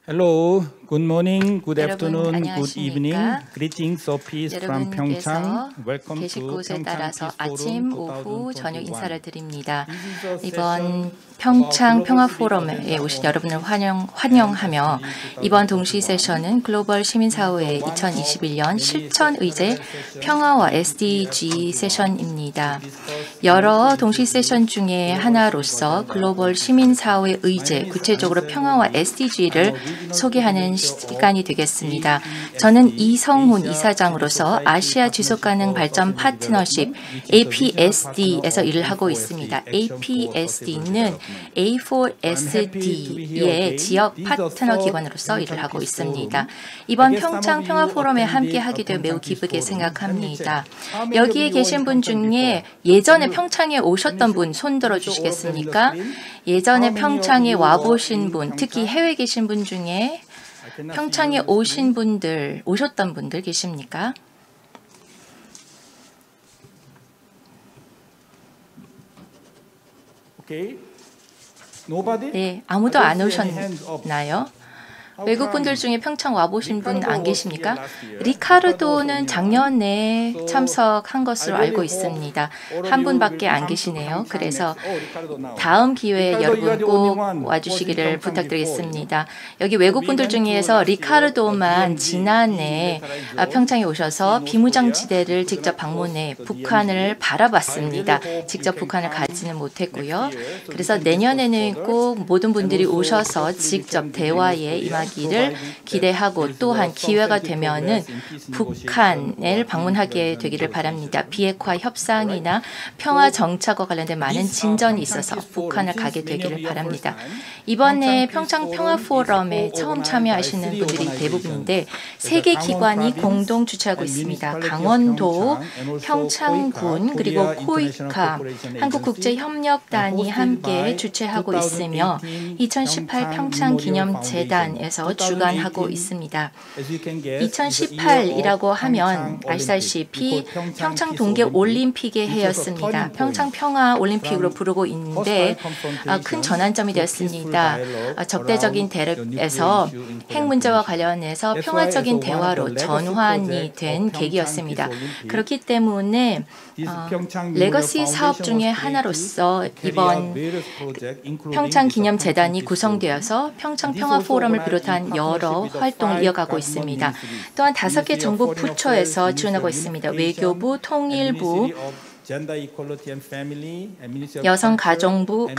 Hello, good morning, good 여러분 afternoon, good evening. 안녕하십니까? Greetings of peace from Pyeongchang. 여러분께서 Welcome 계실 to 곳에 Pyeongchang 따라서 Peace 아침, Forum 오후, 저녁 2021. 인사를 드립니다. This is a 이번 session 평창 about 평화 global 포럼에 citizen 오신 forum 여러분을 환영하며 이번 동시 세션은 글로벌 시민사회 2021년 실천 의제 평화와 SDG 세션입니다. 여러 동시 세션 중에 하나로서 글로벌 시민사회 의제, 구체적으로 평화와 SDG를 소개하는 시간이 되겠습니다. 저는 이성훈 이사장으로서 아시아 지속가능 발전 파트너십 APSD에서 일을 하고 있습니다. APSD는 A4SD의 지역 파트너 기관으로서 일을 하고 있습니다. 이번 평창 평화 포럼에 함께 하게 되어 매우 기쁘게 생각합니다. 여기에 계신 분 중에 예전에 평창에 오셨던 분 손 들어 주시겠습니까? 예전에 평창에 와보신 분, 특히 해외에 계신 분 중에 평창에 오셨던 분들 계십니까? 네, 아무도 안 오셨나요? 외국 분들 중에 평창 와보신 분 안 계십니까? 리카르도는 작년에 참석한 것으로 알고 있습니다. 한 분밖에 안 계시네요. 그래서 다음 기회에 여러분 꼭 와주시기를 부탁드리겠습니다. 여기 외국 분들 중에서 리카르도만 지난해 평창에 오셔서 비무장지대를 직접 방문해 북한을 바라봤습니다. 직접 북한을 가지는 못했고요. 그래서 내년에는 꼭 모든 분들이 오셔서 직접 대화에 임하기를 기대하고 또한 기회가 되면은 북한을 방문하게 되기를 바랍니다. 비핵화 협상이나 평화 정착과 관련된 많은 진전이 있어서 북한을 가게 되기를 바랍니다. 이번에 평창 평화 포럼에 처음 참여하시는 분들이 대부분인데 세 개 기관이 공동 주최하고 있습니다. 강원도, 평창군 그리고 코이카 한국국제협력단이 함께 주최하고 있으며 2018 평창기념재단에서 주관하고 있습니다. 2018이라고 하면 아시다시피 평창 동계올림픽의 해였습니다. 평창 평화 올림픽으로 부르고 있는데 큰 전환점이 되었습니다. 적대적인 대립에서 핵 문제와 관련해서 평화적인 대화로 전환이 된 계기였습니다. 그렇기 때문에 레거시 사업 중에 하나로서 이번 평창기념재단이 구성되어서 평창 평화 포럼을 비롯한 여러 활동을 이어가고 있습니다. 또한 5개 정부 부처에서 지원하고 있습니다. 외교부, 통일부, 여성가족부,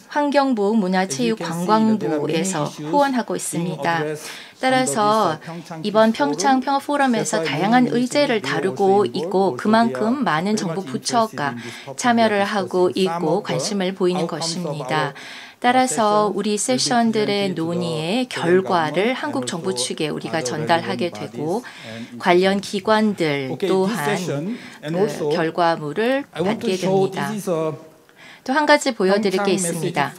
환경부, 문화체육관광부에서 후원하고 있습니다. 따라서 이번 평창 평화 포럼에서 다양한 의제를 다루고 있고 그만큼 많은 정부 부처가 참여를 하고 있고 관심을 보이는 것입니다. 따라서 우리 세션들의 논의의 결과를 한국 정부 측에 우리가 전달하게 되고 관련 기관들 또한 그 결과물을 받게 됩니다. 또 한 가지 보여드릴 게 있습니다.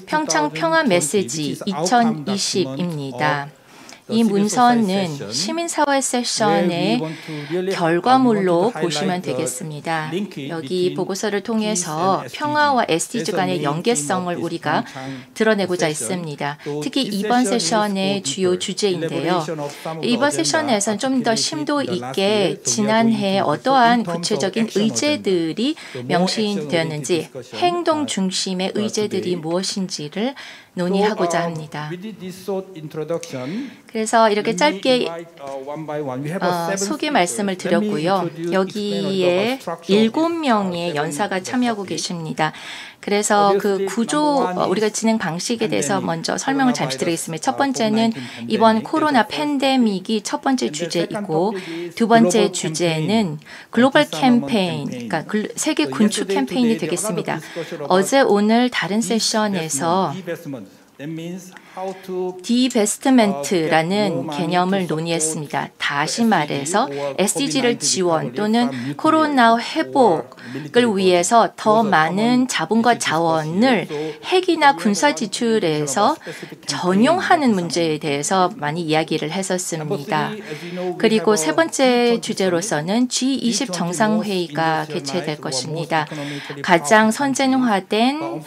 평창 평화 메시지 2020입니다. 이 문서는 시민사회 세션의 결과물로 보시면 되겠습니다. 여기 보고서를 통해서 평화와 SDG 간의 연계성을 우리가 드러내고자 했습니다. 특히 이번 세션의 주요 주제인데요. 이번 세션에서는 좀 더 심도 있게 지난해 어떠한 구체적인 의제들이 명시되었는지 행동 중심의 의제들이 무엇인지를 논의하고자 합니다. 그래서 이렇게 짧게 소개 말씀을 드렸고요. 여기에 7명의 연사가 참여하고 계십니다. 그래서 그 구조, 우리가 진행 방식에 대해서 먼저 설명을 잠시 드리겠습니다. 첫 번째는 이번 코로나 팬데믹이 첫 번째 주제이고 두 번째 주제는 글로벌 캠페인, 그러니까 세계 군축 캠페인이 되겠습니다. 어제 오늘 다른 세션에서 디베스트멘트라는 개념을 논의했습니다. 다시 말해서 SDG를 지원 또는 코로나 회복을 위해서 더 많은 자본과 자원을 핵이나 군사 지출에서 전용하는 문제에 대해서 많이 이야기를 했었습니다. 그리고 세 번째 주제로서는 G20 정상회의가 개최될 것입니다. 가장 선진화된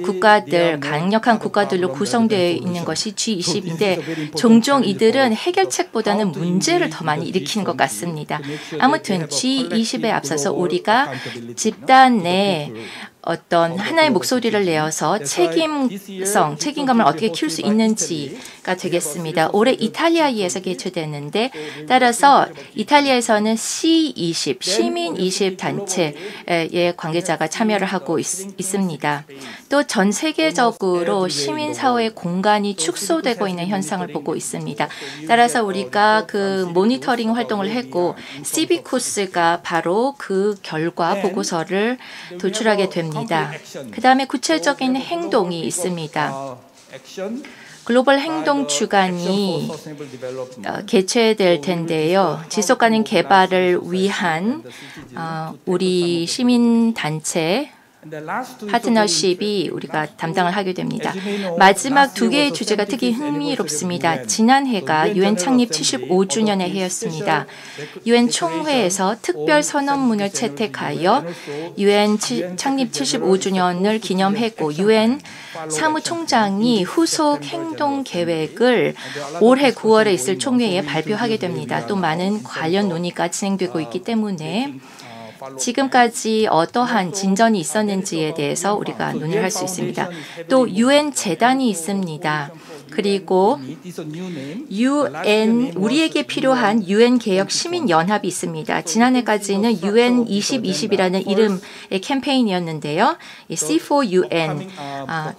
국가들, 강력한 국가들로 구성되어 있는 것이 G20인데 종종 이들은 해결책보다는 문제를 더 많이 일으키는 것 같습니다. 아무튼 G20에 앞서서 우리가 집단 내 어떤 하나의 목소리를 내어서 책임감을 어떻게 키울 수 있는지가 되겠습니다. 올해 이탈리아에서 개최됐는데 따라서 이탈리아에서는 C20, 시민 20 단체의 관계자가 참여를 하고 있습니다. 또 전 세계적으로 시민사회의 공간이 축소되고 있는 현상을 보고 있습니다. 따라서 우리가 그 모니터링 활동을 했고 시비쿠스가 바로 그 결과 보고서를 도출하게 됩니다. 그 다음에 구체적인 행동이 있습니다. 글로벌 행동 주간이 개최될 텐데요. 지속가능 개발을 위한 우리 시민단체 파트너십이 우리가 담당을 하게 됩니다. 마지막 두 개의 주제가 특히 흥미롭습니다. 지난해가 유엔 창립 75주년의 해였습니다. 유엔 총회에서 특별 선언문을 채택하여 유엔 창립 75주년을 기념했고 유엔 사무총장이 후속 행동 계획을 올해 9월에 있을 총회에 발표하게 됩니다. 또 많은 관련 논의가 진행되고 있기 때문에 지금까지 어떠한 진전이 있었는지에 대해서 우리가 논의를 할 수 있습니다. 또 유엔 재단이 있습니다. 그리고 우리에게 필요한 유엔 개혁 시민연합이 있습니다. 지난해까지는 유엔 2020이라는 이름의 캠페인이었는데요. C4UN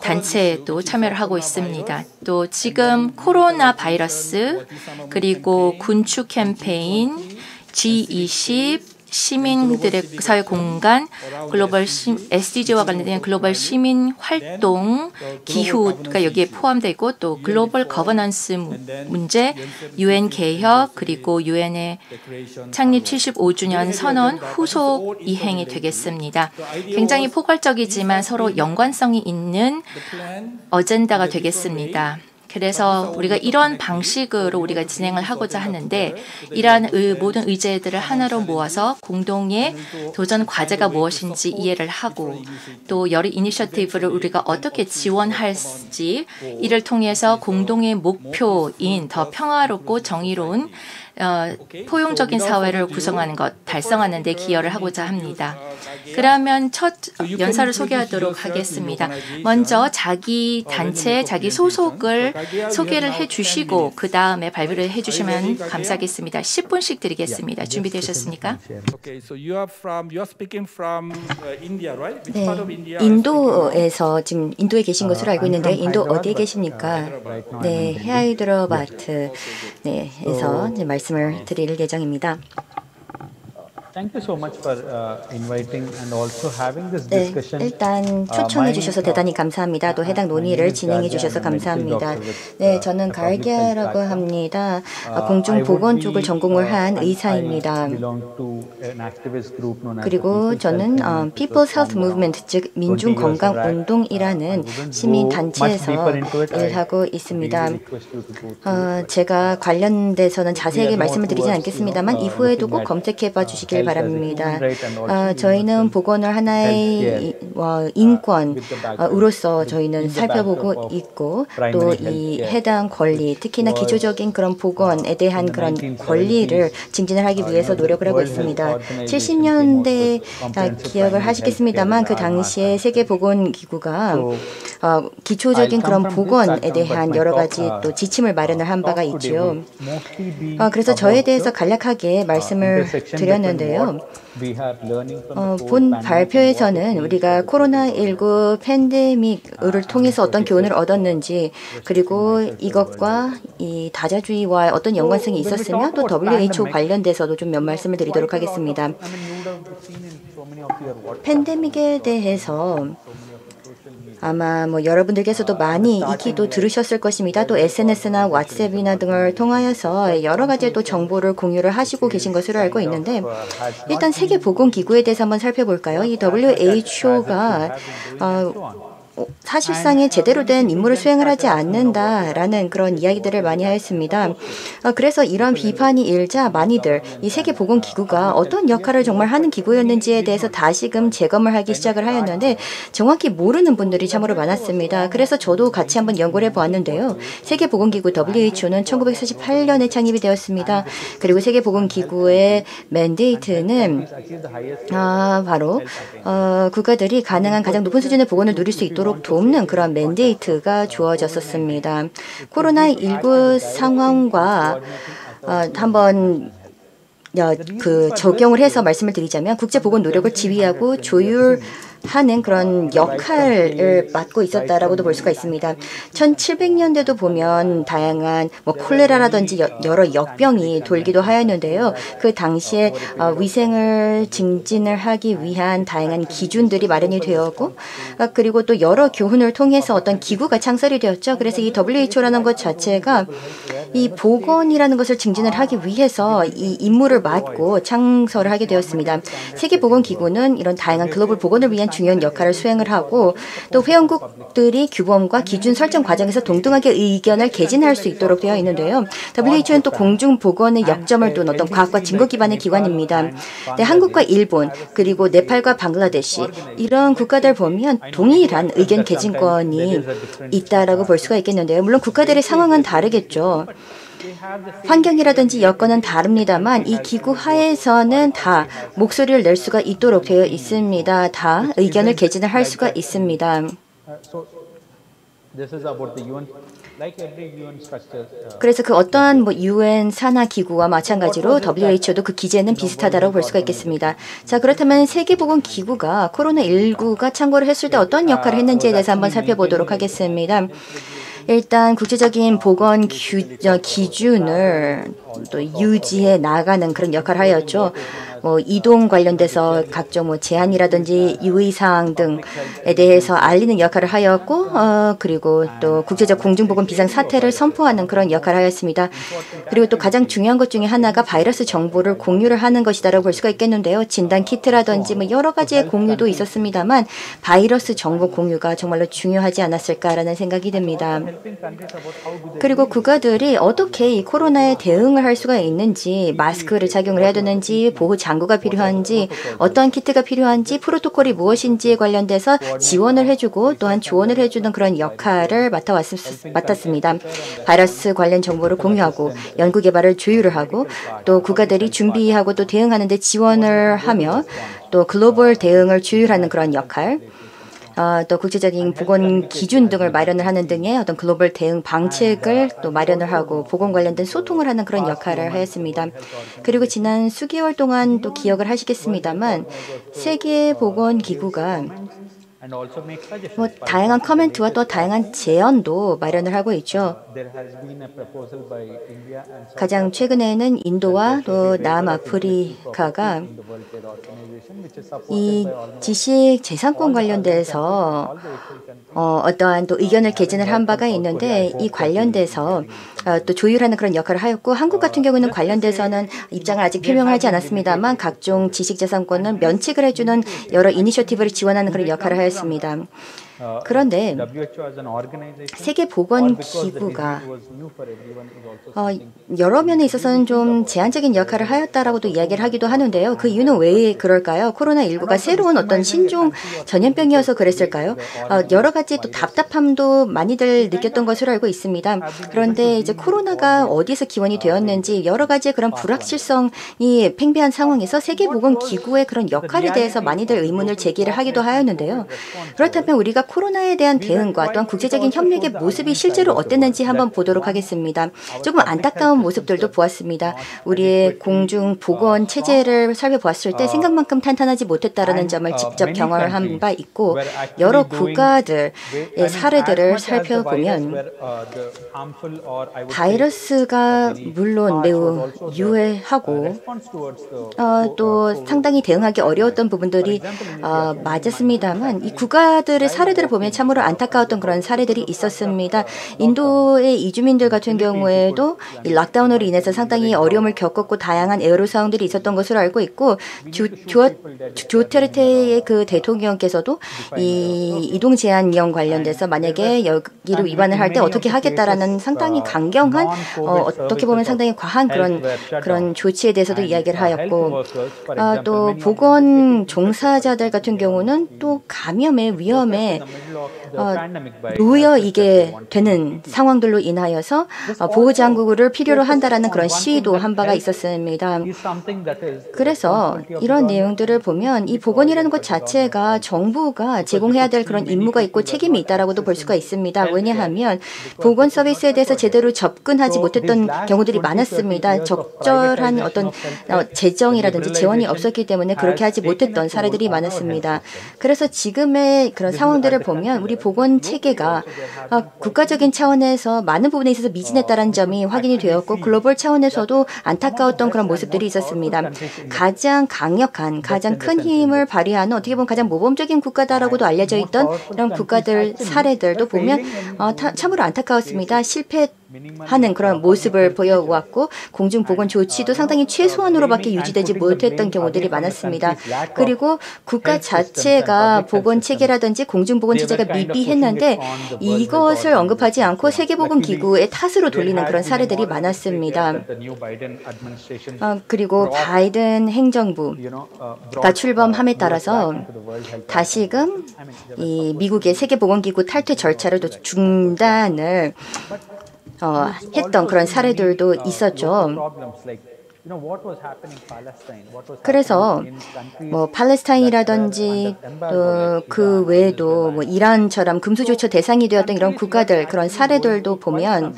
단체도 참여를 하고 있습니다. 또 지금 코로나 바이러스 그리고 군축 캠페인 G20 시민들의 사회 공간, 글로벌 SDG와 관련된 글로벌 시민 활동, 기후가 여기에 포함되어 있고 또 글로벌 거버넌스 문제, 유엔 개혁, 그리고 유엔의 창립 75주년 선언 후속 이행이 되겠습니다. 굉장히 포괄적이지만 서로 연관성이 있는 어젠다가 되겠습니다. 그래서 우리가 이런 방식으로 우리가 진행을 하고자 하는데 이러한 모든 의제들을 하나로 모아서 공동의 도전 과제가 무엇인지 이해를 하고 또 여러 이니셔티브를 우리가 어떻게 지원할지 이를 통해서 공동의 목표인 더 평화롭고 정의로운 포용적인 사회를 구성하는 것, 달성하는 데 기여를 하고자 합니다. 그러면 첫 연사를 소개하도록 하겠습니다. 먼저 자기 단체, 자기 소속을 소개를 해주시고 그 다음에 발표를 해주시면 감사하겠습니다. 10분씩 드리겠습니다. 준비되셨습니까? 네, 인도에서 지금 인도에 계신 것으로 알고 있는데 인도 어디에 계십니까? 네, 하이드라바드에서 이제 말씀을 드릴 예정입니다. 네, 일단 초청해 주셔서 대단히 감사합니다. 또 해당 논의를 진행해 주셔서 감사합니다. 네, 저는 갈게라고 합니다. 공중보건 쪽을 전공을 한 의사입니다. 그리고 저는 People's Health Movement, 즉 민중건강운동이라는 시민단체에서 일하고 있습니다. 제가 관련돼서는 자세하게 말씀을 드리진 않겠습니다만 이후에도 꼭 검색해봐 주시길 바랍니다. 저희는 보건을 하나의 인권으로서 저희는 살펴보고 있고 또 이 해당 권리, 특히나 기초적인 그런 보건에 대한 그런 권리를 증진을 하기 위해서 노력을 하고 있습니다. 70년대 기억을 하시겠습니다만 그 당시에 세계보건기구가 기초적인 그런 보건에 대한 여러 가지 또 지침을 마련을 한 바가 있죠. 그래서 저에 대해서 간략하게 말씀을 드렸는데요. 본 발표에서는 우리가 코로나19 팬데믹을 통해서 어떤 교훈을 얻었는지 그리고 이것과 이 다자주의와 어떤 연관성이 있었으며 또 WHO 관련돼서도 좀 몇 말씀을 드리도록 하겠습니다. 팬데믹에 대해서 아마 여러분들께서도 많이 익히도 들으셨을 것입니다. 또 SNS나 왓츠앱이나 등을 통하여서 여러 가지 또 정보를 공유를 하시고 계신 것으로 알고 있는데 일단 세계보건기구에 대해서 한번 살펴볼까요? 이 WHO가 사실상의 제대로 된 임무를 수행을 하지 않는다라는 그런 이야기들을 많이 하였습니다. 그래서 이런 비판이 일자 많이들 이 세계보건기구가 어떤 역할을 정말 하는 기구였는지에 대해서 다시금 재검을 하기 시작을 하였는데 정확히 모르는 분들이 참으로 많았습니다. 그래서 저도 같이 한번 연구를 해보았는데요. 세계보건기구 WHO는 1948년에 창립이 되었습니다. 그리고 세계보건기구의 맨데이트는 바로 국가들이 가능한 가장 높은 수준의 보건을 누릴 수 있도록 돕는 그런 맨데이트가 주어졌었습니다. 코로나19 상황과 한번 적용을 해서 말씀을 드리자면 국제보건 노력을 지휘하고 조율하는 그런 역할을 맡고 있었다라고도 볼 수가 있습니다. 1700년대도 보면 다양한 콜레라라든지 여러 역병이 돌기도 하였는데요. 그 당시에 위생을 증진을 하기 위한 다양한 기준들이 마련이 되었고 그리고 또 여러 교훈을 통해서 어떤 기구가 창설이 되었죠. 그래서 이 WHO라는 것 자체가 이 보건이라는 것을 증진을 하기 위해서 이 임무를 맡고 창설을 하게 되었습니다. 세계보건기구는 이런 다양한 글로벌 보건을 위한 중요한 역할을 수행을 하고 또 회원국들이 규범과 기준 설정 과정에서 동등하게 의견을 개진할 수 있도록 되어 있는데요. WHO는 또 공중보건의 역점을 둔 어떤 과학과 증거 기반의 기관입니다. 네, 한국과 일본 그리고 네팔과 방글라데시 이런 국가들 보면 동일한 의견 개진권이 있다라고 볼 수가 있겠는데요. 물론 국가들의 상황은 다르겠죠. 환경이라든지 여건은 다릅니다만 이 기구 하에서는 다 목소리를 낼 수가 있도록 되어 있습니다. 다 의견을 개진을 할 수가 있습니다. 그래서 그 어떠한 UN 산하 기구와 마찬가지로 WHO도 그 기제는 비슷하다고 볼 수가 있겠습니다. 자, 그렇다면 세계보건기구가 코로나19가 창궐을 했을 때 어떤 역할을 했는지에 대해서 한번 살펴보도록 하겠습니다. 일단 국제적인 보건 기준을 또 유지해 나가는 그런 역할을 하였죠. 이동 관련돼서 각종 제한이라든지 유의사항 등에 대해서 알리는 역할을 하였고 그리고 또 국제적 공중보건 비상사태를 선포하는 그런 역할을 하였습니다. 그리고 또 가장 중요한 것 중에 하나가 바이러스 정보를 공유를 하는 것이다라고 볼 수가 있겠는데요. 진단 키트라든지 여러 가지의 공유도 있었습니다만 바이러스 정보 공유가 정말로 중요하지 않았을까라는 생각이 듭니다. 그리고 국가들이 어떻게 이 코로나에 대응을 할 수가 있는지 마스크를 착용을 해야 되는지 보호 장구가 필요한지 어떠한 키트가 필요한지 프로토콜이 무엇인지에 관련돼서 지원을 해주고 또한 조언을 해주는 그런 역할을 맡았습니다. 바이러스 관련 정보를 공유하고 연구개발을 조율을 하고 또 국가들이 준비하고 또 대응하는 데 지원을 하며 또 글로벌 대응을 조율하는 그런 역할 또 국제적인 보건 기준 등을 마련을 하는 등의 어떤 글로벌 대응 방책을 또 마련을 하고 보건 관련된 소통을 하는 그런 역할을 하였습니다. 그리고 지난 수개월 동안 또 기억을 하시겠습니다만 세계보건기구가 다양한 커멘트와 또 다양한 제언도 마련을 하고 있죠. 가장 최근에는 인도와 또 남아프리카가 이 지식재산권 관련돼서 어떠한 또 의견을 개진을 한 바가 있는데 이 관련돼서 또 조율하는 그런 역할을 하였고 한국 같은 경우는 관련돼서는 입장을 아직 표명하지 않았습니다만 각종 지식재산권을 면책을 해주는 여러 이니셔티브를 지원하는 그런 역할을 하였습니다. 그런데 세계보건기구가 여러 면에 있어서는 좀 제한적인 역할을 하였다라고도 이야기를 하기도 하는데요. 그 이유는 왜 그럴까요? 코로나19가 새로운 어떤 신종 전염병이어서 그랬을까요? 여러 가지 또 답답함도 많이들 느꼈던 것으로 알고 있습니다. 그런데 이제 코로나가 어디서 기원이 되었는지 여러 가지의 그런 불확실성이 팽배한 상황에서 세계보건기구의 그런 역할에 대해서 많이들 의문을 제기를 하기도 하였는데요. 그렇다면 우리가 코로나에 대한 대응과 또한 국제적인 협력의 모습이 실제로 어땠는지 한번 보도록 하겠습니다. 조금 안타까운 모습들도 보았습니다. 우리의 공중보건 체제를 살펴보았을 때 생각만큼 탄탄하지 못했다는 점을 직접 경험을 한 바 있고 여러 국가들의 사례들을 살펴보면 바이러스가 물론 매우 유해하고 또 상당히 대응하기 어려웠던 부분들이 맞았습니다만 이 국가들의 사례 사례들을 보면 참으로 안타까웠던 그런 사례들이 있었습니다. 인도의 이주민들 같은 경우에도 이 락다운으로 인해서 상당히 어려움을 겪었고 다양한 애로 사항들이 있었던 것으로 알고 있고 주테르테의 그 대통령께서도 이 이동 제한령 관련돼서 만약에 여기를 위반을 할 때 어떻게 하겠다라는 상당히 강경한 어떻게 보면 상당히 과한 그런 조치에 대해서도 이야기를 하였고 또 보건 종사자들 같은 경우는 또 감염의 위험에 놓여있게 되는 상황들로 인하여서 보호장구를 필요로 한다라는 그런 시위도 한 바가 있었습니다. 그래서 이런 내용들을 보면 이 보건이라는 것 자체가 정부가 제공해야 될 그런 임무가 있고 책임이 있다라고도 볼 수가 있습니다. 왜냐하면 보건 서비스에 대해서 제대로 접근하지 못했던 경우들이 많았습니다. 적절한 어떤 재정이라든지 재원이 없었기 때문에 그렇게 하지 못했던 사례들이 많았습니다. 그래서 지금의 그런 상황들을 보면 우리 보건 체계가 국가적인 차원에서 많은 부분에 있어서 미진했다는 점이 확인이 되었고 글로벌 차원에서도 안타까웠던 그런 모습들이 있었습니다. 가장 강력한, 가장 큰 힘을 발휘하는 어떻게 보면 가장 모범적인 국가다라고도 알려져 있던 이런 국가들 사례들도 보면 참으로 안타까웠습니다. 실패하는 그런 모습을 보여왔고 공중보건 조치도 상당히 최소한으로밖에 유지되지 못했던 경우들이 많았습니다. 그리고 국가 자체가 보건체계라든지 공중보건체제가 미비했는데 이것을 언급하지 않고 세계보건기구의 탓으로 돌리는 그런 사례들이 많았습니다. 그리고 바이든 행정부가 출범함에 따라서 다시금 이 미국의 세계보건기구 탈퇴 절차를 또 중단을 했던 그런 사례들도 있었죠. 그래서 뭐 팔레스타인이라든지 또 그 외에도 뭐 이란처럼 금수조처 대상이 되었던 이런 국가들 그런 사례들도 보면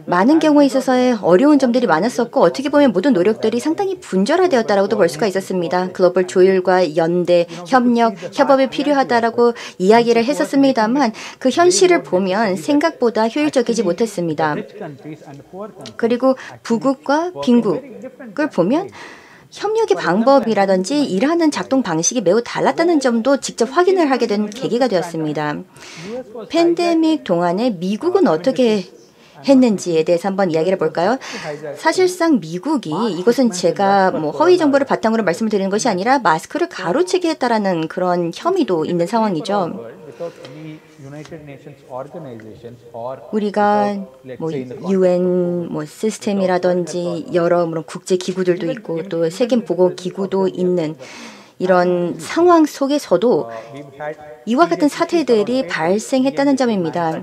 많은 경우에 있어서의 어려운 점들이 많았었고 어떻게 보면 모든 노력들이 상당히 분절화되었다라고도 볼 수가 있었습니다. 글로벌 조율과 연대, 협력, 협업이 필요하다라고 이야기를 했었습니다만 그 현실을 보면 생각보다 효율적이지 못했습니다. 그리고 부국과 빈국을 보면 협력의 방법이라든지 일하는 작동 방식이 매우 달랐다는 점도 직접 확인을 하게 된 계기가 되었습니다. 팬데믹 동안에 미국은 어떻게 했는지에 대해서 한번 이야기를 해볼까요? 사실상 미국이 이것은 제가 뭐 허위 정보를 바탕으로 말씀을 드리는 것이 아니라 마스크를 가로채게 했다라는 그런 혐의도 있는 상황이죠. 우리가 뭐 UN 뭐 시스템이라든지 여러 국제 기구들도 있고 또 세계 보건 기구도 있는 이런 상황 속에서도 이와 같은 사태들이 발생했다는 점입니다.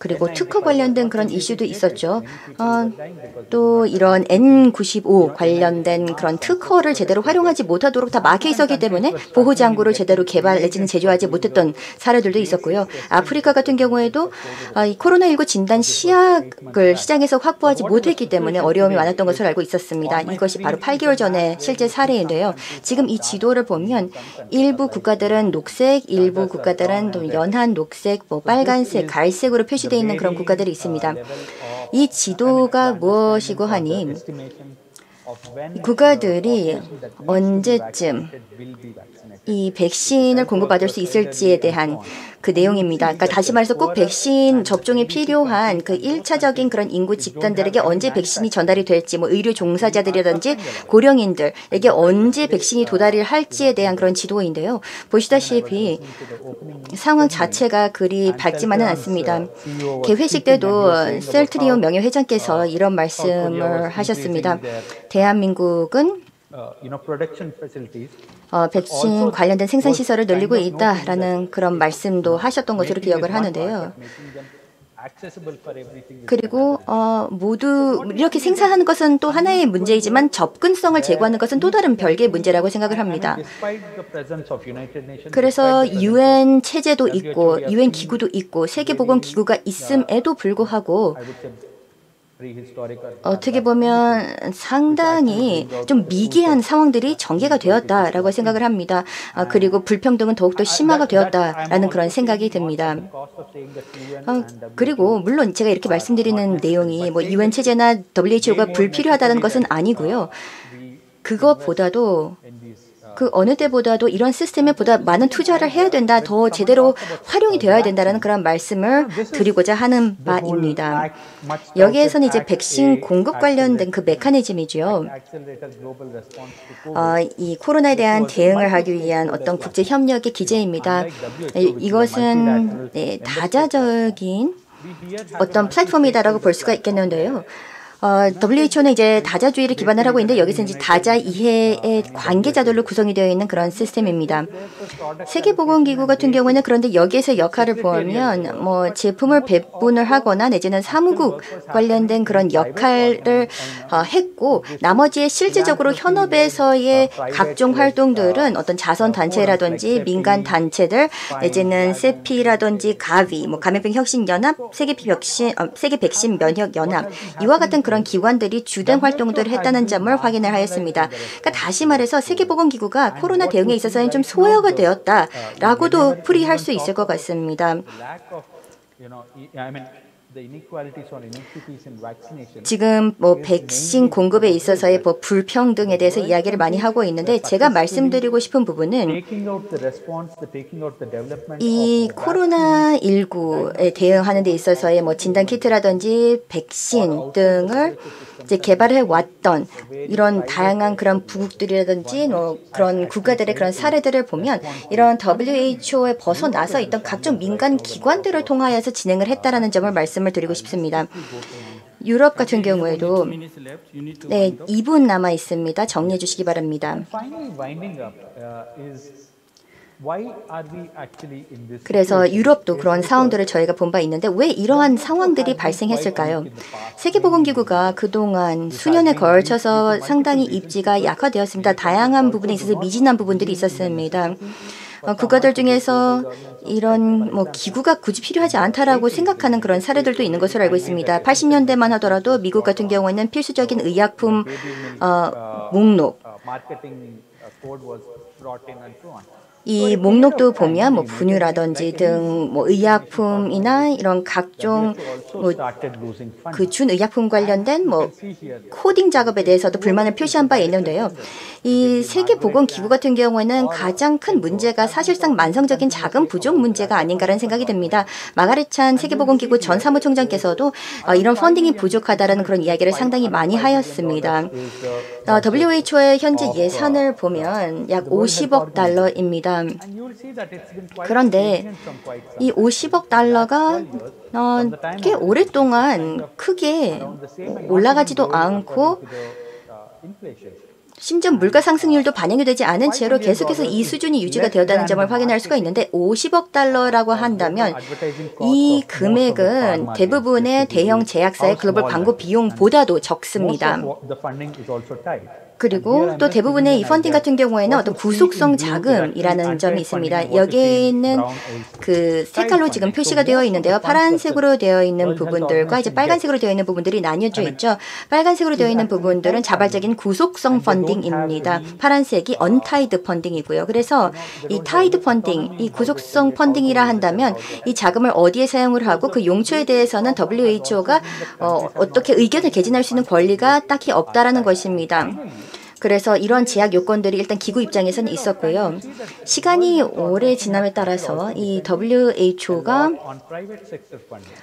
그리고 특허 관련된 그런 이슈도 있었죠. 또 이런 N95 관련된 그런 특허를 제대로 활용하지 못하도록 다 막혀 있었기 때문에 보호장구를 제대로 개발 내지는 제조하지 못했던 사례들도 있었고요. 아프리카 같은 경우에도 이 코로나19 진단 시약을 시장에서 확보하지 못했기 때문에 어려움이 많았던 것을 알고 있었습니다. 이것이 바로 8개월 전에 실제 사례인데요. 지금 이 지도를 보면 일부 국가들은 녹색, 일부 국가들은 또 연한 녹색, 뭐 빨간색, 갈색으로 표시되어 있는 그런 국가들이 있습니다. 이 지도가 무엇이고 하니 국가들이 언제쯤 이 백신을 공급받을 수 있을지에 대한 그 내용입니다. 그러니까 다시 말해서 꼭 백신 접종이 필요한 그 1차적인 그런 인구 집단들에게 언제 백신이 전달이 될지, 뭐 의료 종사자들이라든지 고령인들에게 언제 백신이 도달을 할지에 대한 그런 지도인데요. 보시다시피 상황 자체가 그리 밝지만은 않습니다. 개회식 때도 셀트리온 명예회장께서 이런 말씀을 하셨습니다. 대한민국은 백신 관련된 생산 시설을 늘리고 있다라는 그런 말씀도 하셨던 것으로 기억을 하는데요. 그리고 모두 이렇게 생산하는 것은 또 하나의 문제이지만 접근성을 제고하는 것은 또 다른 별개의 문제라고 생각을 합니다. 그래서 UN 체제도 있고 UN 기구도 있고 세계보건기구가 있음에도 불구하고 어떻게 보면 상당히 좀 미개한 상황들이 전개가 되었다라고 생각을 합니다. 그리고 불평등은 더욱더 심화가 되었다라는 그런 생각이 듭니다. 그리고 물론 제가 이렇게 말씀드리는 내용이 뭐 UN 체제나 WHO가 불필요하다는 것은 아니고요. 그것보다도 그 어느 때보다도 이런 시스템에 보다 많은 투자를 해야 된다, 더 제대로 활용이 되어야 된다는 그런 말씀을 드리고자 하는 바입니다. 여기에서는 이제 백신 공급 관련된 그 메커니즘이죠. 이 코로나에 대한 대응을 하기 위한 어떤 국제 협력의 기제입니다. 이것은 다자적인 어떤 플랫폼이다라고 볼 수가 있겠는데요. WHO는 이제 다자주의를 기반을 하고 있는데 여기서 이제 다자 이해의 관계자들로 구성이 되어 있는 그런 시스템입니다. 세계보건기구 같은 경우에는 그런데 여기에서 역할을 보면 뭐 제품을 배분을 하거나 내지는 사무국 관련된 그런 역할을 했고 나머지의 실질적으로 현업에서의 각종 활동들은 어떤 자선 단체라든지 민간 단체들 내지는 세피라든지 가위, 뭐 감염병 혁신 연합, 세계 백신 면역 연합 이와 같은 그런 기관들이 주된 활동들을 했다는 점을 확인을 하였습니다. 그러니까 다시 말해서 세계보건기구가 코로나 대응에 있어서는 좀 소외가 되었다라고도 풀이할 수 있을 것 같습니다. 지금 뭐 백신 공급에 있어서의 뭐 불평등에 대해서 이야기를 많이 하고 있는데 제가 말씀드리고 싶은 부분은 이 코로나19에 대응하는 데 있어서의 뭐 진단 키트라든지 백신 등을 이제 개발해 왔던 이런 다양한 그런 부국들이라든지 뭐 그런 국가들의 그런 사례들을 보면 이런 WHO에 벗어나서 있던 각종 민간 기관들을 통하여서 진행을 했다라는 점을 말씀을 드리고 싶습니다. 유럽 같은 경우에도 2분 남아 있습니다. 정리해 주시기 바랍니다. 그래서 유럽도 그런 상황들을 저희가 본 바 있는데 왜 이러한 상황들이 발생했을까요? 세계보건기구가 그동안 수년에 걸쳐서 상당히 입지가 약화되었습니다. 다양한 부분에 있어서 미진한 부분들이 있었습니다. 국가들 중에서 이런 뭐 기구가 굳이 필요하지 않다라고 생각하는 그런 사례들도 있는 것으로 알고 있습니다. 80년대만 하더라도 미국 같은 경우에는 필수적인 의약품 목록 이 목록도 보면 뭐 분유라든지 등 뭐 의약품이나 이런 각종 뭐 그 준의약품 관련된 뭐 코딩 작업에 대해서도 불만을 표시한 바 있는데요. 이 세계보건기구 같은 경우에는 가장 큰 문제가 사실상 만성적인 자금 부족 문제가 아닌가라는 생각이 듭니다. 마가렛 찬 세계보건기구 전 사무총장께서도 이런 펀딩이 부족하다라는 그런 이야기를 상당히 많이 하였습니다. WHO의 현재 예산을 보면 약 50억 달러입니다. 그런데 이 50억 달러가 꽤 오랫동안 크게 올라가지도 않고 심지어 물가 상승률도 반영이 되지 않은 채로 계속해서 이 수준이 유지가 되었다는 점을 확인할 수가 있는데 50억 달러라고 한다면 이 금액은 대부분의 대형 제약사의 글로벌 광고 비용보다도 적습니다. 그리고 또 대부분의 이 펀딩 같은 경우에는 어떤 구속성 자금이라는 점이 있습니다. 여기에는 그 색깔로 지금 표시가 되어 있는데요. 파란색으로 되어 있는 부분들과 이제 빨간색으로 되어 있는 부분들이 나뉘어져 있죠. 빨간색으로 되어 있는 부분들은 자발적인 구속성 펀딩입니다. 파란색이 언타이드 펀딩이고요. 그래서 이 타이드 펀딩, 이 구속성 펀딩이라 한다면 이 자금을 어디에 사용을 하고 그 용처에 대해서는 WHO가 어떻게 의견을 개진할 수 있는 권리가 딱히 없다라는 것입니다. 그래서 이런 제약 요건들이 일단 기구 입장에서는 있었고요. 시간이 오래 지남에 따라서 이 WHO가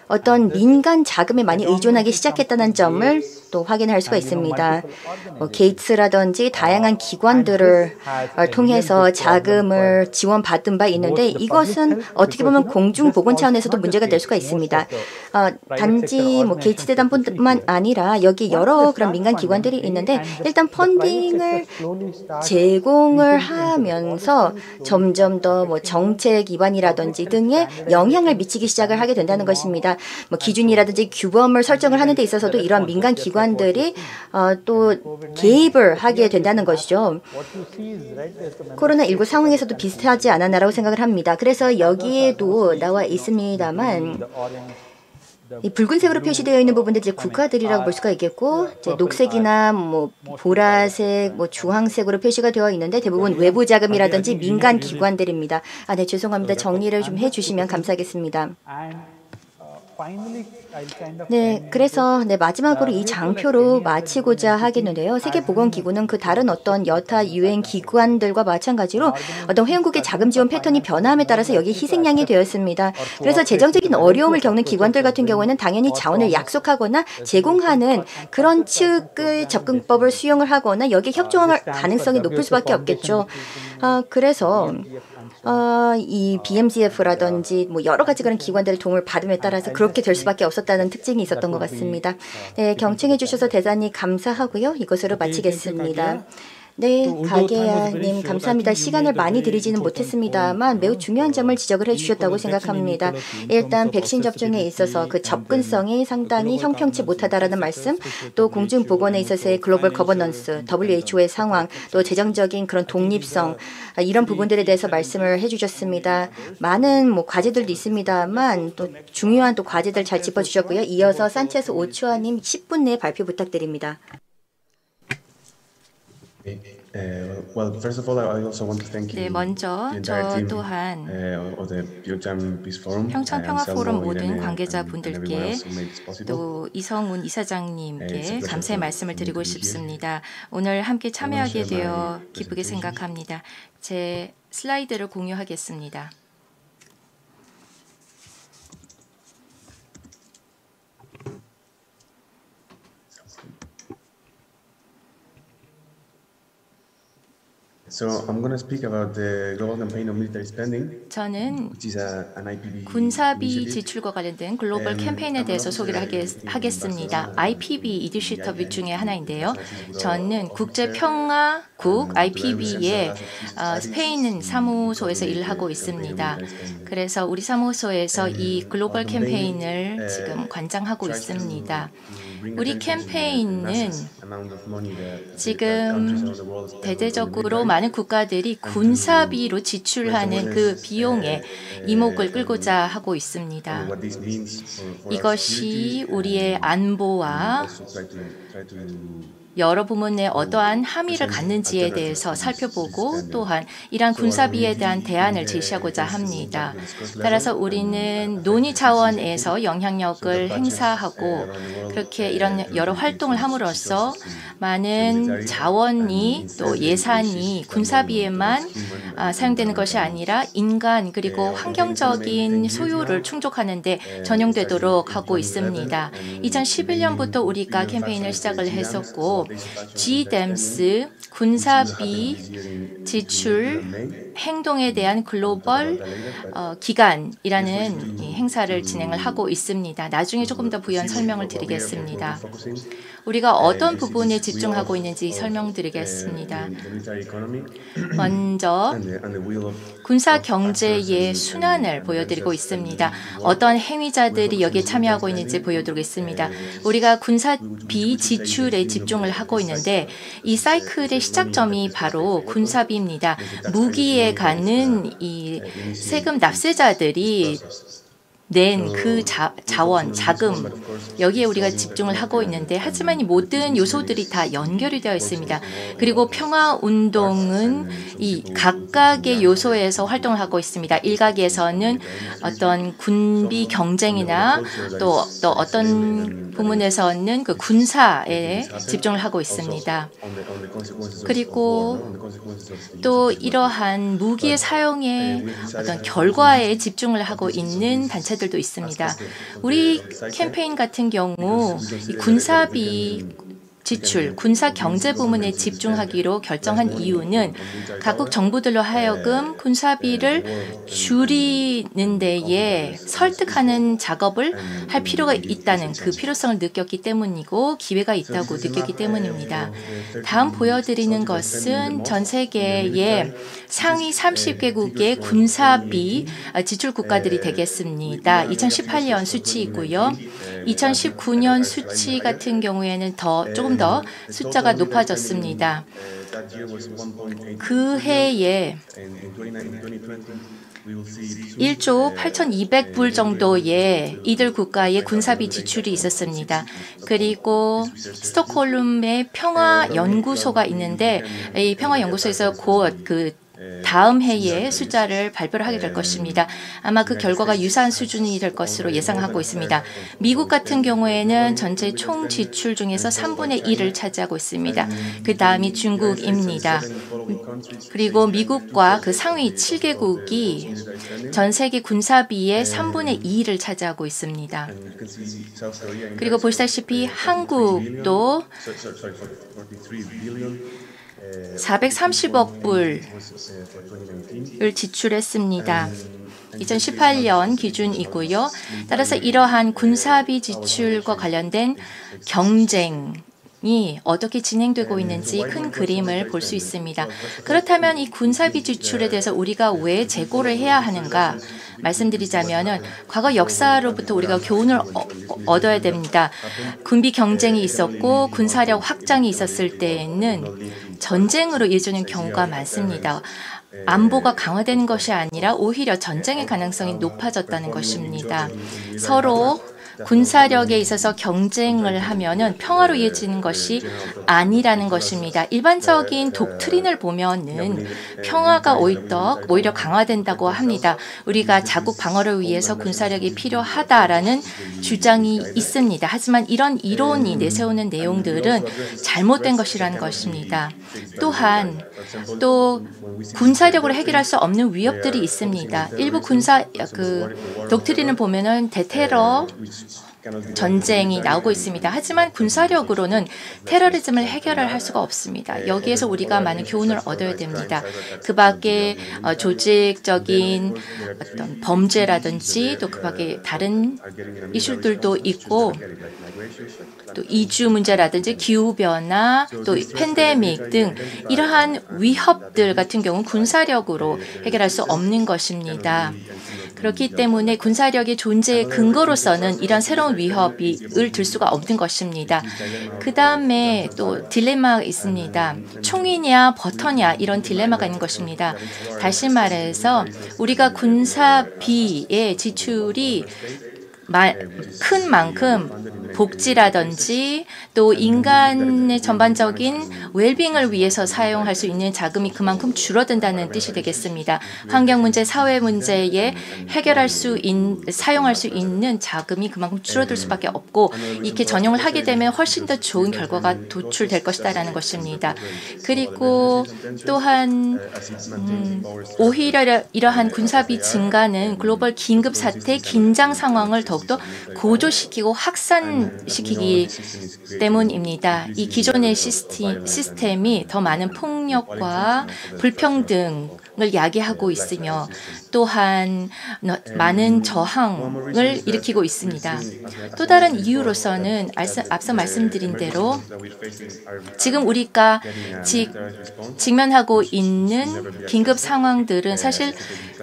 어떤 민간 자금에 많이 의존하기 시작했다는 점을 또 확인할 수가 있습니다. 게이츠라든지 다양한 기관들을 통해서 자금을 지원받은 바 있는데 이것은 어떻게 보면 공중보건 차원에서도 문제가 될 수가 있습니다. 단지 뭐 게이츠 재단뿐만 아니라 여기 여러 그런 민간 기관들이 있는데 일단 펀딩을 제공을 하면서 점점 더 뭐 정책 기반이라든지 등에 영향을 미치기 시작을 하게 된다는 것입니다. 뭐 기준이라든지 규범을 설정을 하는 데 있어서도 이런 민간 기관들이 또 개입을 하게 된다는 것이죠. 코로나19 상황에서도 비슷하지 않았나라고 생각을 합니다. 그래서 여기에도 나와 있습니다만 이 붉은색으로 표시되어 있는 부분들 이제 국가들이라고 볼 수가 있겠고 이제 녹색이나 뭐 보라색, 뭐 주황색으로 표시가 되어 있는데 대부분 외부 자금이라든지 민간 기관들입니다. 네, 죄송합니다. 정리를 좀 해주시면 감사하겠습니다. 네, 그래서 마지막으로 이 장표로 마치고자 하겠는데요. 세계보건기구는 그 다른 어떤 여타 유엔 기관들과 마찬가지로 어떤 회원국의 자금 지원 패턴이 변화함에 따라서 여기 희생양이 되었습니다. 그래서 재정적인 어려움을 겪는 기관들 같은 경우에는 당연히 자원을 약속하거나 제공하는 그런 측의 접근법을 수용을 하거나 여기에 협조할 가능성이 높을 수밖에 없겠죠. 그래서 이 BMGF라든지 뭐 여러 가지 그런 기관들의 도움을 받음에 따라서 그렇게 될 수밖에 없었다는 특징이 있었던 것 같습니다. 네, 경청해 주셔서 대단히 감사하고요. 이것으로 마치겠습니다. 네, 가게야님 감사합니다. 시간을 많이 드리지는 못했습니다만 매우 중요한 점을 지적을 해주셨다고 생각합니다. 일단 백신 접종에 있어서 그 접근성이 상당히 형평치 못하다라는 말씀, 또 공중보건에 있어서의 글로벌 거버넌스, WHO의 상황, 또 재정적인 그런 독립성, 이런 부분들에 대해서 말씀을 해주셨습니다. 많은 과제들도 있습니다만 또 중요한 또 과제들 잘 짚어주셨고요. 이어서 산체스 오초아님 10분 내에 발표 부탁드립니다. 네, 먼저 저 또한 평창평화포럼 모든 관계자분들께 또 이성훈 이사장님께 감사의 말씀을 드리고 싶습니다. 오늘 함께 참여하게 되어 기쁘게 생각합니다. 제 슬라이드를 공유하겠습니다. 저는 군사비 지출과 관련된 글로벌 캠페인에 대해서 소개를 하겠습니다. IPB 이니셔티브 중에 하나인데요. 저는 국제평화국 IPB의 스페인 사무소에서 일을 하고 있습니다. 그래서 우리 사무소에서 이 글로벌 캠페인을 지금 관장하고 있습니다. 우리 캠페인은 지금 대대적으로 많은 국가들이 군사비로 지출하는 그 비용의 이목을 끌고자 하고 있습니다. 이것이 우리의 안보와 여러 부문에 어떠한 함의를 갖는지에 대해서 살펴보고 또한 이러한 군사비에 대한 대안을 제시하고자 합니다. 따라서 우리는 논의 차원에서 영향력을 행사하고 그렇게 이런 여러 활동을 함으로써 많은 자원이 또 예산이 군사비에만 사용되는 것이 아니라 인간 그리고 환경적인 소요를 충족하는 데 전용되도록 하고 있습니다. 2011년부터 우리가 캠페인을 시작을 했었고 GDAMS 군사비 지출 행동에 대한 글로벌 기간이라는 행사를 진행을 하고 있습니다. 나중에 조금 더 부연 설명을 드리겠습니다. 우리가 어떤 부분에 집중하고 있는지 설명드리겠습니다. 먼저 군사 경제의 순환을 보여드리고 있습니다. 어떤 행위자들이 여기에 참여하고 있는지 보여드리겠습니다. 우리가 군사비 지출에 집중을 하고 있는데 이 사이클의 시작점이 바로 군사비입니다. 무기에 가는 이 세금 납세자들이 낸 그 자원, 자금 여기에 우리가 집중을 하고 있는데 하지만 이 모든 요소들이 다 연결이 되어 있습니다. 그리고 평화운동은 이 각각의 요소에서 활동을 하고 있습니다. 일각에서는 어떤 군비 경쟁이나 또 어떤 부문에서는 그 군사에 집중을 하고 있습니다. 그리고 또 이러한 무기의 사용의 어떤 결과에 집중을 하고 있는 단체 들도 있습니다. 우리 캠페인 같은 경우 이 군사비 지출, 군사 경제 부문에 집중하기로 결정한 이유는 각국 정부들로 하여금 군사비를 줄이는 데에 설득하는 작업을 할 필요가 있다는 그 필요성을 느꼈기 때문이고 기회가 있다고 느꼈기 때문입니다. 다음 보여드리는 것은 전 세계의 상위 30개국의 군사비 지출 국가들이 되겠습니다. 2018년 수치이고요. 2019년 수치 같은 경우에는 조금 더 숫자가 높아졌습니다. 그 해에 1조 8,200불 정도의 이들 국가의 군사비 지출이 있었습니다. 그리고 스톡홀름의 평화연구소가 있는데 이 평화연구소에서 곧 그 다음 해에 숫자를 발표를 하게 될 것입니다. 아마 그 결과가 유사한 수준이 될 것으로 예상하고 있습니다. 미국 같은 경우에는 전체 총 지출 중에서 3분의 1을 차지하고 있습니다. 그 다음이 중국입니다. 그리고 미국과 그 상위 7개국이 전 세계 군사비의 3분의 2를 차지하고 있습니다. 그리고 보시다시피 한국도 430억 불을 지출했습니다. 2018년 기준이고요. 따라서 이러한 군사비 지출과 관련된 경쟁이 어떻게 진행되고 있는지 큰 그림을 볼 수 있습니다. 그렇다면 이 군사비 지출에 대해서 우리가 왜 재고를 해야 하는가 말씀드리자면은 과거 역사로부터 우리가 교훈을 얻어야 됩니다. 군비 경쟁이 있었고 군사력 확장이 있었을 때에는 전쟁으로 이어지는 경우가 많습니다. 안보가 강화되는 것이 아니라 오히려 전쟁의 가능성이 높아졌다는 것입니다. 서로 군사력에 있어서 경쟁을 하면은 평화로 이어지는 것이 아니라는 것입니다. 일반적인 독트린을 보면은 평화가 오히려 강화된다고 합니다. 우리가 자국 방어를 위해서 군사력이 필요하다라는 주장이 있습니다. 하지만 이런 이론이 내세우는 내용들은 잘못된 것이라는 것입니다. 또한 또 군사력으로 해결할 수 없는 위협들이 있습니다. 일부 독트린을 보면은 대테러 전쟁이 나오고 있습니다. 하지만 군사력으로는 테러리즘을 해결을 할 수가 없습니다. 여기에서 우리가 많은 교훈을 얻어야 됩니다. 그 밖에 조직적인 어떤 범죄라든지 또 그 밖에 다른 이슈들도 있고 또 이주 문제라든지 기후변화 또 팬데믹 등 이러한 위협들 같은 경우는 군사력으로 해결할 수 없는 것입니다. 그렇기 때문에 군사력의 존재의 근거로서는 이런 새로운 위협을 들 수가 없는 것입니다. 그 다음에 또 딜레마가 있습니다. 총이냐 버터냐 이런 딜레마가 있는 것입니다. 다시 말해서 우리가 군사비의 지출이 큰 만큼 복지라든지 또 인간의 전반적인 웰빙을 위해서 사용할 수 있는 자금이 그만큼 줄어든다는 뜻이 되겠습니다. 환경 문제, 사회 문제에 사용할 수 있는 자금이 그만큼 줄어들 수밖에 없고 이렇게 전용을 하게 되면 훨씬 더 좋은 결과가 도출될 것이다라는 것입니다. 그리고 또한 오히려 이러한 군사비 증가는 글로벌 긴급 사태, 긴장 상황을 더욱더 고조시키고 확산시키기 때문입니다. 이 기존의 시스템이 더 많은 폭력과 불평등을 야기하고 있으며 또한 많은 저항을 일으키고 있습니다. 또 다른 이유로서는 앞서 말씀드린 대로 지금 우리가 직면하고 있는 긴급 상황들은 사실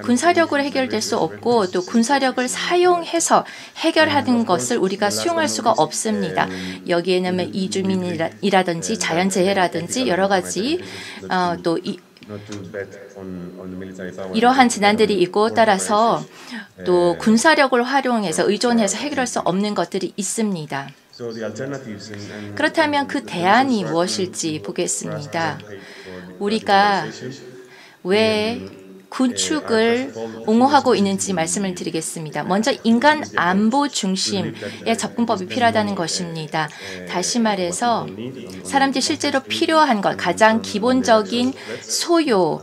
군사력으로 해결될 수 없고 또 군사력을 사용해서 해결하는 것을 우리가 수용할 수가 없습니다. 여기에는 이주민이라든지 자연재해라든지 여러 가지 또 이러한 재난들이 있고 따라서 또 군사력을 활용해서 의존해서 해결할 수 없는 것들이 있습니다. 그렇다면 그 대안이 무엇일지 보겠습니다. 우리가 왜 군축을 옹호하고 있는지 말씀을 드리겠습니다. 먼저 인간 안보 중심의 접근법이 필요하다는 것입니다. 다시 말해서 사람들이 실제로 필요한 것, 가장 기본적인 소요,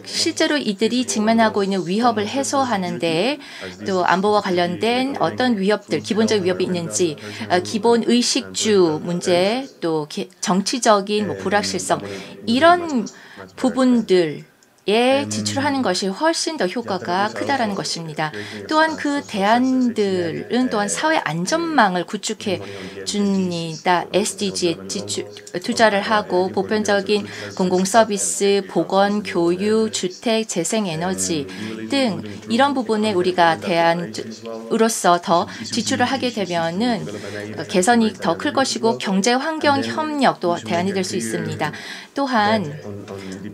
실제로 이들이 직면하고 있는 위협을 해소하는 데 또 안보와 관련된 어떤 위협들, 기본적인 위협이 있는지, 기본 의식주 문제, 또 정치적인 불확실성, 이런 부분들 지출하는 것이 훨씬 더 효과가 크다라는 것입니다. 또한 그 대안들은 또한 사회 안전망을 구축해 줍니다. SDG에 투자를 하고 보편적인 공공 서비스, 보건, 교육, 주택, 재생에너지 등 이런 부분에 우리가 대안으로서 더 지출을 하게 되면은 개선이 더 클 것이고 경제 환경 협력도 대안이 될 수 있습니다. 또한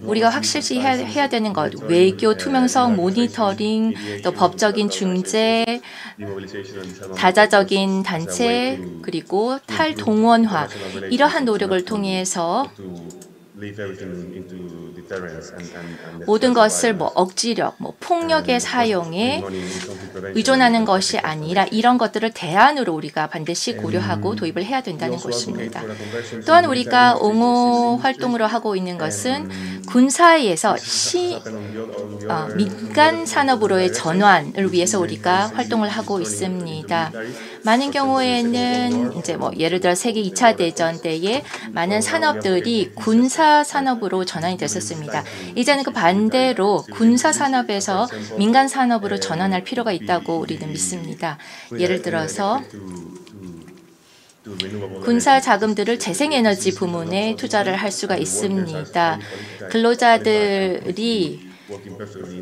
우리가 확실시 해야 되는 것, 외교 투명성, 모니터링, 또 법적인 중재, 다자적인 단체, 그리고 탈동원화 이러한 노력을 통해서 모든 것을 뭐 억지력, 뭐 폭력의 사용에 의존하는 것이 아니라 이런 것들을 대안으로 우리가 반드시 고려하고 도입을 해야 된다는 것입니다. 또한 우리가 옹호 활동으로 하고 있는 것은 군사에서 민간 산업으로의 전환을 위해서 우리가 활동을 하고 있습니다. 많은 경우에는 이제 뭐 예를 들어 세계 2차 대전 때에 많은 산업들이 군사 산업으로 전환이 됐었습니다. 이제는 그 반대로 군사 산업에서 민간 산업으로 전환할 필요가 있다고 우리는 믿습니다. 예를 들어서 군사 자금들을 재생에너지 부문에 투자를 할 수가 있습니다. 근로자들이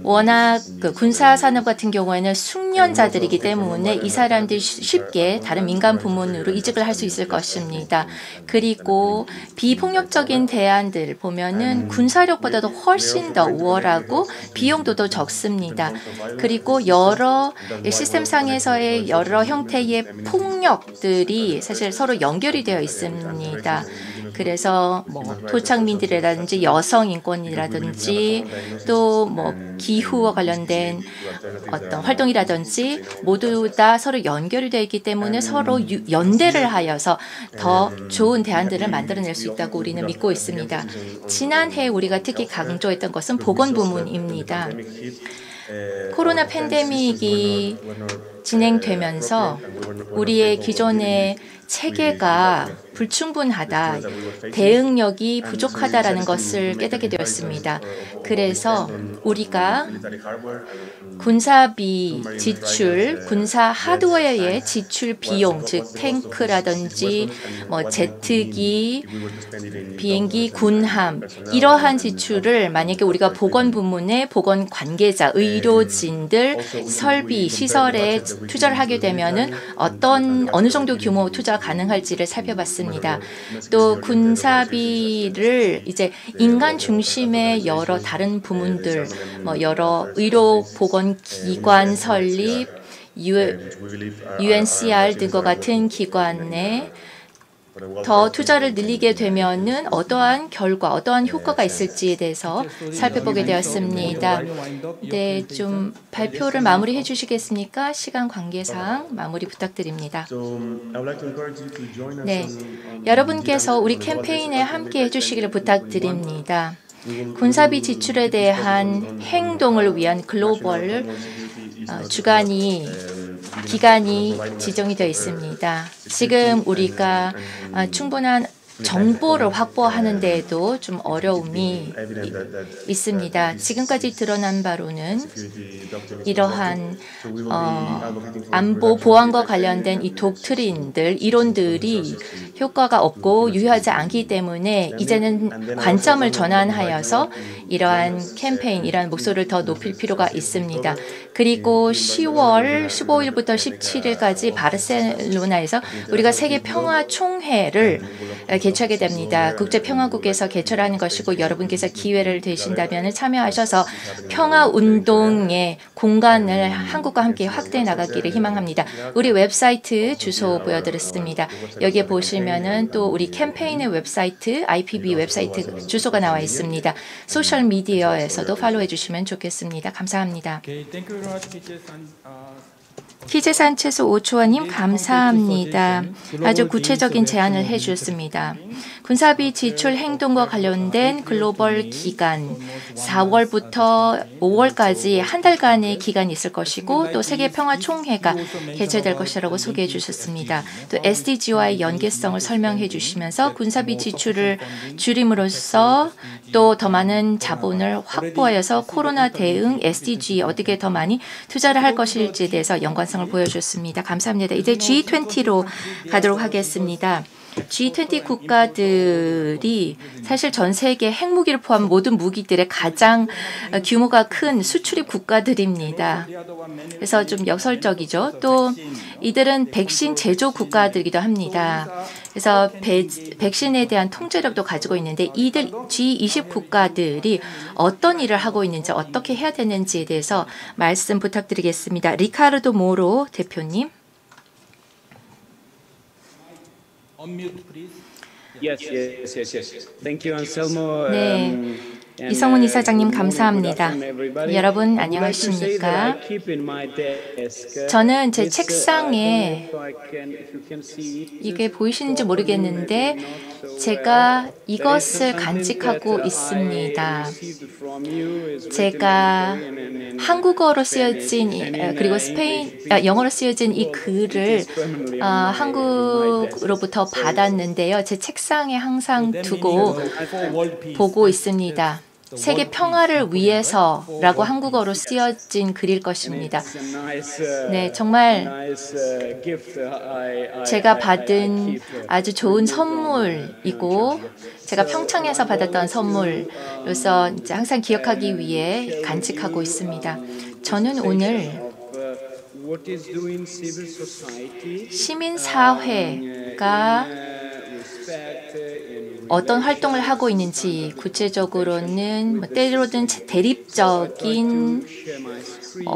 워낙 그 군사 산업 같은 경우에는 숙련자들이기 때문에 이 사람들이 쉽게 다른 민간 부문으로 이직을 할 수 있을 것입니다. 그리고 비폭력적인 대안들 보면은 군사력보다도 훨씬 더 우월하고 비용도 더 적습니다. 그리고 여러 시스템상에서의 여러 형태의 폭력들이 사실 서로 연결이 되어 있습니다. 그래서 뭐 토착민들이라든지 여성 인권이라든지 또 뭐 기후와 관련된 어떤 활동이라든지 모두 다 서로 연결이 되어 있기 때문에 서로 연대를 하여서 더 좋은 대안들을 만들어낼 수 있다고 우리는 믿고 있습니다. 지난해 우리가 특히 강조했던 것은 보건 부문입니다. 코로나 팬데믹이 진행되면서 우리의 기존의 체계가 불충분하다, 대응력이 부족하다라는 것을 깨닫게 되었습니다. 그래서 우리가 군사비 지출, 군사 하드웨어의 지출 비용, 즉 탱크라든지 뭐 제트기, 비행기, 군함 이러한 지출을 만약에 우리가 보건 부문의 보건 관계자, 의료진들, 설비, 시설에 투자를 하게 되면은 어느 정도 규모 투자 가능할지를 살펴봤습니다. 또 군사비를 이제 인간 중심의 여러 다른 부문들, 뭐 여러 의료 보건 기관 설립, UNCR 등과 같은 기관에 더 투자를 늘리게 되면은 어떠한 결과, 어떠한 효과가 있을지에 대해서 살펴보게 되었습니다. 네, 좀 발표를 마무리해 주시겠습니까? 시간 관계상 마무리 부탁드립니다. 네, 여러분께서 우리 캠페인에 함께 해주시기를 부탁드립니다. 군사비 지출에 대한 행동을 위한 글로벌 기간이 지정이 되어 있습니다. 지금 우리가 충분한 정보를 확보하는 데에도 좀 어려움이 있습니다. 지금까지 드러난 바로는 이러한 안보 보안과 관련된 이 독트린들, 이론들이 효과가 없고 유효하지 않기 때문에 이제는 관점을 전환하여서 이러한 캠페인, 이러한 목소리를 더 높일 필요가 있습니다. 그리고 10월 15일부터 17일까지 바르셀로나에서 우리가 세계 평화 총회를 개최하게 됩니다. 국제평화국에서 개최를 하는 것이고 여러분께서 기회를 되신다면 참여하셔서 평화운동의 공간을 한국과 함께 확대해 나가기를 희망합니다. 우리 웹사이트 주소 보여드렸습니다. 여기에 보시면은 또 우리 캠페인의 웹사이트, IPB 웹사이트 주소가 나와 있습니다. 소셜미디어에서도 팔로우해 주시면 좋겠습니다. 감사합니다. 키제 산체스 오초아님 감사합니다. 아주 구체적인 제안을 해주셨습니다. 군사비 지출 행동과 관련된 글로벌 기간 4월부터 5월까지 한 달간의 기간이 있을 것이고 또 세계평화총회가 개최될 것이라고 소개해 주셨습니다. 또 SDG와의 연계성을 설명해 주시면서 군사비 지출을 줄임으로써 또 더 많은 자본을 확보하여서 코로나 대응 SDG에 어떻게 더 많이 투자를 할 것일지에 대해서 연관성을 보여줬습니다. 감사합니다. 이제 G20로 가도록 하겠습니다. G20 국가들이 사실 전 세계 핵무기를 포함한 모든 무기들의 가장 규모가 큰 수출입 국가들입니다. 그래서 좀 역설적이죠. 또 이들은 백신 제조 국가들이기도 합니다. 그래서 백신에 대한 통제력도 가지고 있는데 이들 G20 국가들이 어떤 일을 하고 있는지 어떻게 해야 되는지에 대해서 말씀 부탁드리겠습니다. 리카르도 모로 대표님. 네, 이성훈 이사장님 감사합니다. 여러분 안녕하십니까? 저는 제 책상에 이게 보이시는지 모르겠는데 제가 이것을 간직하고 있습니다. 제가 한국어로 쓰여진 그리고 영어로 쓰여진 이 글을 한국으로부터 받았는데요. 제 책상에 항상 두고 보고 있습니다. 세계 평화를 위해서라고 한국어로 쓰여진 글일 것입니다. 네, 정말 제가 받은 아주 좋은 선물이고 제가 평창에서 받았던 선물로서 이제 항상 기억하기 위해 간직하고 있습니다. 저는 오늘 시민사회가 어떤 활동을 하고 있는지 구체적으로는 때로는 대립적인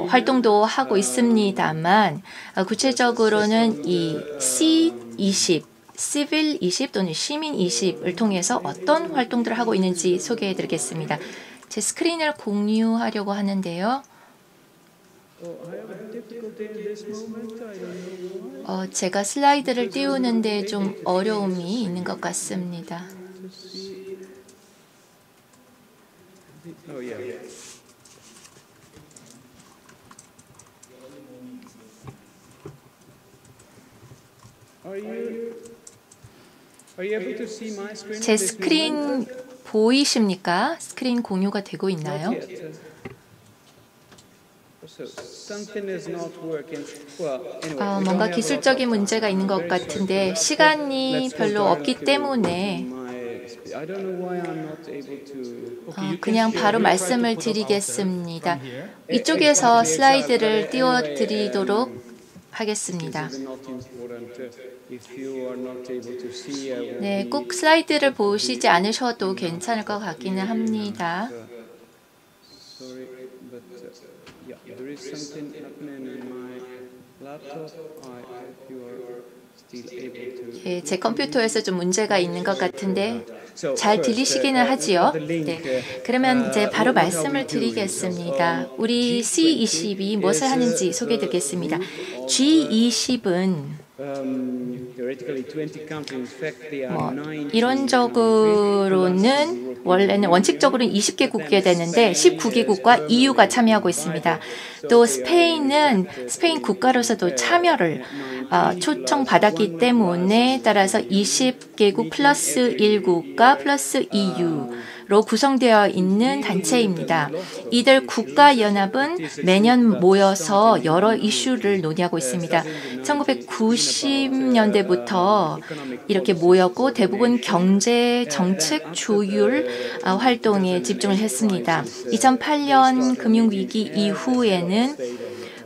활동도 하고 있습니다만 구체적으로는 이 C20, Civil 20 또는 시민 20을 통해서 어떤 활동들을 하고 있는지 소개해 드리겠습니다. 제 스크린을 공유하려고 하는데요. 제가 슬라이드를 띄우는데 좀 어려움이 있는 것 같습니다. 제 스크린 보이십니까? 스크린 공유가 되고 있나요? 뭔가 기술적인 문제가 있는 것 같은데 시간이 별로 없기 때문에 그냥 바로 말씀을 드리겠습니다. 이쪽에서 슬라이드를 띄워드리도록 하겠습니다. 네, 꼭 슬라이드를 보시지 않으셔도 괜찮을 것 같기는 합니다. 예, 제 컴퓨터에서 좀 문제가 있는 것 같은데 잘 들리시기는 하지요. 네, 그러면 이제 바로 말씀을 드리겠습니다. 우리 C20이 무엇을 하는지 소개해드리겠습니다. G20은 이론적으로는 원래는 원칙적으로는 20개국이 되는데 19개국과 EU가 참여하고 있습니다. 또 스페인은 스페인 국가로서도 참여를 초청받았기 때문에 따라서 20개국 플러스 1국가 플러스 EU로 구성되어 있는 단체입니다. 이들 국가연합은 매년 모여서 여러 이슈를 논의하고 있습니다. 1990년대부터 이렇게 모였고 대부분 경제, 정책, 조율 활동에 집중을 했습니다. 2008년 금융위기 이후에는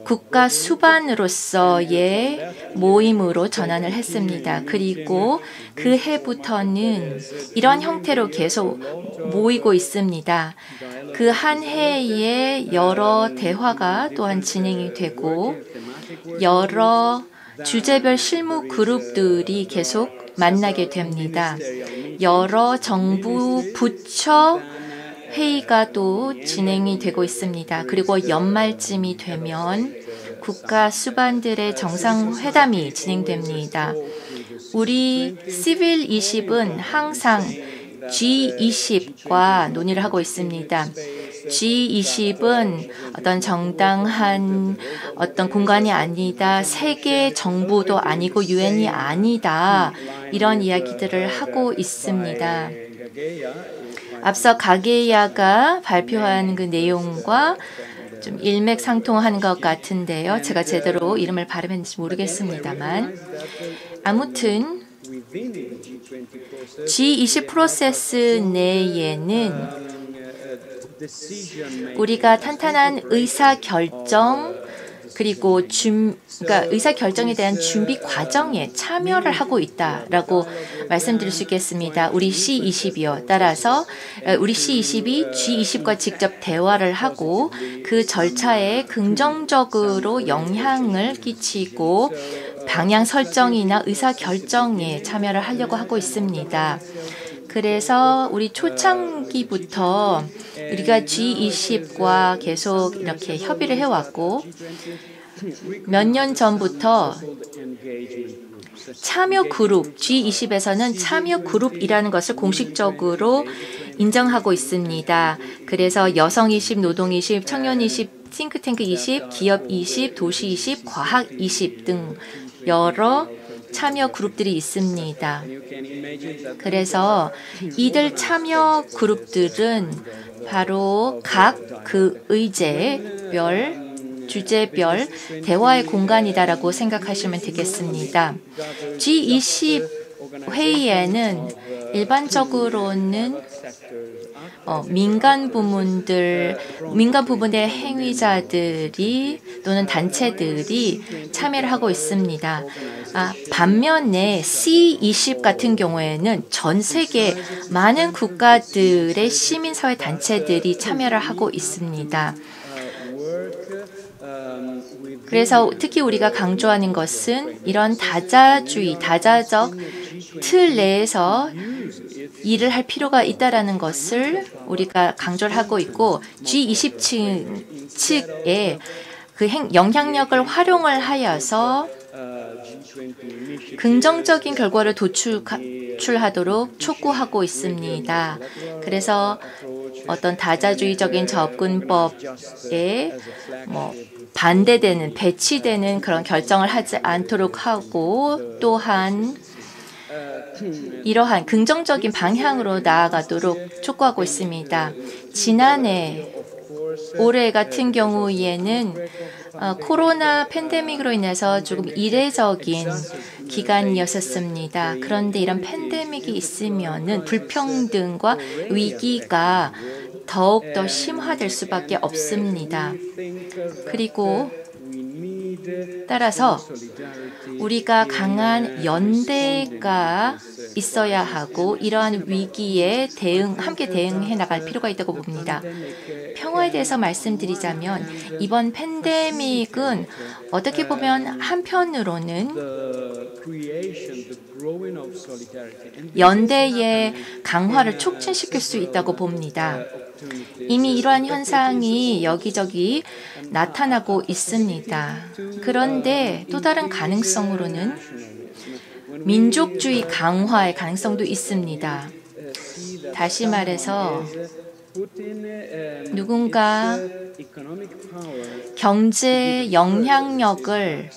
국가 수반으로서의 모임으로 전환을 했습니다. 그리고 그 해부터는 이런 형태로 계속 모이고 있습니다. 그 한 해에 여러 대화가 또한 진행이 되고 여러 주제별 실무 그룹들이 계속 만나게 됩니다. 여러 정부 부처 회의가 또 진행이 되고 있습니다. 그리고 연말쯤이 되면 국가 수반들의 정상회담이 진행됩니다. 우리 시빌 20은 항상 G20과 논의를 하고 있습니다. G20은 어떤 정당한 어떤 공간이 아니다. 세계 정부도 아니고 유엔이 아니다. 이런 이야기들을 하고 있습니다. 앞서 가게야가 발표한 그 내용과 좀 일맥상통하는 것 같은데요. 제가 제대로 이름을 발음했는지 모르겠습니다만 아무튼 G20 프로세스 내에는 우리가 탄탄한 의사결정 그리고 그러니까 의사결정에 대한 준비 과정에 참여를 하고 있다라고 말씀드릴 수 있겠습니다. 우리 C20이요. 따라서 우리 C20이 G20과 직접 대화를 하고 그 절차에 긍정적으로 영향을 끼치고 방향 설정이나 의사 결정에 참여를 하려고 하고 있습니다. 그래서 우리 초창기부터 우리가 G20과 계속 이렇게 협의를 해왔고 몇 년 전부터 참여 그룹, G20에서는 참여 그룹이라는 것을 공식적으로 인정하고 있습니다. 그래서 여성 20, 노동 20, 청년 20, 싱크탱크 20, 기업 20, 도시 20, 과학 20 등 여러 참여 그룹들이 있습니다. 그래서 이들 참여 그룹들은 바로 각 그 의제별 주제별 대화의 공간이다라고 생각하시면 되겠습니다. G20 회의에는 일반적으로는 민간 부문의 행위자들이 또는 단체들이 참여를 하고 있습니다. 반면에 C20 같은 경우에는 전 세계 많은 국가들의 시민사회 단체들이 참여를 하고 있습니다. 그래서 특히 우리가 강조하는 것은 이런 다자주의, 다자적 틀 내에서 일을 할 필요가 있다라는 것을 우리가 강조를 하고 있고 G20 측의 그 영향력을 활용을 하여서 긍정적인 결과를 도출하도록 촉구하고 있습니다. 그래서 어떤 다자주의적인 접근법에 반대되는, 배치되는 그런 결정을 하지 않도록 하고 또한 이러한 긍정적인 방향으로 나아가도록 촉구하고 있습니다. 지난해 올해 같은 경우에는 코로나 팬데믹으로 인해서 조금 이례적인 기간이었습니다. 그런데 이런 팬데믹이 있으면은 불평등과 위기가 더욱더 심화될 수밖에 없습니다. 그리고 따라서 우리가 강한 연대가 있어야 하고 이러한 위기에 함께 대응해 나갈 필요가 있다고 봅니다. 평화에 대해서 말씀드리자면 이번 팬데믹은 어떻게 보면 한편으로는 연대의 강화를 촉진시킬 수 있다고 봅니다. 이미 이러한 현상이 여기저기 나타나고 있습니다. 그런데 또 다른 가능성으로는 민족주의 강화의 가능성도 있습니다. 다시 말해서 누군가 경제 영향력을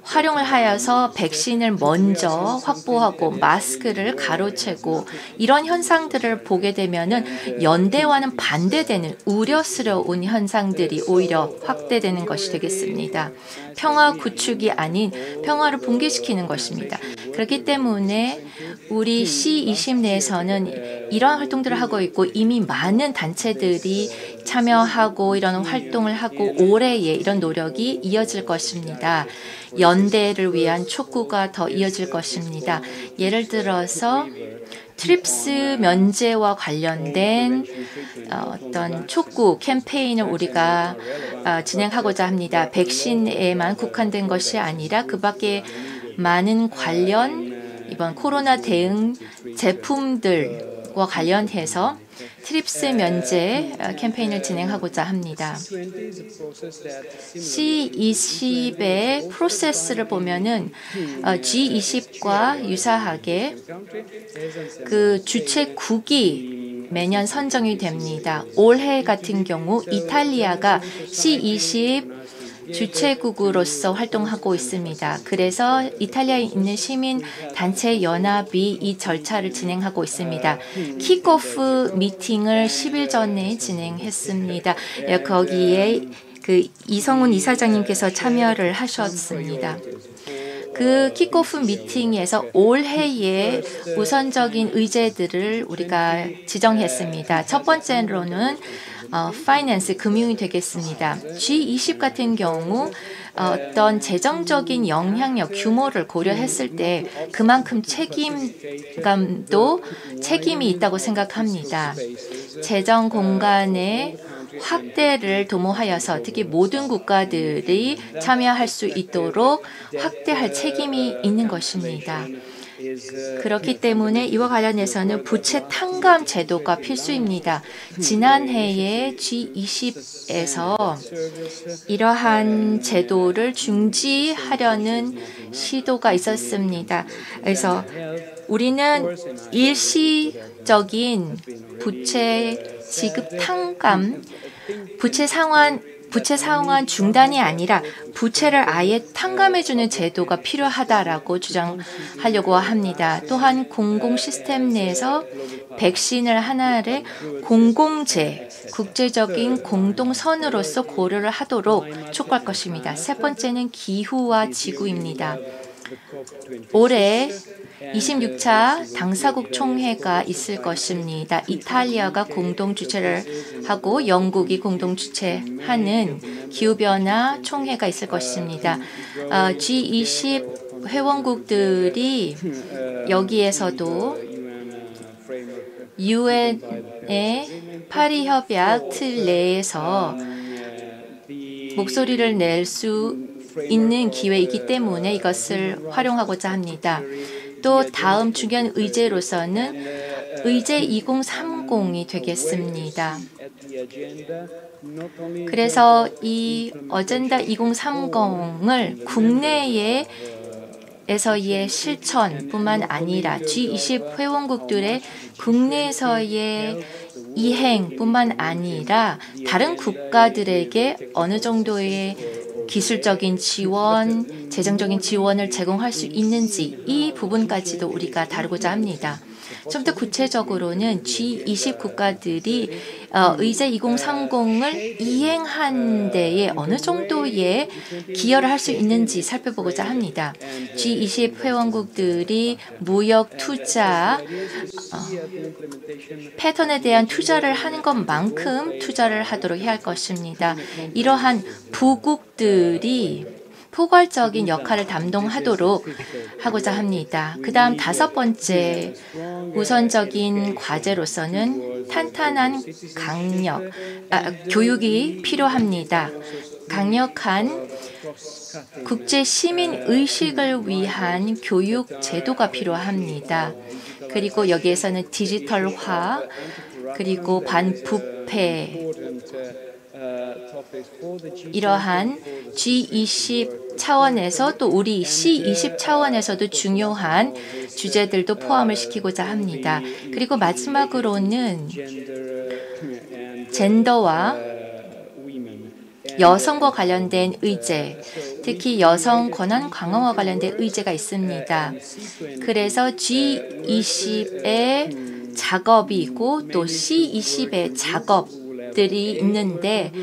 활용을 하여서 백신을 먼저 확보하고 마스크를 가로채고 이런 현상들을 보게 되면은 연대와는 반대되는 우려스러운 현상들이 오히려 확대되는 것이 되겠습니다. 평화 구축이 아닌 평화를 붕괴시키는 것입니다. 그렇기 때문에 우리 C20 내에서는 이러한 활동들을 하고 있고 이미 많은 단체들이 참여하고 이런 활동을 하고 올해에 이런 노력이 이어질 것입니다. 연대를 위한 촉구가 더 이어질 것입니다. 예를 들어서 트립스 면제와 관련된 어떤 촉구 캠페인을 우리가 진행하고자 합니다. 백신에만 국한된 것이 아니라 그 밖에 많은 관련 이번 코로나 대응 제품들과 관련해서 트립스 면제 캠페인을 진행하고자 합니다. C20의 프로세스를 보면은 G20과 유사하게 그 주최국이 매년 선정이 됩니다. 올해 같은 경우 이탈리아가 C20 주최국으로서 활동하고 있습니다. 그래서 이탈리아에 있는 시민단체 연합이 이 절차를 진행하고 있습니다. 킥오프 미팅을 10일 전에 진행했습니다. 거기에 그 이성훈 이사장님께서 참여를 하셨습니다. 그 킥오프 미팅에서 올해의 우선적인 의제들을 우리가 지정했습니다. 첫 번째로는 파이낸스, 금융이 되겠습니다. G20 같은 경우 어떤 재정적인 영향력, 규모를 고려했을 때 그만큼 책임이 있다고 생각합니다. 재정 공간의 확대를 도모하여서 특히 모든 국가들이 참여할 수 있도록 확대할 책임이 있는 것입니다. 그렇기 때문에 이와 관련해서는 부채 탕감 제도가 필수입니다. 지난해에 G20에서 이러한 제도를 중지하려는 시도가 있었습니다. 그래서 우리는 일시적인 부채 지급 탕감, 부채 상환 중단이 아니라 부채를 아예 탕감해주는 제도가 필요하다라고 주장하려고 합니다. 또한 공공 시스템 내에서 백신을 하나를 공공재, 국제적인 공동선으로서 고려를 하도록 촉구할 것입니다. 세 번째는 기후와 지구입니다. 올해 26차 당사국 총회가 있을 것입니다. 이탈리아가 공동 주최를 하고 영국이 공동 주최하는 기후변화 총회가 있을 것입니다. G20 회원국들이 여기에서도 UN의 파리 협약 틀 내에서 목소리를 낼 수 있는 기회이기 때문에 이것을 활용하고자 합니다. 또 다음 중요한 의제로서는 의제 2030이 되겠습니다. 그래서 이 어젠다 2030을 국내에서의 실천뿐만 아니라 G20 회원국들의 국내에서의 이행뿐만 아니라 다른 국가들에게 어느 정도의 기술적인 지원, 재정적인 지원을 제공할 수 있는지 이 부분까지도 우리가 다루고자 합니다. 좀 더 구체적으로는 G20 국가들이 의제 2030을 이행한 데에 어느 정도의 기여를 할 수 있는지 살펴보고자 합니다. G20 회원국들이 무역 투자 패턴에 대한 투자를 하는 것만큼 투자를 하도록 해야 할 것입니다. 이러한 부국들이 포괄적인 역할을 담당하도록 하고자 합니다. 그 다음 다섯 번째 우선적인 과제로서는 탄탄한 교육이 필요합니다. 강력한 국제 시민 의식을 위한 교육 제도가 필요합니다. 그리고 여기에서는 디지털화, 그리고 반부패, 이러한 G20 차원에서 또 우리 C20 차원에서도 중요한 주제들도 포함을 시키고자 합니다. 그리고 마지막으로는 젠더와 여성과 관련된 의제, 특히 여성 권한 강화와 관련된 의제가 있습니다. 그래서 G20의 작업이 있고 또 C20의 작업들이 있는데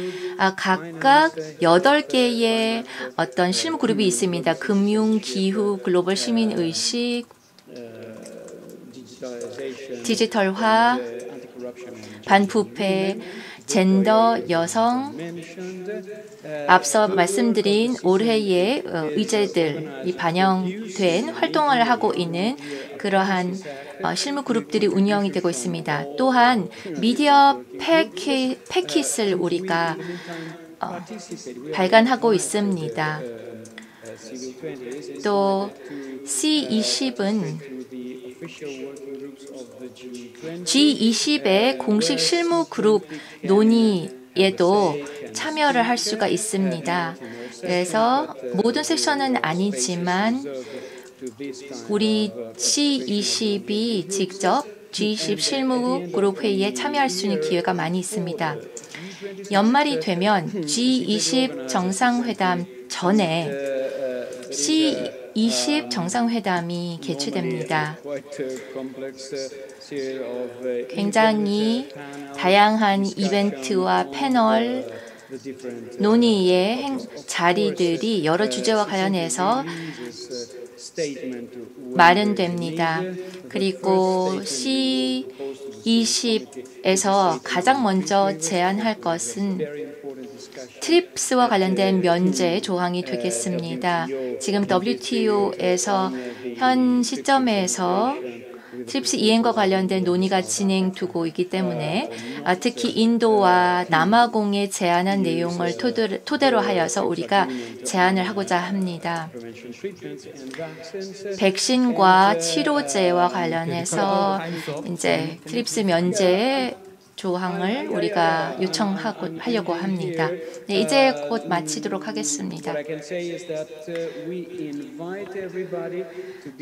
각각 8개의 어떤 실무 그룹이 있습니다. 금융, 기후, 글로벌 시민의식, 디지털화, 반부패, 젠더, 여성, 앞서 말씀드린 올해의 의제들이 반영된 활동을 하고 있는 그러한 실무 그룹들이 운영이 되고 있습니다. 또한 미디어 패킷을 우리가 발간하고 있습니다. 또 C20은 G20의 공식 실무 그룹 논의에도 참여를 할 수가 있습니다. 그래서 모든 섹션은 아니지만 우리 C20이 직접 G20 실무 그룹 회의에 참여할 수 있는 기회가 많이 있습니다. 연말이 되면 G20 정상회담 전에 C20 정상회담이 개최됩니다. 굉장히 다양한 이벤트와 패널, 논의의 자리들이 여러 주제와 관련해서 마련됩니다. 그리고 C20에서 가장 먼저 제안할 것은 트립스와 관련된 면제 조항이 되겠습니다. 지금 WTO에서 현 시점에서 트립스 이행과 관련된 논의가 진행되고 있기 때문에 특히 인도와 남아공에 제안한 내용을 토대로 하여서 우리가 제안을 하고자 합니다. 백신과 치료제와 관련해서 이제 트립스 면제 조항을 우리가 요청하려고 합니다. 네, 이제 곧 마치도록 하겠습니다.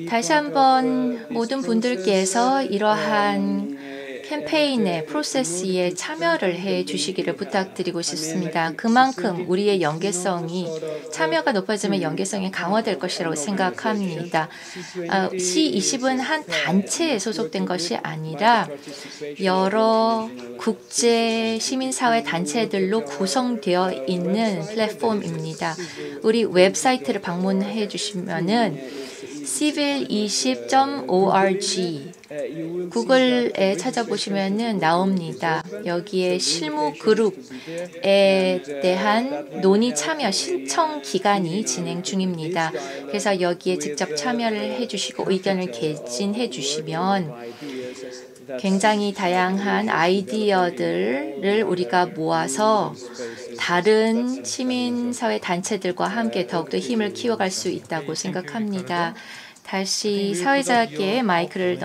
다시 한번 모든 분들께서 이러한 캠페인의 프로세스에 참여를 해 주시기를 부탁드리고 싶습니다. 그만큼 우리의 연계성이 참여가 높아지면 연계성이 강화될 것이라고 생각합니다. C20은 한 단체에 소속된 것이 아니라 여러 국제 시민사회 단체들로 구성되어 있는 플랫폼입니다. 우리 웹사이트를 방문해 주시면은 civil20.org 구글에 찾아보시면은 나옵니다. 여기에 실무 그룹에 대한 논의 참여 신청 기간이 진행 중입니다. 그래서 여기에 직접 참여를 해주시고 의견을 개진해 주시면 굉장히 다양한 아이디어들을 우리가 모아서 다른 시민사회 단체들과 함께 더욱더 힘을 키워갈 수 있다고 생각합니다. 다시 사회자께 마이크를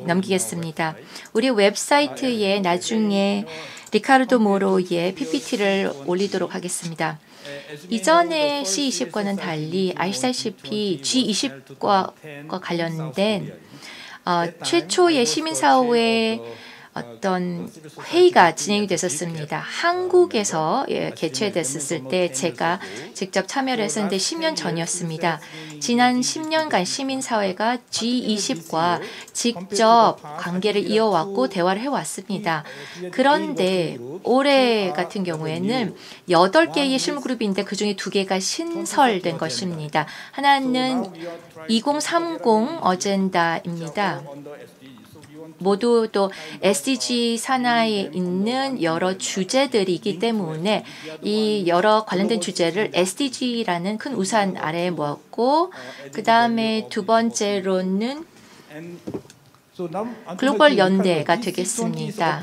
넘기겠습니다. 우리 웹사이트에 나중에 리카르도 모로의 PPT를 올리도록 하겠습니다. 이전의 C20과는 달리 아시다시피 G20과 관련된 최초의 시민사회 어떤 회의가 진행이 됐었습니다. 한국에서 개최됐었을 때 제가 직접 참여를 했었는데 10년 전이었습니다. 지난 10년간 시민사회가 G20과 직접 관계를 이어왔고 대화를 해왔습니다. 그런데 올해 같은 경우에는 8개의 실무그룹인데 그중에 2개가 신설된 것입니다. 하나는 2030 어젠다입니다. 모두 또 SDG 산하에 있는 여러 주제들이기 때문에 이 여러 관련된 주제를 SDG라는 큰 우산 아래에 모았고 그 다음에 두 번째로는 글로벌 연대가 되겠습니다.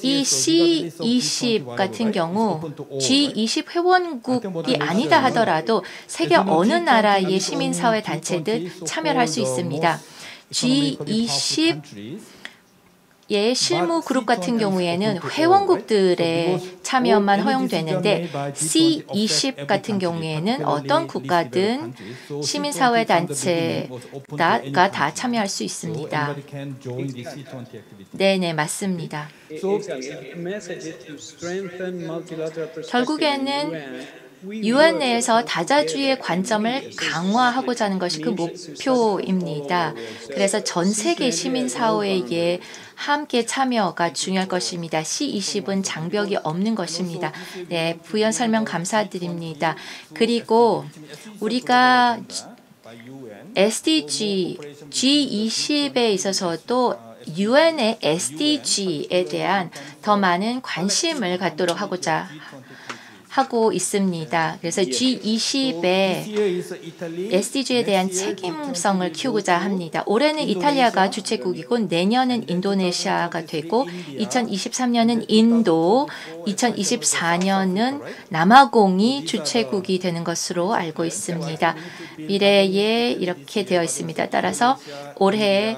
이 C20 같은 경우 G20 회원국이 아니다 하더라도 세계 어느 나라의 시민사회 단체들 참여를 할 수 있습니다. G20 실무 그룹 같은 경우에는 회원국들의 참여만 허용되는데 C20 같은 경우에는 어떤 국가든 시민사회 단체가 다 참여할 수 있습니다. 네네, 맞습니다. 결국에는 UN 내에서 다자주의 관점을 강화하고자 하는 것이 그 목표입니다. 그래서 전 세계 시민사회에 함께 참여가 중요할 것입니다. C20은 장벽이 없는 것입니다. 네, 부연 설명 감사드립니다. 그리고 우리가 SDG, G20에 있어서도 UN의 SDG에 대한 더 많은 관심을 갖도록 하고 있습니다. 그래서 G20의 SDG에 대한 책임성을 키우고자 합니다. 올해는 이탈리아가 주최국이고 내년은 인도네시아가 되고 2023년은 인도, 2024년은 남아공이 주최국이 되는 것으로 알고 있습니다. 미래에 이렇게 되어 있습니다. 따라서 올해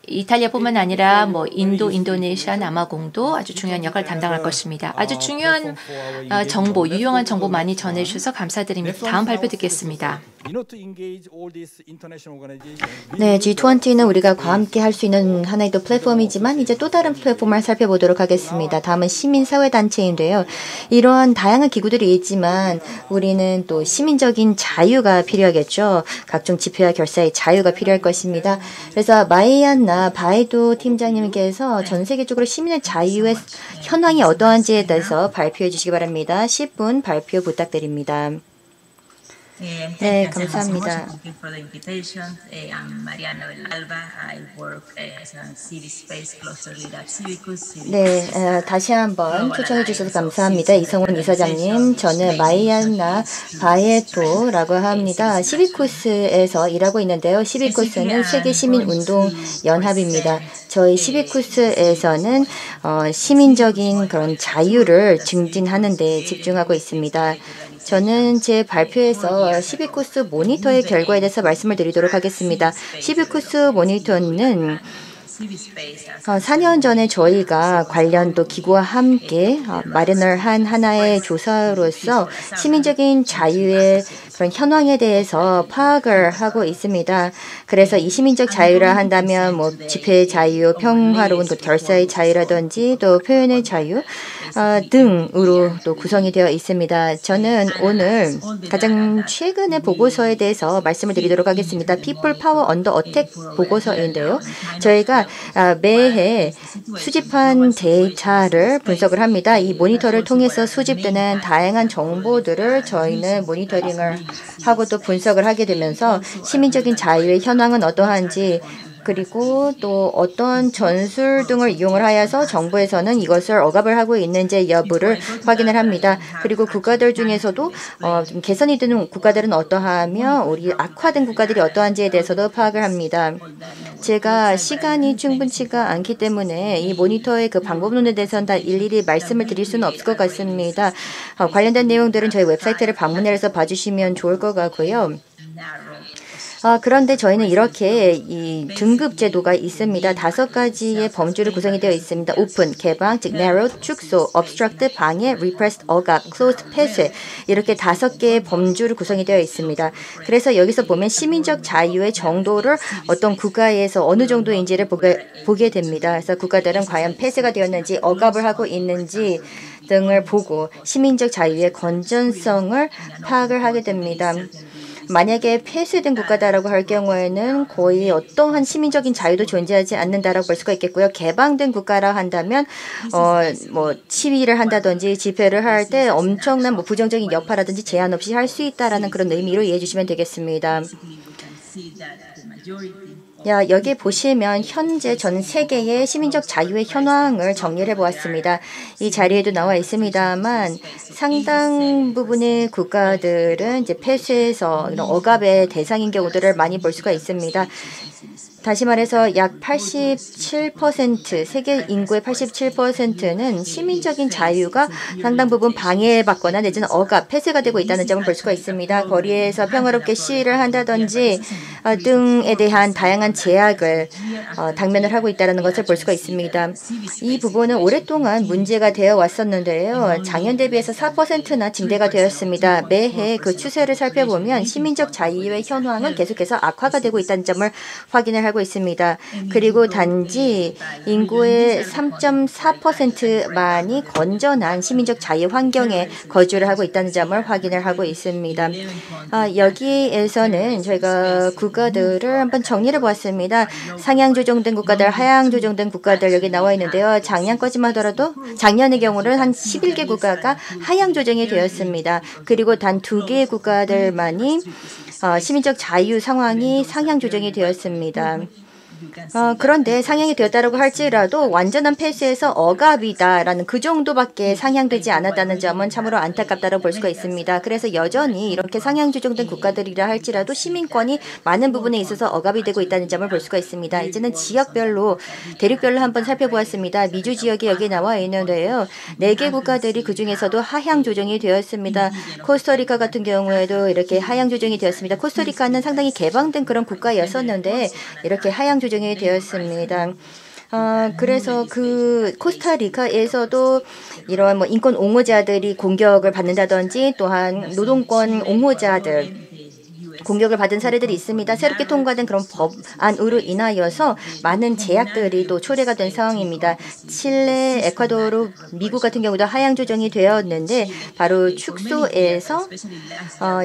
이탈리아뿐만 아니라 인도, 인도네시아, 남아공도 아주 중요한 역할을 담당할 것입니다. 아주 중요한 정보, 유용한 정보 많이 전해주셔서 감사드립니다. 다음 발표 듣겠습니다. 네, G20는 우리가 함께 할 수 있는 하나의 또 플랫폼이지만 이제 또 다른 플랫폼을 살펴보도록 하겠습니다. 다음은 시민사회단체인데요. 이러한 다양한 기구들이 있지만 우리는 또 시민적인 자유가 필요하겠죠. 각종 집회와 결사의 자유가 필요할 것입니다. 그래서 마이안나 바이도 팀장님께서 전 세계적으로 시민의 자유의 현황이 어떠한지에 대해서 발표해 주시기 바랍니다. 10분 발표 부탁드립니다. 네, 감사합니다. 네, 다시 한번 초청해 주셔서 감사합니다. 이성훈 이사장님, 저는 마이안나 바에토라고 합니다. 시비쿠스에서 일하고 있는데요. 시비쿠스는 세계시민운동연합입니다. 저희 시비쿠스에서는 시민적인 그런 자유를 증진하는 데 집중하고 있습니다. 저는 제 발표에서 시비쿠스 모니터의 결과에 대해서 말씀을 드리도록 하겠습니다. 시비쿠스 모니터는 4년 전에 저희가 관련 또 기구와 함께 마련을 한 하나의 조사로서 시민적인 자유의 그런 현황에 대해서 파악을 하고 있습니다. 그래서 이 시민적 자유라 한다면 뭐 집회의 자유, 평화로운 결사의 자유라든지 또 표현의 자유 등으로 또 구성이 되어 있습니다. 저는 오늘 가장 최근의 보고서에 대해서 말씀을 드리도록 하겠습니다. People Power Under Attack 보고서인데요. 저희가 매해 수집한 데이터를 분석을 합니다. 이 모니터를 통해서 수집되는 다양한 정보들을 저희는 모니터링을 하고 또 분석을 하게 되면서 시민적인 자유의 현황은 어떠한지 그리고 또 어떤 전술 등을 이용을 하여서 정부에서는 이것을 억압을 하고 있는지 여부를 확인을 합니다. 그리고 국가들 중에서도 좀 개선이 되는 국가들은 어떠하며 우리 악화된 국가들이 어떠한지에 대해서도 파악을 합니다. 제가 시간이 충분치가 않기 때문에 이 모니터의 그 방법론에 대해서는 다 일일이 말씀을 드릴 수는 없을 것 같습니다. 관련된 내용들은 저희 웹사이트를 방문해서 봐주시면 좋을 것 같고요. 그런데 저희는 이렇게 이 등급 제도가 있습니다. 5가지의 범주를 구성이 되어 있습니다. 오픈, 개방, 즉 narrow, 축소, obstruct, 방해, repressed, 억압, closed, 폐쇄 이렇게 5개의 범주를 구성이 되어 있습니다. 그래서 여기서 보면 시민적 자유의 정도를 어떤 국가에서 어느 정도인지를 보게 됩니다. 그래서 국가들은 과연 폐쇄가 되었는지 억압을 하고 있는지 등을 보고 시민적 자유의 건전성을 파악을 하게 됩니다. 만약에 폐쇄된 국가다라고 할 경우에는 거의 어떠한 시민적인 자유도 존재하지 않는다라고 볼 수가 있겠고요. 개방된 국가라 한다면 뭐 시위를 한다든지 집회를 할 때 엄청난 뭐 부정적인 여파라든지 제한 없이 할 수 있다라는 그런 의미로 이해해 주시면 되겠습니다. 여기 보시면 현재 전 세계의 시민적 자유의 현황을 정리를 해보았습니다. 이 자리에도 나와 있습니다만 상당 부분의 국가들은 이제 폐쇄에서 이런 억압의 대상인 경우들을 많이 볼 수가 있습니다. 다시 말해서 약 87%, 세계 인구의 87%는 시민적인 자유가 상당 부분 방해받거나 내지는 억압, 폐쇄가 되고 있다는 점을 볼 수가 있습니다. 거리에서 평화롭게 시위를 한다든지 등에 대한 다양한 제약을 당면을 하고 있다는 것을 볼 수가 있습니다. 이 부분은 오랫동안 문제가 되어 왔었는데요. 작년 대비해서 4%나 증대가 되었습니다. 매해 그 추세를 살펴보면 시민적 자유의 현황은 계속해서 악화가 되고 있다는 점을 확인을 하고 있습니다. 그리고 단지 인구의 3.4%만이 건전한 시민적 자유 환경에 거주를 하고 있다는 점을 확인을 하고 있습니다. 여기에서는 저희가 국가들을 한번 정리를 보았습니다. 상향 조정된 국가들, 하향 조정된 국가들 여기 나와 있는데요. 작년까지만 하더라도 작년의 경우는 한 11개 국가가 하향 조정이 되었습니다. 그리고 단 2개의 국가들만이 시민적 자유 상황이 상향 조정이 되었습니다. 그런데 상향이 되었다고 할지라도 완전한 폐쇄에서 억압이다라는 그 정도밖에 상향되지 않았다는 점은 참으로 안타깝다고 볼 수가 있습니다. 그래서 여전히 이렇게 상향 조정된 국가들이라 할지라도 시민권이 많은 부분에 있어서 억압이 되고 있다는 점을 볼 수가 있습니다. 이제는 지역별로, 대륙별로 한번 살펴보았습니다. 미주 지역이 여기 나와 있는데요. 4개 국가들이 그중에서도 하향 조정이 되었습니다. 코스타리카 같은 경우에도 이렇게 하향 조정이 되었습니다. 코스타리카는 상당히 개방된 그런 국가였었는데 이렇게 하향 조정이 되었습니다. 그래서 그 코스타리카에서도 이런 뭐 인권 옹호자들이 공격을 받는다든지 또한 노동권 옹호자들 공격을 받은 사례들이 있습니다. 새롭게 통과된 그런 법안으로 인하여서 많은 제약들이 또 초래가 된 상황입니다. 칠레, 에콰도르, 미국 같은 경우도 하향 조정이 되었는데 바로 축소에서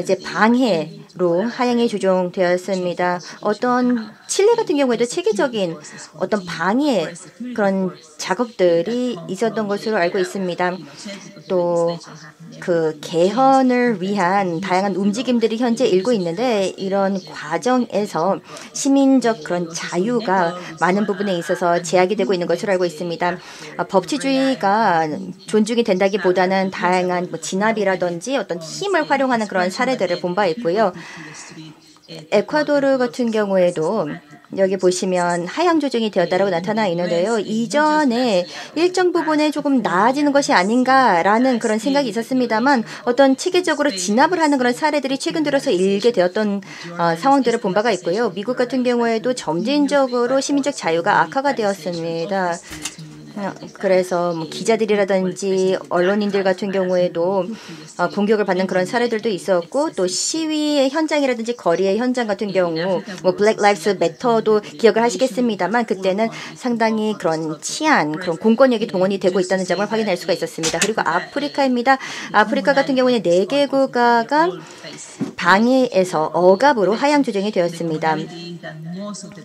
이제 방해로 하향이 조정되었습니다. 어떤 칠레 같은 경우에도 체계적인 어떤 방해 그런 작업들이 있었던 것으로 알고 있습니다. 또 그 개헌을 위한 다양한 움직임들이 현재 일고 있는데 이런 과정에서 시민적 그런 자유가 많은 부분에 있어서 제약이 되고 있는 것으로 알고 있습니다. 법치주의가 존중이 된다기보다는 다양한 뭐 진압이라든지 어떤 힘을 활용하는 그런 사례들을 본 바 있고요. 에콰도르 같은 경우에도 여기 보시면 하향 조정이 되었다고 나타나 있는데요. 이전에 일정 부분에 조금 나아지는 것이 아닌가라는 그런 생각이 있었습니다만 어떤 체계적으로 진압을 하는 그런 사례들이 최근 들어서 일게 되었던 상황들을 본 바가 있고요. 미국 같은 경우에도 점진적으로 시민적 자유가 악화가 되었습니다. 그래서 뭐 기자들이라든지 언론인들 같은 경우에도 공격을 받는 그런 사례들도 있었고 또 시위의 현장이라든지 거리의 현장 같은 경우 뭐 블랙 라이브스 매터도 기억을 하시겠습니다만 그때는 상당히 그런 치안, 그런 공권력이 동원이 되고 있다는 점을 확인할 수가 있었습니다. 그리고 아프리카입니다. 아프리카 같은 경우는 4개 국가가 방해에서 억압으로 하향 조정이 되었습니다.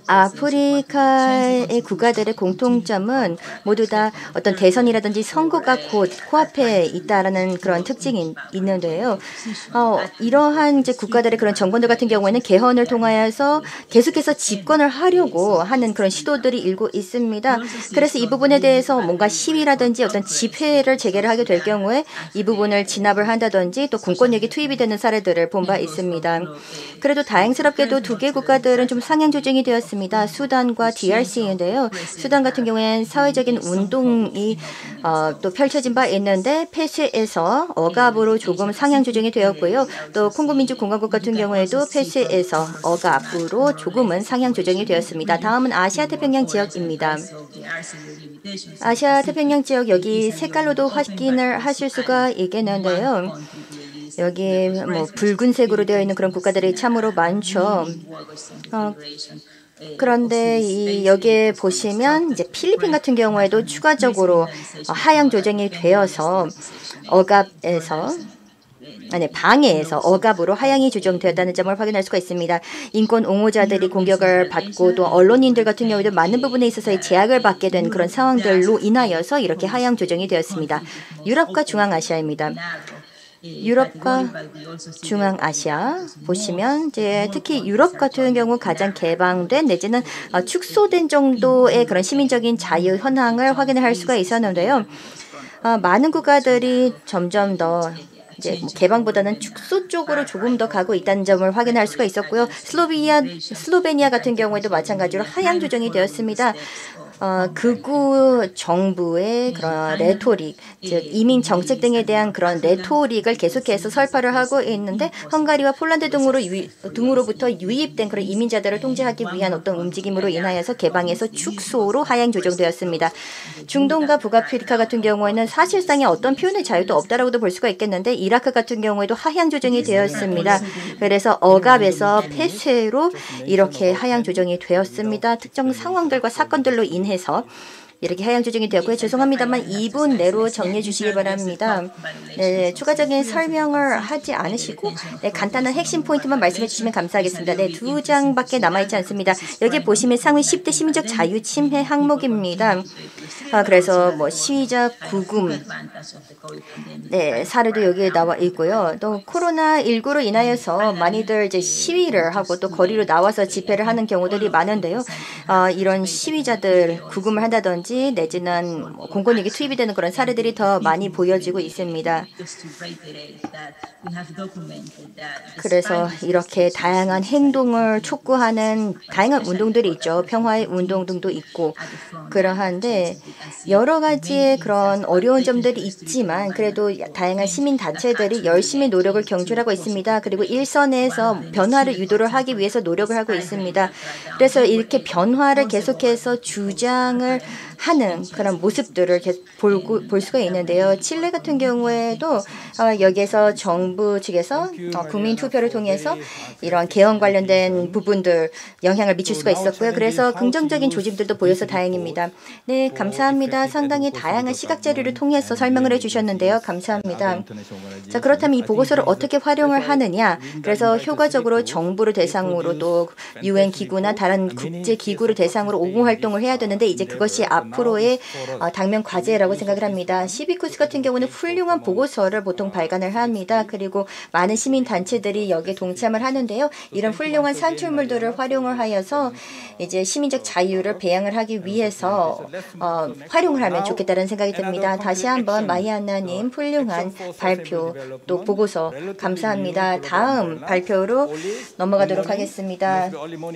아프리카의 국가들의 공통점은 모두 다 어떤 대선이라든지 선거가 곧 코앞에 있다라는 그런 특징이 있는데요. 이러한 이제 국가들의 그런 정권들 같은 경우에는 개헌을 통하여서 계속해서 집권을 하려고 하는 그런 시도들이 일고 있습니다. 그래서 이 부분에 대해서 뭔가 시위라든지 어떤 집회를 재개를 하게 될 경우에 이 부분을 진압을 한다든지 또 공권력이 투입이 되는 사례들을 본 바 있습니다. 그래도 다행스럽게도 2개 국가들은 좀 상향 조정이 되었습니다. 수단과 DRC인데요. 수단 같은 경우에는 사회적인 운동이 또 펼쳐진 바 있는데 폐쇄에서 억압으로 조금 상향 조정이 되었고요. 또 콩고민주공화국 같은 경우에도 폐쇄에서 억압으로 조금은 상향 조정이 되었습니다. 다음은 아시아태평양 지역입니다. 아시아태평양 지역 여기 색깔로도 확인을 하실 수가 있겠는데요. 여기 뭐 붉은색으로 되어 있는 그런 국가들이 참으로 많죠. 그런데 여기에 보시면 이제 필리핀 같은 경우에도 추가적으로 하향 조정이 되어서 방해에서 억압으로 하향이 조정되었다는 점을 확인할 수가 있습니다. 인권 옹호자들이 공격을 받고 또 언론인들 같은 경우에도 많은 부분에 있어서 제약을 받게 된 그런 상황들로 인하여서 이렇게 하향 조정이 되었습니다. 유럽과 중앙아시아입니다. 유럽과 중앙아시아 보시면 이제 특히 유럽 같은 경우 가장 개방된 내지는 축소된 정도의 그런 시민적인 자유 현황을 확인할 수가 있었는데요. 많은 국가들이 점점 더 이제 뭐 개방보다는 축소 쪽으로 조금 더 가고 있다는 점을 확인할 수가 있었고요. 슬로베니아 같은 경우에도 마찬가지로 하향 조정이 되었습니다. 극우 정부의 그런 레토릭, 즉 이민 정책 등에 대한 그런 레토릭을 계속해서 설파를 하고 있는데 헝가리와 폴란드 등으로부터 유입된 그런 이민자들을 통제하기 위한 어떤 움직임으로 인하여서 개방에서 축소로 하향 조정되었습니다. 중동과 북아프리카 같은 경우에는 사실상의 어떤 표현의 자유도 없다라고도 볼 수가 있겠는데 이라크 같은 경우에도 하향 조정이 되었습니다. 그래서 억압에서 폐쇄로 이렇게 하향 조정이 되었습니다. 특정 상황들과 사건들로 인해서 이렇게 하향 조정이 되었고요. 죄송합니다만 2분 내로 정리해 주시기 바랍니다. 네, 추가적인 설명을 하지 않으시고 간단한 핵심 포인트만 말씀해 주시면 감사하겠습니다. 네, 2장밖에 남아있지 않습니다. 여기 보시면 상위 10대 시민적 자유 침해 항목입니다. 그래서 뭐 시위자 구금 사례도 여기에 나와 있고요. 또 코로나19로 인하여서 많이들 이제 시위를 하고 또 거리로 나와서 집회를 하는 경우들이 많은데요. 이런 시위자들 구금을 한다든지 내지는 공권력이 투입이 되는 그런 사례들이 더 많이 보여지고 있습니다. 그래서 이렇게 다양한 행동을 촉구하는 다양한 운동들이 있죠. 평화의 운동 등도 있고 그러한데 여러 가지의 그런 어려운 점들이 있지만 그래도 다양한 시민단체들이 열심히 노력을 경주하고 있습니다. 그리고 일선에서 변화를 유도를 하기 위해서 노력을 하고 있습니다. 그래서 이렇게 변화를 계속해서 주장을 하는 그런 모습들을 계속 볼 수가 있는데요. 칠레 같은 경우에도 여기에서 정부 측에서 국민 투표를 통해서 이런 개헌 관련된 부분들 영향을 미칠 수가 있었고요. 그래서 긍정적인 조짐들도 보여서 다행입니다. 네, 감사합니다. 상당히 다양한 시각 자료를 통해서 설명을 해주셨는데요. 감사합니다. 자, 그렇다면 이 보고서를 어떻게 활용을 하느냐? 그래서 효과적으로 정부를 대상으로 또 UN 기구나 다른 국제 기구를 대상으로 옹호 활동을 해야 되는데 이제 그것이 100%의 당면 과제라고 생각을 합니다. 시비쿠스 같은 경우는 훌륭한 보고서를 보통 발간을 합니다. 그리고 많은 시민 단체들이 여기에 동참을 하는데요. 이런 훌륭한 산출물들을 활용을 하여서 이제 시민적 자유를 배양을 하기 위해서 활용을 하면 좋겠다는 생각이 듭니다. 다시 한번 마이안나님 훌륭한 발표 또 보고서 감사합니다. 다음 발표로 넘어가도록 하겠습니다.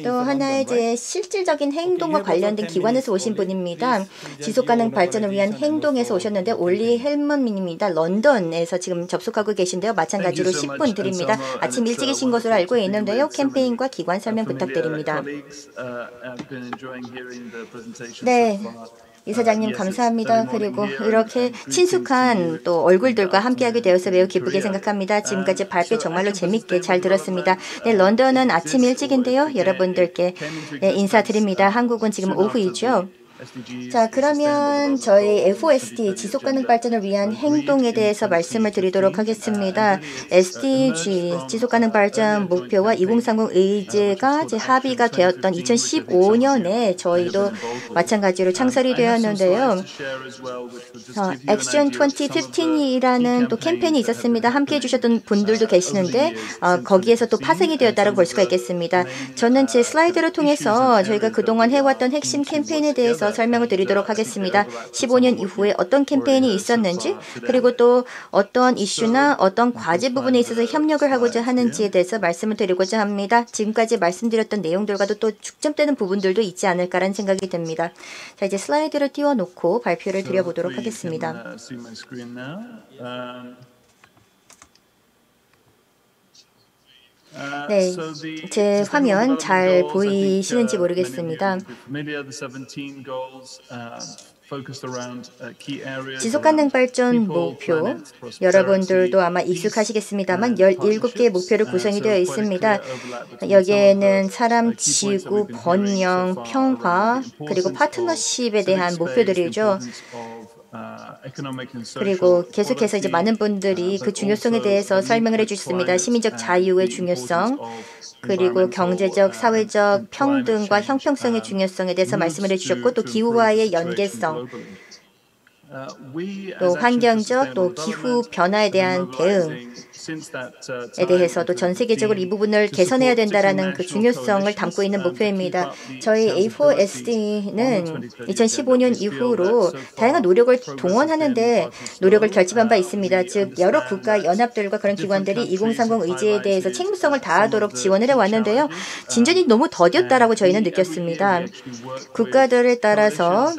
또 하나의 이제 실질적인 행동과 관련된 기관에서 오신 분입니다. 지속가능 발전을 위한 행동에서 오셨는데 올리 헬먼민입니다. 런던에서 지금 접속하고 계신데요. 마찬가지로 10분 드립니다. 아침 일찍이신 것으로 알고 있는데요. 캠페인과 기관 설명 부탁드립니다. 네. 이사장님 감사합니다. 그리고 이렇게 친숙한 또 얼굴들과 함께하게 되어서 매우 기쁘게 생각합니다. 지금까지 발표 정말로 재밌게 잘 들었습니다. 네, 런던은 아침 일찍인데요. 여러분들께 인사드립니다. 한국은 지금 오후이죠. 자, 그러면 저희 FOSD 지속가능 발전을 위한 행동에 대해서 말씀을 드리도록 하겠습니다. SDG 지속가능 발전 목표와 2030 의제가 이제 합의가 되었던 2015년에 저희도 마찬가지로 창설이 되었는데요. 액션 2015이라는 또 캠페인이 있었습니다. 함께해 주셨던 분들도 계시는데 거기에서 또 파생이 되었다고 볼 수가 있겠습니다. 저는 제 슬라이드를 통해서 저희가 그동안 해왔던 핵심 캠페인에 대해서 설명을 드리도록 하겠습니다. 15년 이후에 어떤 캠페인이 있었는지 그리고 또 어떤 이슈나 어떤 과제 부분에 있어서 협력을 하고자 하는지에 대해서 말씀을 드리고자 합니다. 지금까지 말씀드렸던 내용들과도 또 축점되는 부분들도 있지 않을까라는 생각이 듭니다. 자, 이제 슬라이드를 띄워놓고 발표를 드려보도록 하겠습니다. 네, 제 화면 잘 보이시는지 모르겠습니다. 지속가능 발전 목표, 여러분들도 아마 익숙하시겠습니다만 17개의 목표로 구성이 되어 있습니다. 여기에는 사람, 지구, 번영, 평화, 그리고 파트너십에 대한 목표들이죠. 그리고 계속해서 이제 많은 분들이 그 중요성에 대해서 설명을 해주셨습니다. 시민적 자유의 중요성, 그리고 경제적, 사회적 평등과 형평성의 중요성에 대해서 말씀을 해주셨고 또 기후와의 연계성, 또 환경적, 또 기후 변화에 대한 대응에 대해서도 전 세계적으로 이 부분을 개선해야 된다라는 그 중요성을 담고 있는 목표입니다. 저희 A4SD는 2015년 이후로 다양한 노력을 동원하는데 노력을 결집한 바 있습니다. 즉 여러 국가 연합들과 그런 기관들이 2030 의제에 대해서 책임성을 다하도록 지원을 해왔는데요. 진전이 너무 더뎠다라고 저희는 느꼈습니다. 국가들에 따라서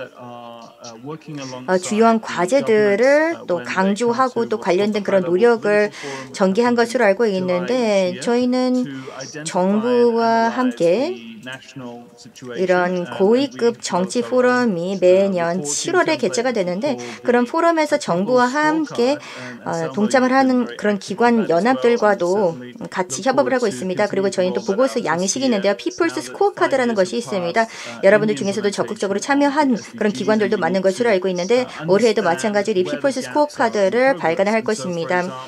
주요한 과제들을 또 강조하고 또 관련된 그런 노력을 전개한 것으로 알고 있는데 저희는 정부와 함께 이런 고위급 정치 포럼이 매년 7월에 개최가 되는데 그런 포럼에서 정부와 함께 동참을 하는 그런 기관 연합들과도 같이 협업을 하고 있습니다. 그리고 저희는 또 보고서 양식이 있는데요. 피플스 스코어카드라는 것이 있습니다. 여러분들 중에서도 적극적으로 참여한 그런 기관들도 많은 것으로 알고 있는데 올해에도 마찬가지로 이 피플스 스코어카드를 발간을 할 것입니다.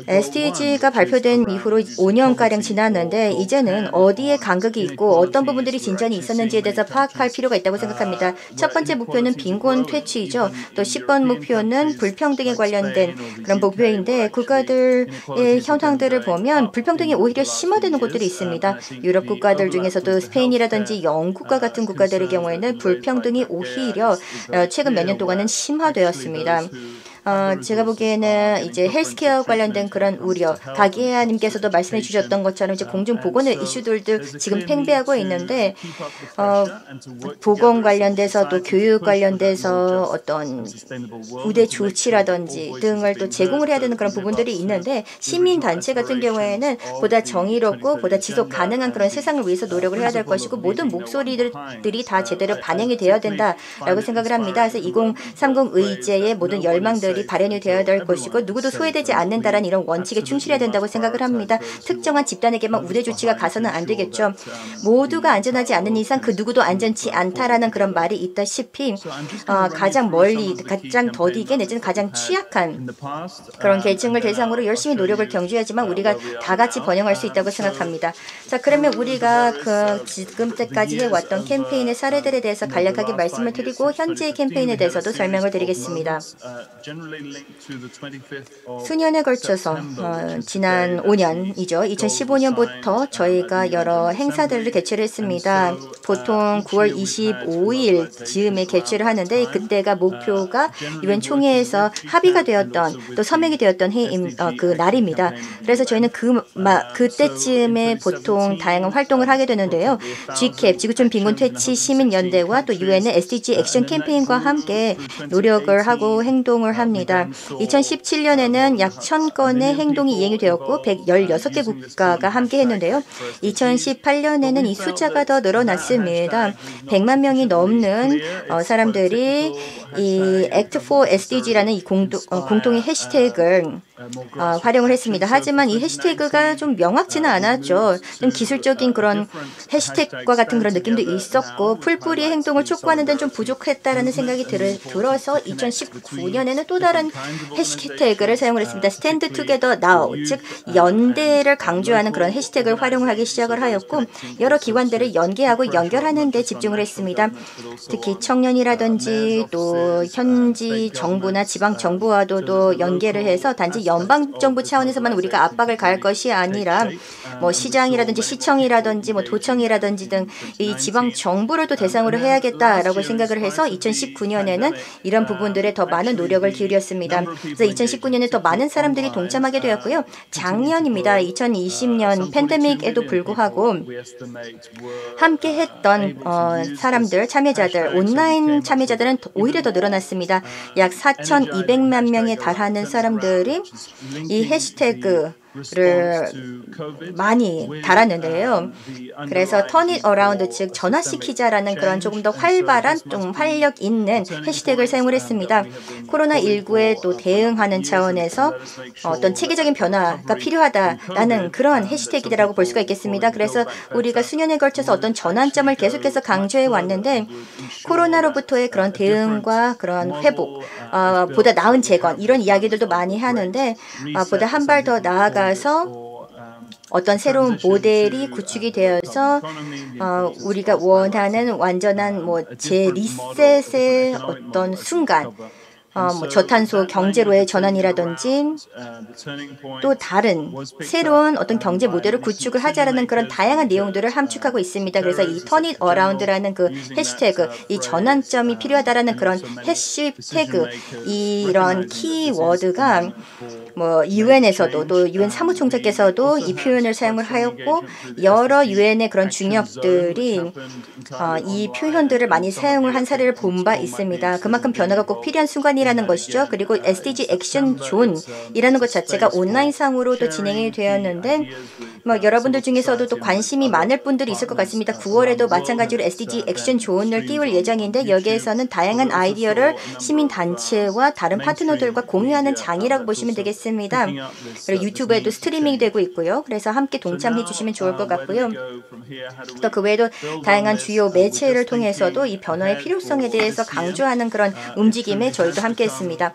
SDG가 발표된 이후로 5년가량 지났는데 이제는 어디에 간극이 있고 어떤 부분들이 진전이 있었는지에 대해서 파악할 필요가 있다고 생각합니다. 첫 번째 목표는 빈곤 퇴치이죠. 또 10번 목표는 불평등에 관련된 그런 목표인데 국가들의 현황들을 보면 불평등이 오히려 심화되는 곳들이 있습니다. 유럽 국가들 중에서도 스페인이라든지 영국과 같은 국가들의 경우에는 불평등이 오히려 최근 몇 년 동안은 심화되었습니다. 제가 보기에는 이제 헬스케어 관련된 그런 우려, 박예아님께서도 말씀해 주셨던 것처럼 이제 공중보건의 이슈들도 지금 팽배하고 있는데 보건 관련돼서도 교육 관련돼서 어떤 우대 조치라든지 등을 또 제공을 해야 되는 그런 부분들이 있는데 시민단체 같은 경우에는 보다 정의롭고 보다 지속 가능한 그런 세상을 위해서 노력을 해야 될 것이고 모든 목소리들이 다 제대로 반영이 되어야 된다라고 생각을 합니다. 그래서 2030 의제의 모든 열망들이 것들이 발현이 되어야 될 것이고 누구도 소외되지 않는다라는 이런 원칙에 충실해야 된다고 생각을 합니다. 특정한 집단에게만 우대 조치가 가서는 안 되겠죠. 모두가 안전하지 않는 이상 그 누구도 안전치 않다라는 그런 말이 있다시피 가장 멀리, 가장 더디게 내지는 가장 취약한 그런 계층을 대상으로 열심히 노력을 경주하지만 우리가 다 같이 번영할 수 있다고 생각합니다. 자, 그러면 우리가 그 지금까지 해왔던 캠페인의 사례들에 대해서 간략하게 말씀을 드리고 현재의 캠페인에 대해서도 설명을 드리겠습니다. 수년에 걸쳐서 지난 5년이죠. 2015년부터 저희가 여러 행사들을 개최를 했습니다. 보통 9월 25일 즈음에 개최를 하는데 그때가 목표가 유엔 총회에서 합의가 되었던 또 서명이 되었던 그 날입니다. 그래서 저희는 그때쯤에 보통 다양한 활동을 하게 되는데요. GCAP, 지구촌 빈곤 퇴치 시민연대와 또 유엔의 SDG 액션 캠페인과 함께 노력을 하고 행동을 합니다. 2017년에는 약 1000건의 행동이 이행이 되었고 116개 국가가 함께 했는데요. 2018년에는 이 숫자가 더 늘어났습니다. 100만 명이 넘는 사람들이 이 Act for SDG라는 이 공통의 해시태그를 활용을 했습니다. 하지만 이 해시태그가 좀 명확지는 않았죠. 좀 기술적인 그런 해시태그와 같은 그런 느낌도 있었고 풀뿌리의 행동을 촉구하는 데는 좀 부족했다라는 생각이 들어서 2019년에는 또 다른 해시태그를 사용을 했습니다. Stand Together Now, 즉 연대를 강조하는 그런 해시태그를 활용하기 시작을 하였고 여러 기관들을 연계하고 연결하는 데 집중을 했습니다. 특히 청년이라든지 또 현지 정부나 지방 정부와도 연계를 해서 단지 연방정부 차원에서만 우리가 압박을 가할 것이 아니라 뭐 시장이라든지 시청이라든지 뭐 도청이라든지 등 이 지방 정부를 또 대상으로 해야겠다라고 생각을 해서 2019년에는 이런 부분들에 더 많은 노력을 기울였습니다. 그래서 2019년에 더 많은 사람들이 동참하게 되었고요. 작년입니다. 2020년 팬데믹에도 불구하고 함께 했던 사람들, 참여자들, 온라인 참여자들은 오히려 더 늘어났습니다. 약 4,200만 명에 달하는 사람들이 이 해시태그를 많이 달았는데요. 그래서 Turn it around, 즉 전화시키자라는 그런 조금 더 활발한, 좀 활력 있는 해시태그를 사용을 했습니다. 코로나19에 또 대응하는 차원에서 어떤 체계적인 변화가 필요하다라는 그런 해시태그라고 볼 수가 있겠습니다. 그래서 우리가 수년에 걸쳐서 어떤 전환점을 계속해서 강조해 왔는데 코로나로부터의 그런 대응과 그런 회복, 보다 나은 재건 이런 이야기들도 많이 하는데 보다 한 발 더 나아가서 어떤 새로운 모델이 구축이 되어서 우리가 원하는 완전한 뭐 재리셋의 어떤 순간 뭐 저탄소 경제로의 전환이라든지 또 다른 새로운 어떤 경제 모델을 구축을 하자라는 그런 다양한 내용들을 함축하고 있습니다. 그래서 이 Turn it around라는 그 해시태그, 이 전환점이 필요하다라는 그런 해시태그, 이런 키워드가 뭐 유엔에서도 또 유엔 사무총장께서도 이 표현을 사용을 하였고 여러 유엔의 그런 중역들이 이 표현들을 많이 사용을 한 사례를 본 바 있습니다. 그만큼 변화가 꼭 필요한 순간이라는 것이죠. 그리고 SDG 액션 존이라는 것 자체가 온라인상으로도 진행이 되었는데 뭐 여러분들 중에서도 또 관심이 많을 분들이 있을 것 같습니다. 9월에도 마찬가지로 SDG 액션 존을 띄울 예정인데 여기에서는 다양한 아이디어를 시민단체와 다른 파트너들과 공유하는 장이라고 보시면 되겠습니다. 그리고 유튜브에도 스트리밍이 되고 있고요. 그래서 함께 동참해 주시면 좋을 것 같고요. 또 그 외에도 다양한 주요 매체를 통해서도 이 변화의 필요성에 대해서 강조하는 그런 움직임에 저희도 함께 했습니다.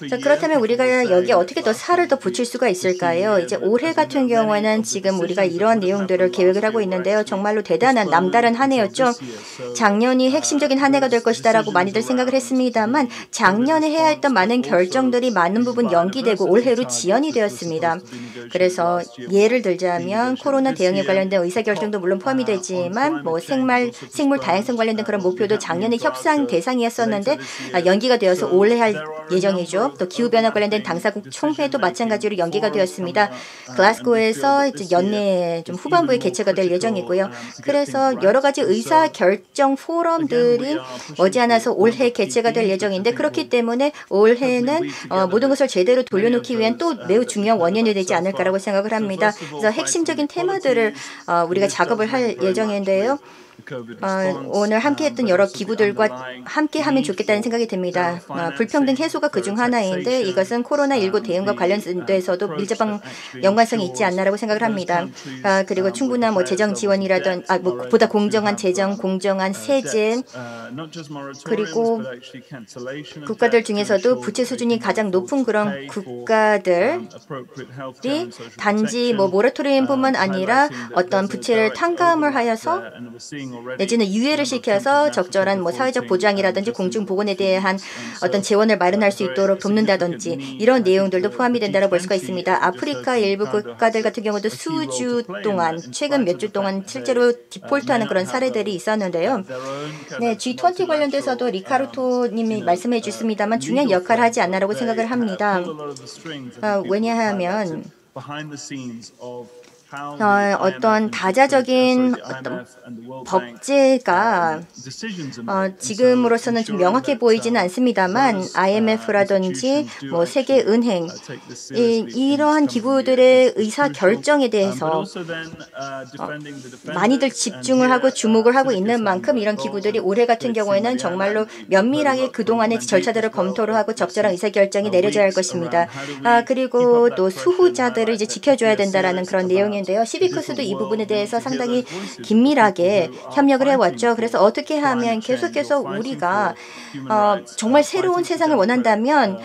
자, 그렇다면 우리가 여기에 어떻게 더 살을 더 붙일 수가 있을까요? 이제 올해 같은 경우에는 지금 우리가 이러한 내용들을 계획을 하고 있는데요. 정말로 대단한 남다른 한 해였죠. 작년이 핵심적인 한 해가 될 것이다라고 많이들 생각을 했습니다만 작년에 해야 했던 많은 결정들이 많은 부분 연기되고 올해로 지연이 되었습니다. 그래서 예를 들자면 코로나 대응에 관련된 의사결정도 물론 포함이 되지만 뭐 생물 다양성 관련된 그런 목표도 작년에 협상 대상이었었는데 연기가 되어서 올해 할 예정이죠. 또 기후변화 관련된 당사국 총회도 마찬가지로 연기가 되었습니다. 글라스고에서 이제 연내 좀 후반부에 개최가 될 예정이고요. 그래서 여러 가지 의사결정 포럼들이 머지않아서 올해 개최가 될 예정인데 그렇기 때문에 올해는 모든 것을 제대로 돌려놓기 위한 또 매우 중요한 원인이 되지 않을까라고 생각을 합니다. 그래서 핵심적인 테마들을 우리가 작업을 할 예정인데요. 오늘 함께했던 여러 기구들과 함께하면 좋겠다는 생각이 듭니다. 불평등 해소가 그중 하나인데 이것은 코로나19 대응과 관련돼서도 밀접한 연관성이 있지 않나라고 생각을 합니다. 그리고 충분한 재정 지원이라든 보다 공정한 재정, 공정한 세제, 그리고 국가들 중에서도 부채 수준이 가장 높은 그런 국가들이 단지 모라토리움뿐만 아니라 어떤 부채를 탕감을 하여서 내지는 유예를 시켜서 적절한 사회적 보장이라든지 공중보건에 대한 어떤 재원을 마련할 수 있도록 돕는다든지 이런 내용들도 포함이 된다고 볼 수가 있습니다. 아프리카 일부 국가들 같은 경우도 수주 동안 최근 몇 주 동안 실제로 디폴트하는 그런 사례들이 있었는데요. 네, G20 관련돼서도 리카르토 님이 말씀해 주셨습니다만 중요한 역할을 하지 않나라고 생각을 합니다. 왜냐하면 어떤 다자적인 어떤 법제가 지금으로서는 좀 명확해 보이지는 않습니다만 IMF라든지 세계은행 이러한 기구들의 의사 결정에 대해서 많이들 집중을 하고 주목을 하고 있는 만큼 이런 기구들이 올해 같은 경우에는 정말로 면밀하게 그동안의 절차들을 검토를 하고 적절한 의사 결정이 내려져야 할 것입니다. 그리고 또 수후자들을 이제 지켜줘야 된다라는 그런 내용이 인데요. 시비크스도 이 부분에 대해서 상당히 긴밀하게 협력을 해왔죠. 그래서 어떻게 하면 계속해서 우리가 정말 새로운 세상을 원한다면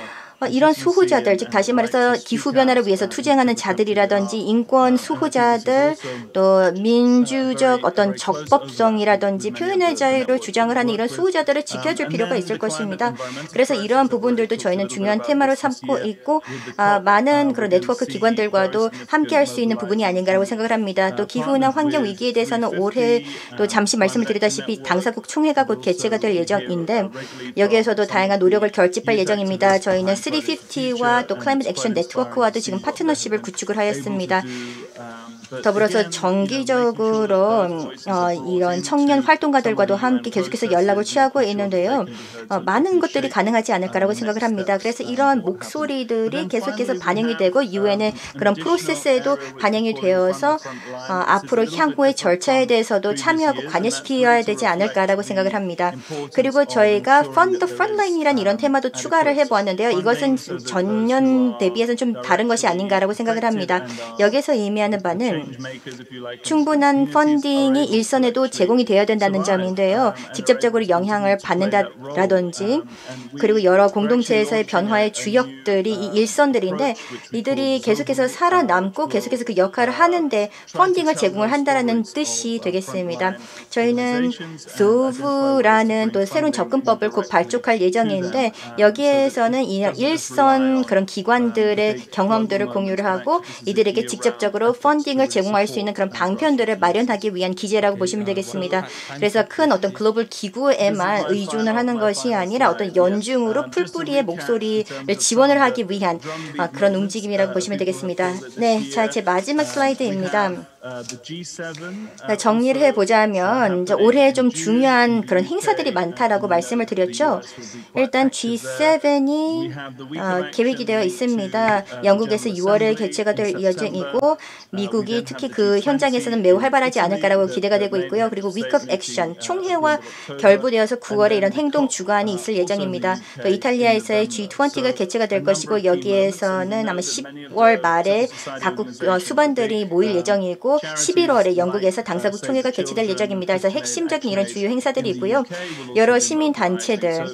이런 수호자들, 즉 다시 말해서 기후변화를 위해서 투쟁하는 자들이라든지 인권 수호자들, 또 민주적 어떤 적법성이라든지 표현의 자유를 주장을 하는 이런 수호자들을 지켜줄 필요가 있을 것입니다. 그래서 이러한 부분들도 저희는 중요한 테마로 삼고 있고 많은 그런 네트워크 기관들과도 함께할 수 있는 부분이 아닌가라고 생각을 합니다. 또 기후나 환경 위기에 대해서는 올해 또 잠시 말씀을 드리다시피 당사국 총회가 곧 개최가 될 예정인데 여기에서도 다양한 노력을 결집할 예정입니다. 저희는 350와 또 클라이밋 액션 네트워크와도 지금 파트너십을 구축을 하였습니다. 더불어서 정기적으로 이런 청년 활동가들과도 함께 계속해서 연락을 취하고 있는데요. 많은 것들이 가능하지 않을까라고 생각을 합니다. 그래서 이러한 목소리들이 계속해서 반영이 되고 유엔의 그런 프로세스에도 반영이 되어서 앞으로 향후의 절차에 대해서도 참여하고 관여시켜야 되지 않을까라고 생각을 합니다. 그리고 저희가 Fund the Frontline이라는 이런 테마도 추가를 해보았는데요. 이것은 전년 대비해서는 좀 다른 것이 아닌가라고 생각을 합니다. 여기서 의미하는 바는 충분한 펀딩이 일선에도 제공이 되어야 된다는 점인데요. 직접적으로 영향을 받는다라든지 그리고 여러 공동체에서의 변화의 주역들이 이 일선들인데 이들이 계속해서 살아남고 계속해서 그 역할을 하는데 펀딩을 제공을 한다라는 뜻이 되겠습니다. 저희는 소브라는 또 새로운 접근법을 곧 발족할 예정인데 여기에서는 이 일선 그런 기관들의 경험들을 공유를 하고 이들에게 직접적으로 펀딩을 제공할 수 있는 그런 방편들을 마련하기 위한 기제라고 보시면 되겠습니다. 그래서 큰 어떤 글로벌 기구에만 의존을 하는 것이 아니라 어떤 연중으로 풀뿌리의 목소리를 지원을 하기 위한 그런 움직임이라고 보시면 되겠습니다. 네, 자, 제 마지막 슬라이드입니다. 정리를 해보자면 올해 좀 중요한 그런 행사들이 많다라고 말씀을 드렸죠. 일단 G7이 계획이 되어 있습니다. 영국에서 6월에 개최가 될 예정이고 미국이 특히 그 현장에서는 매우 활발하지 않을까라고 기대가 되고 있고요. 그리고 Week of Action 총회와 결부되어서 9월에 이런 행동 주간이 있을 예정입니다. 또 이탈리아에서의 G20가 개최가 될 것이고 여기에서는 아마 10월 말에 각국 수반들이 모일 예정이고 11월에 영국에서 당사국 총회가 개최될 예정입니다. 그래서 핵심적인 이런 주요 행사들이 있고요. 여러 시민단체들,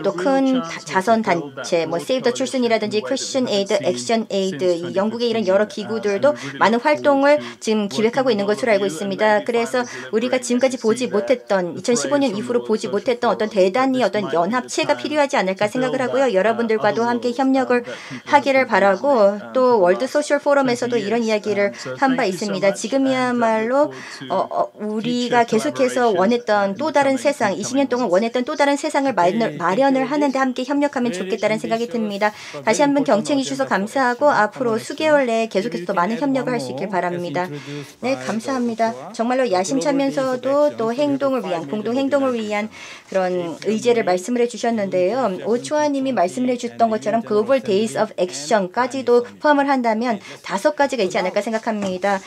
또 큰 자선단체, Save the Children이라든지 Christian Aid, Action Aid, 영국의 이런 여러 기구들도 많은 활동을 지금 기획하고 있는 것으로 알고 있습니다. 그래서 우리가 지금까지 보지 못했던 2015년 이후로 보지 못했던 어떤 대단히 어떤 연합체가 필요하지 않을까 생각을 하고요. 여러분들과도 함께 협력을 하기를 바라고 또 월드 소셜 포럼에서도 이런 이야기를 한 바 있습니다. 지금이야말로 우리가 계속해서 원했던 또 다른 세상, 20년 동안 원했던 또 다른 세상을 마련을 하는데 함께 협력하면 좋겠다는 생각이 듭니다. 다시 한번 경청해 주셔서 감사하고 앞으로 수개월 내에 계속해서 더 많은 협력을 할 수 있길 바랍니다. 네, 감사합니다. 정말로 야심차면서도 또 행동을 위한, 공동 행동을 위한 그런 의제를 말씀을 해주셨는데요. 오초아님이 말씀을 해주셨던 것처럼 Global Days of Action까지도 포함을 한다면 5가지가 있지 않을까 생각합니다.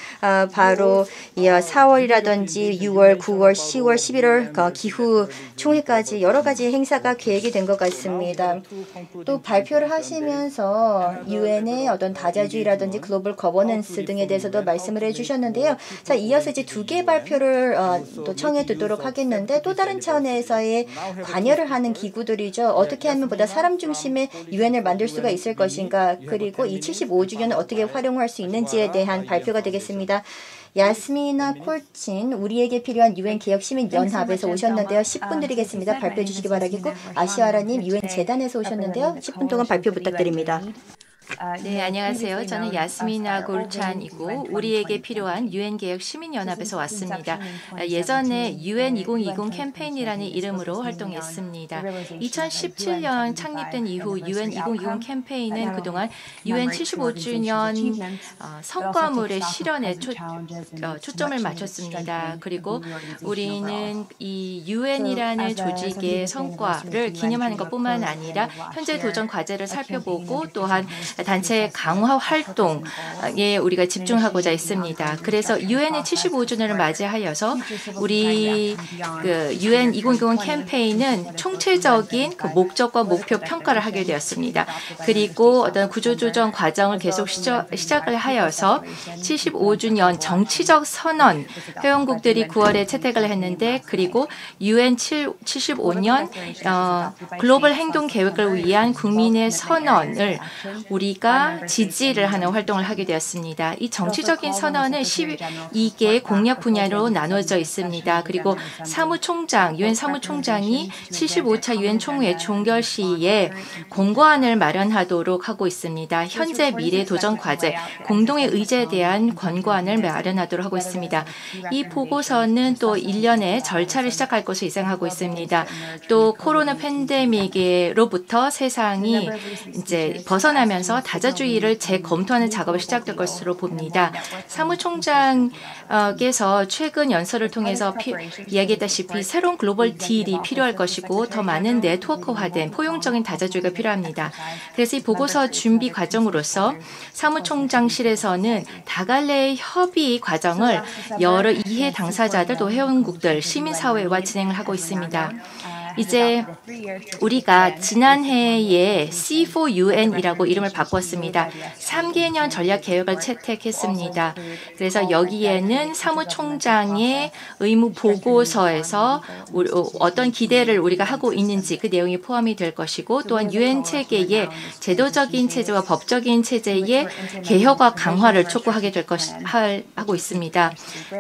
바로 4월이라든지 6월, 9월, 10월, 11월 기후 총회까지 여러 가지 행사가 계획이 된 것 같습니다. 또 발표를 하시면서 유엔의 어떤 다자주의라든지 글로벌 거버넌스 등에 대해서도 말씀을 해주셨는데요. 자, 이어서 이제 2개 발표를 또 청해 듣도록 하겠는데 또 다른 차원에서의 관여를 하는 기구들이죠. 어떻게 하면 보다 사람 중심의 유엔을 만들 수가 있을 것인가, 그리고 이 75주년을 어떻게 활용할 수 있는지에 대한 발표가 되겠습니다. 야스미나 콜친, 우리에게 필요한 유엔 개혁 시민 연합에서 오셨는데요. 10분 드리겠습니다. 발표해 주시기 바라겠고, 아시아라님 유엔 재단에서 오셨는데요. 10분 동안 발표 부탁드립니다. 네, 안녕하세요. 저는 야스미나 골찬이고 우리에게 필요한 유엔 개혁 시민연합에서 왔습니다. 예전에 유엔 2020 캠페인이라는 이름으로 활동했습니다. 2017년 창립된 이후 유엔 2020 캠페인은 그동안 유엔 75주년 성과물의 실현에 초점을 맞췄습니다. 그리고 우리는 이 유엔이라는 조직의 성과를 기념하는 것뿐만 아니라 현재 도전 과제를 살펴보고 또한 단체 강화 활동에 우리가 집중하고자 했습니다. 그래서 유엔의 75주년을 맞이하여서 우리 유엔 2020 캠페인은 총체적인 목적과 목표 평가를 하게 되었습니다. 그리고 어떤 구조조정 과정을 계속 시작을 하여서 75주년 정치적 선언 회원국들이 9월에 채택을 했는데, 그리고 유엔 75년 글로벌 행동 계획을 위한 국민의 선언을 우리가 지지를 하는 활동을 하게 되었습니다. 이 정치적인 선언은 12개의 공약 분야로 나눠져 있습니다. 그리고 사무총장, 유엔 사무총장이 75차 유엔 총회 종결 시에 공고안을 마련하도록 하고 있습니다. 현재 미래 도전 과제, 공동의 의제에 대한 권고안을 마련하도록 하고 있습니다. 이 보고서는 또 1년의 절차를 시작할 것으로 예상하고 있습니다. 또 코로나 팬데믹으로부터 세상이 이제 벗어나면서 다자주의를 재검토하는 작업을 시작될 것으로 봅니다. 사무총장께서 최근 연설을 통해서 이야기했다시피 새로운 글로벌 딜이 필요할 것이고 더 많은 네트워크화된 포용적인 다자주의가 필요합니다. 그래서 이 보고서 준비 과정으로서 사무총장실에서는 다갈래의 협의 과정을 여러 이해 당사자들 또 회원국들, 시민사회와 진행을 하고 있습니다. 이제 우리가 지난해에 C4UN이라고 이름을 바꿨습니다. 3개년 전략 계획을 채택했습니다. 그래서 여기에는 사무총장의 의무 보고서에서 어떤 기대를 우리가 하고 있는지 그 내용이 포함이 될 것이고, 또한 유엔 체계의 제도적인 체제와 법적인 체제의 개혁과 강화를 촉구하게 될 하고 있습니다.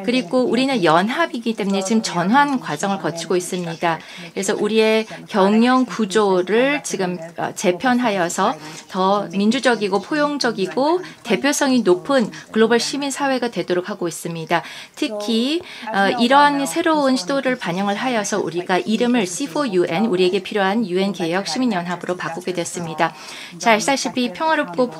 그리고 우리는 연합이기 때문에 지금 전환 과정을 거치고 있습니다. 그래서 우리의 경영 구조를 지금 재편하여서 더 민주적이고 포용적이고 대표성이 높은 글로벌 시민사회가 되도록 하고 있습니다. 특히 이런 새로운 시도를 반영을 하여서 우리가 이름을 C4UN, 우리에게 필요한 유엔 개혁 시민연합으로 바꾸게 됐습니다. 잘 아시다시피 평화롭고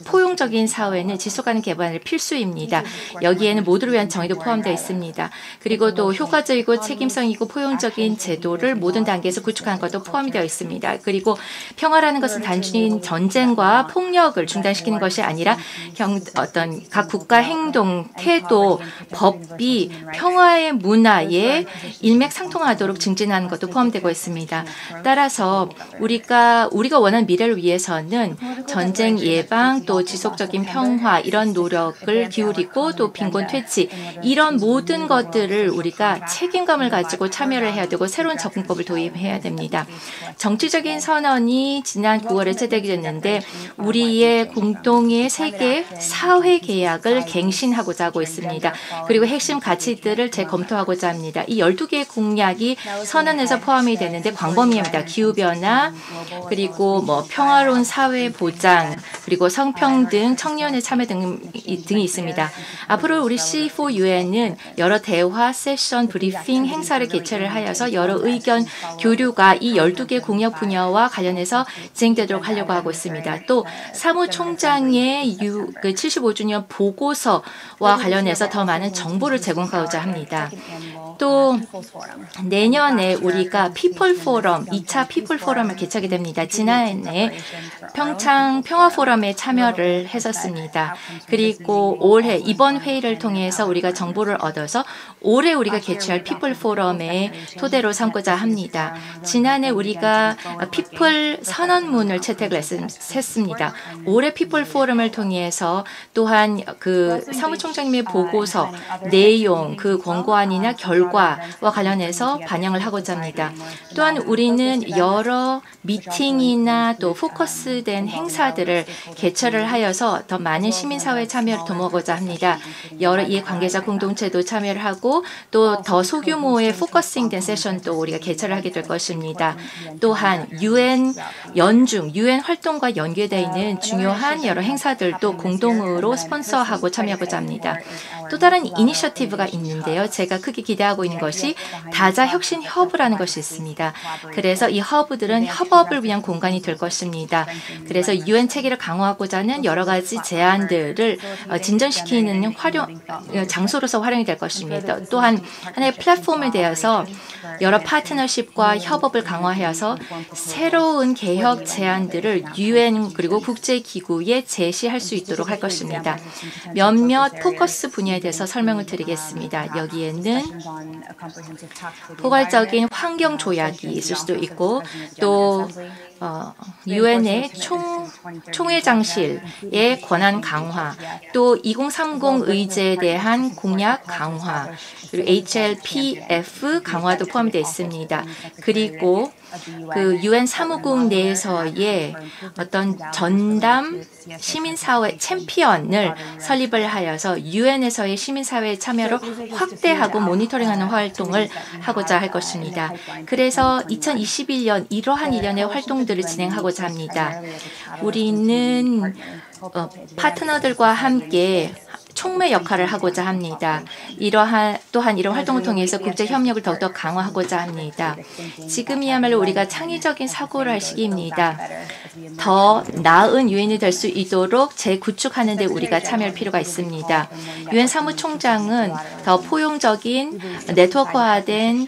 포용적인 사회는 지속하는 개발이 필수입니다. 여기에는 모두를 위한 정의도 포함되어 있습니다. 그리고 또 효과적이고 책임성 있고 포용적인 제도를 모든 단계에서 구축하는 것도 포함이 되어 있습니다. 그리고 평화라는 것은 단순히 전쟁과 폭력을 중단시키는 것이 아니라 어떤 각 국가 행동, 태도, 법이 평화의 문화에 일맥상통하도록 증진하는 것도 포함되고 있습니다. 따라서 우리가 원하는 미래를 위해서는 전쟁 예방, 또 지속적인 평화 이런 노력을 기울이고 또 빈곤 퇴치 이런 모든 것들을 우리가 책임감을 가지고 참여를 해야 되고 새로운 접근법을 도입해야 됩니다. 정치적인 선언이 지난 9월에 채택이 됐는데 우리의 공동의 세계 사회 계약을 갱신하고자 하고 있습니다. 그리고 핵심 가치들을 재검토하고자 합니다. 이 12개의 공약이 선언에서 포함이 되는데 광범위합니다. 기후변화, 그리고 평화로운 사회 보장, 그리고 성평등, 청년의 참여 등이 있습니다. 앞으로 우리 C4UN은 여러 대화, 세션, 브리핑, 행사를 개최를 하여서 여러 의견 교류가 이 12개 공약 분야와 관련해서 진행되도록 하려고 하고 있습니다. 또 사무총장의 75주년 보고서와 관련해서 더 많은 정보를 제공하고자 합니다. 또 내년에 우리가 피플 포럼, 2차 피플 포럼을 개최하게 됩니다. 지난해 평창 평화 포럼에 참여를 했었습니다. 그리고 올해 이번 회의를 통해서 우리가 정보를 얻어서 올해 우리가 개최할 피플 포럼의 토대로 삼고자 합니다. 지난해 우리가 피플 선언문을 채택을 했습니다. 올해 피플 포럼을 통해서 또한 그 사무총장님의 보고서 내용, 그 권고안이나 결과와 관련해서 반영을 하고자 합니다. 또한 우리는 여러 미팅이나 또 포커스된 행사들을 개최를 하여서 더 많은 시민사회 참여를 도모하고자 합니다. 여러 이해관계자 공동체도 참여를 하고 또 더 소규모의 포커싱된 세션도 우리가 개최를 하게 될 것입니다. 또한 UN 연중, UN 활동과 연계되어 있는 중요한 여러 행사들도 공동으로 스폰서하고 참여하고자 합니다. 또 다른 이니셔티브가 있는데요. 제가 크게 기대하고 있는 것이 다자 혁신 허브라는 것이 있습니다. 그래서 이 허브들은 협업을 위한 공간이 될 것입니다. 그래서 UN 체계를 강화하고자 하는 여러 가지 제안들을 진전시키는 장소로서 활용이 될 것입니다. 또한 하나의 플랫폼에 대해서 여러 파트너십과 협업을 강화해서 새로운 개혁 제안들을 UN 그리고 국제기구에 제시할 수 있도록 할 것입니다. 몇몇 포커스 분야에 대해서 설명을 드리겠습니다. 여기에는 포괄적인 환경 조약이 있을 수도 있고 또 UN의 총회장실의 권한 강화, 또 2030 의제에 대한 공약 강화, 그리고 HLPF 강화도 포함되어 있습니다. 그리고 그 UN 사무국 내에서의 어떤 전담 시민사회 챔피언을 설립을 하여서 UN에서의 시민사회 참여를 확대하고 모니터링하는 활동을 하고자 할 것입니다. 그래서 2021년 이러한 일련의 활동들을 진행하고자 합니다. 우리는 파트너들과 함께 촉매 역할을 하고자 합니다. 또한 이런 활동을 통해서 국제 협력을 더욱더 강화하고자 합니다. 지금이야말로 우리가 창의적인 사고를 할 시기입니다. 더 나은 유엔이 될 수 있도록 재구축하는 데 우리가 참여할 필요가 있습니다. 유엔 사무총장은 더 포용적인 네트워크화된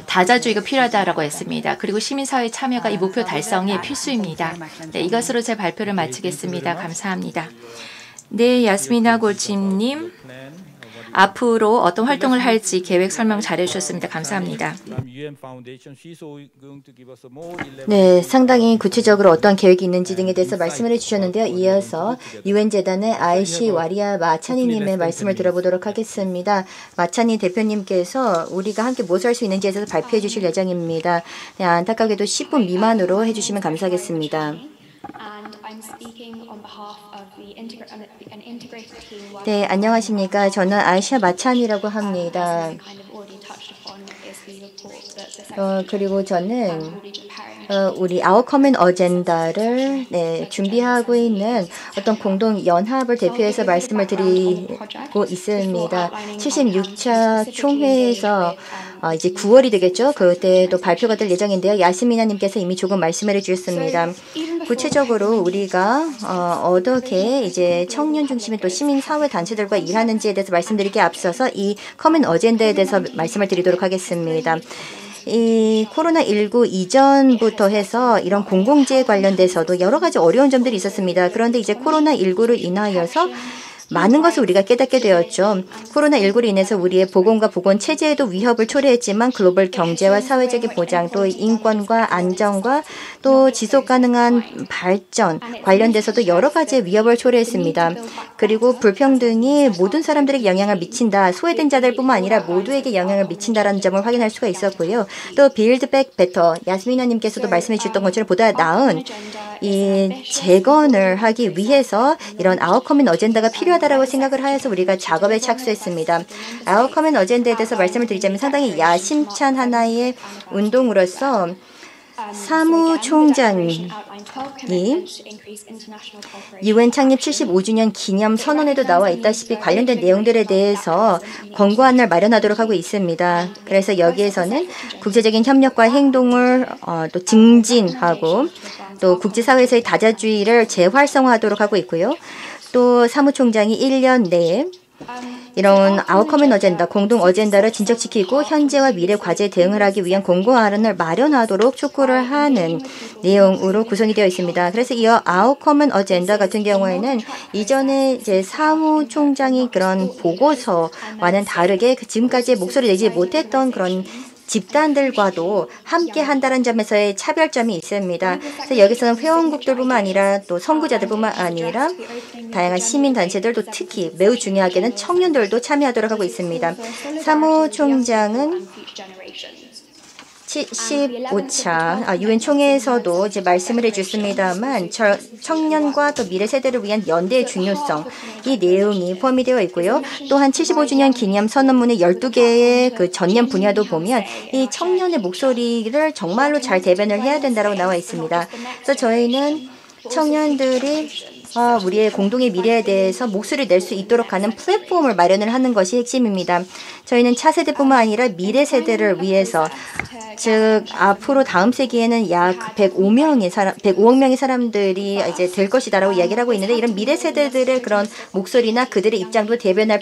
다자주의가 필요하다고 했습니다. 그리고 시민사회 참여가 이 목표 달성에 필수입니다. 네, 이것으로 제 발표를 마치겠습니다. 감사합니다. 네, 야스미나 골침님. 앞으로 어떤 활동을 할지 계획 설명 잘해 주셨습니다. 감사합니다. 네, 상당히 구체적으로 어떤 계획이 있는지 등에 대해서 말씀을 해주셨는데요. 이어서 유엔재단의 아이시 와리아 마차니님의 말씀을 들어보도록 하겠습니다. 마차니 대표님께서 우리가 함께 무엇을 할 수 있는지에 대해서 발표해 주실 예정입니다. 네, 안타깝게도 10분 미만으로 해주시면 감사하겠습니다. 네, 안녕하십니까. 저는 아이샤 마찬이라고 합니다. 그리고 저는 우리 Our Common Agenda를 준비하고 있는 어떤 공동 연합을 대표해서 말씀을 드리고 있습니다. 76차 총회에서 이제 9월이 되겠죠. 그때도 발표가 될 예정인데요. 야스미나님께서 이미 조금 말씀을 해주셨습니다. 구체적으로 우리가 어떻게 이제 청년 중심의 또 시민 사회 단체들과 일하는지에 대해서 말씀드리기에 앞서서 이 커먼 어젠다에 대해서 말씀을 드리도록 하겠습니다. 이 코로나19 이전부터 해서 이런 공공재에 관련돼서도 여러 가지 어려운 점들이 있었습니다. 그런데 이제 코로나19로 인하여서 많은 것을 우리가 깨닫게 되었죠. 코로나19로 인해서 우리의 보건과 보건 체제에도 위협을 초래했지만 글로벌 경제와 사회적인 보장, 또 인권과 안정과 또 지속 가능한 발전 관련돼서도 여러 가지의 위협을 초래했습니다. 그리고 불평등이 모든 사람들에게 영향을 미친다. 소외된 자들뿐만 아니라 모두에게 영향을 미친다라는 점을 확인할 수가 있었고요. 또 빌드 백 베터, 야스미나님께서도 말씀해 주셨던 것처럼 보다 나은 이 재건을 하기 위해서 이런 아웃커먼 어젠다가 필요하다라고 생각을 하여서 우리가 작업에 착수했습니다. 아웃커먼 어젠다에 대해서 말씀을 드리자면 상당히 야심찬 하나의 운동으로서 사무총장이 UN 창립 75주년 기념 선언에도 나와 있다시피 관련된 내용들에 대해서 권고안을 마련하도록 하고 있습니다. 그래서 여기에서는 국제적인 협력과 행동을 또 증진하고 또 국제사회에서의 다자주의를 재활성화하도록 하고 있고요. 또 사무총장이 1년 내에 이런 Our Common Agenda, 공동 어젠다를 진척시키고 현재와 미래 과제에 대응을 하기 위한 공고안을 마련하도록 촉구를 하는 내용으로 구성이 되어 있습니다. 그래서 이 Our Common Agenda 같은 경우에는 이전에 이제 사무총장이 그런 보고서와는 다르게 지금까지 목소리 내지 못했던 그런 집단들과도 함께 한다는 점에서의 차별점이 있습니다. 그래서 여기서는 회원국들뿐만 아니라 또 선구자들뿐만 아니라 다양한 시민단체들도 특히 매우 중요하게는 청년들도 참여하도록 하고 있습니다. 사무총장은 75차 유엔 총회에서도 이제 말씀을 해주셨습니다만 청년과 또 미래 세대를 위한 연대의 중요성 이 내용이 포함이 되어 있고요. 또한 75주년 기념 선언문의 12개의 그 전념 분야도 보면 이 청년의 목소리를 정말로 잘 대변을 해야 된다고 나와 있습니다. 그래서 저희는 청년들이 우리의 공동의 미래에 대해서 목소리를 낼 수 있도록 하는 플랫폼을 마련을 하는 것이 핵심입니다. 저희는 차세대뿐만 아니라 미래 세대를 위해서 즉 앞으로 다음 세기에는 약 105억 명의 사람들이 이제 될 것이다라고 이야기를 하고 있는데 이런 미래 세대들의 그런 목소리나 그들의 입장도 대변이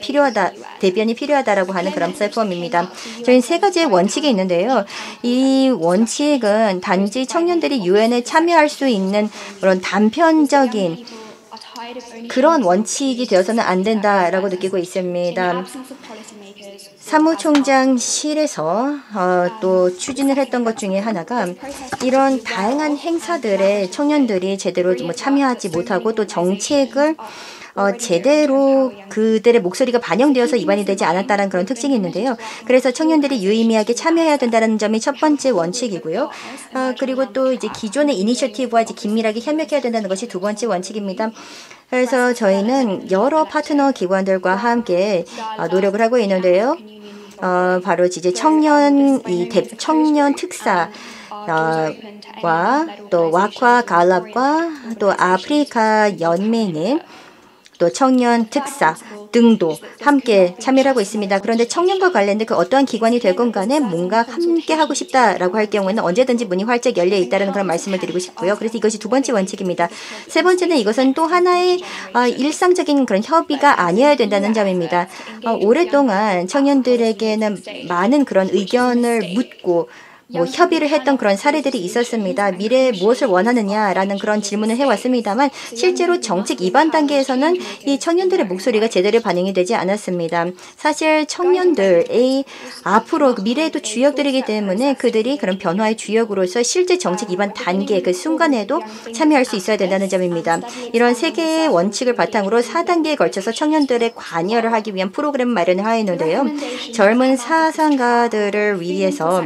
필요하다라고 하는 그런 플랫폼입니다. 저희는 세 가지의 원칙이 있는데요. 이 원칙은 단지 청년들이 유엔에 참여할 수 있는 그런 단편적인 그런 원칙이 되어서는 안 된다라고 느끼고 있습니다. 사무총장실에서 또 추진을 했던 것 중에 하나가 이런 다양한 행사들에 청년들이 제대로 참여하지 못하고 또 정책을 제대로 그들의 목소리가 반영되어서 입안이 되지 않았다는 그런 특징이 있는데요. 그래서 청년들이 유의미하게 참여해야 된다는 점이 첫 번째 원칙이고요. 그리고 또 이제 기존의 이니셔티브와 이제 긴밀하게 협력해야 된다는 것이 두 번째 원칙입니다. 그래서 저희는 여러 파트너 기관들과 함께 노력을 하고 있는데요. 바로 이제 청년 특사 와 또 와카 갈랍과 또 아프리카 연맹의 또 청년 특사 등도 함께 참여를 하고 있습니다. 그런데 청년과 관련된 그 어떠한 기관이 되건 간에 뭔가 함께 하고 싶다라고 할 경우에는 언제든지 문이 활짝 열려 있다는 그런 말씀을 드리고 싶고요. 그래서 이것이 두 번째 원칙입니다. 세 번째는 이것은 또 하나의 일상적인 그런 협의가 아니어야 된다는 점입니다. 오랫동안 청년들에게는 많은 그런 의견을 묻고 협의를 했던 그런 사례들이 있었습니다. 미래에 무엇을 원하느냐라는 그런 질문을 해왔습니다만 실제로 정책 입안 단계에서는 이 청년들의 목소리가 제대로 반영이 되지 않았습니다. 사실 청년들의 앞으로 미래에도 주역들이기 때문에 그들이 그런 변화의 주역으로서 실제 정책 입안 단계 그 순간에도 참여할 수 있어야 된다는 점입니다. 이런 세 개의 원칙을 바탕으로 4단계에 걸쳐서 청년들의 관여를 하기 위한 프로그램 마련을 하였는데요. 젊은 사상가들을 위해서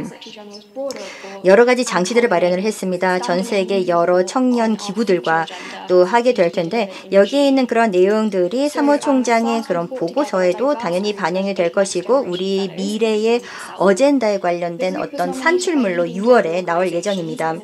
여러 가지 장치들을 마련을 했습니다. 전 세계 여러 청년 기구들과 또 하게 될 텐데 여기에 있는 그런 내용들이 사무총장의 그런 보고서에도 당연히 반영이 될 것이고 우리 미래의 어젠다에 관련된 어떤 산출물로 6월에 나올 예정입니다.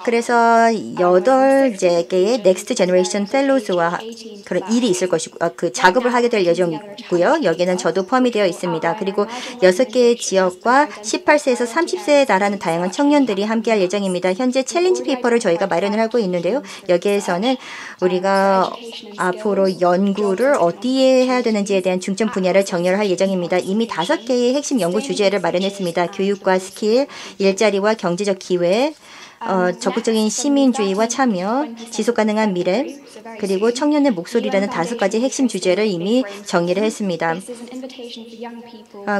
그래서 8개의 넥스트 제너레이션 펠로우즈와 그런 일이 있을 것이고 그 작업을 하게 될 예정이고요. 여기는 저도 포함이 되어 있습니다. 그리고 6개의 지역과 18세에서 30세에 달하는 다양한 청년들이 함께할 예정입니다. 현재 챌린지 페이퍼를 저희가 마련을 하고 있는데요. 여기에서는 우리가 앞으로 연구를 어디에 해야 되는지에 대한 중점 분야를 정의를 할 예정입니다. 이미 5개의 핵심 연구 주제를 마련했습니다. 교육과 스킬, 일자리와 경제적 기회, 적극적인 시민주의와 참여, 지속가능한 미래, 그리고 청년의 목소리라는 5가지 핵심 주제를 이미 정의를 했습니다.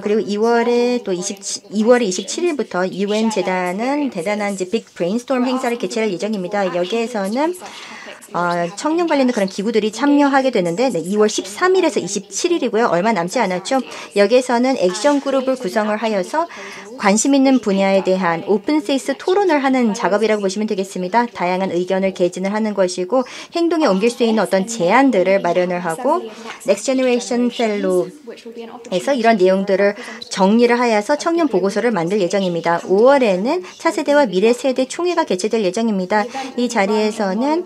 그리고 2월에 27일부터 UN 재단은 대단한 이제 빅 브레인스톰 행사를 개최할 예정입니다. 여기에서는 청년 관련된 그런 기구들이 참여하게 되는데 2월 13일에서 27일이고요. 얼마 남지 않았죠. 여기에서는 액션 그룹을 구성을 하여서 관심 있는 분야에 대한 오픈스페이스 토론을 하는 작업이라고 보시면 되겠습니다. 다양한 의견을 개진을 하는 것이고 행동에 옮길 수 있는 어떤 제안들을 마련을 하고 넥스트 제너레이션 펠로에서 이런 내용들을 정리를 하여서 청년 보고서를 만들 예정입니다. 5월에는 차세대와 미래세대 총회가 개최될 예정입니다. 이 자리에서는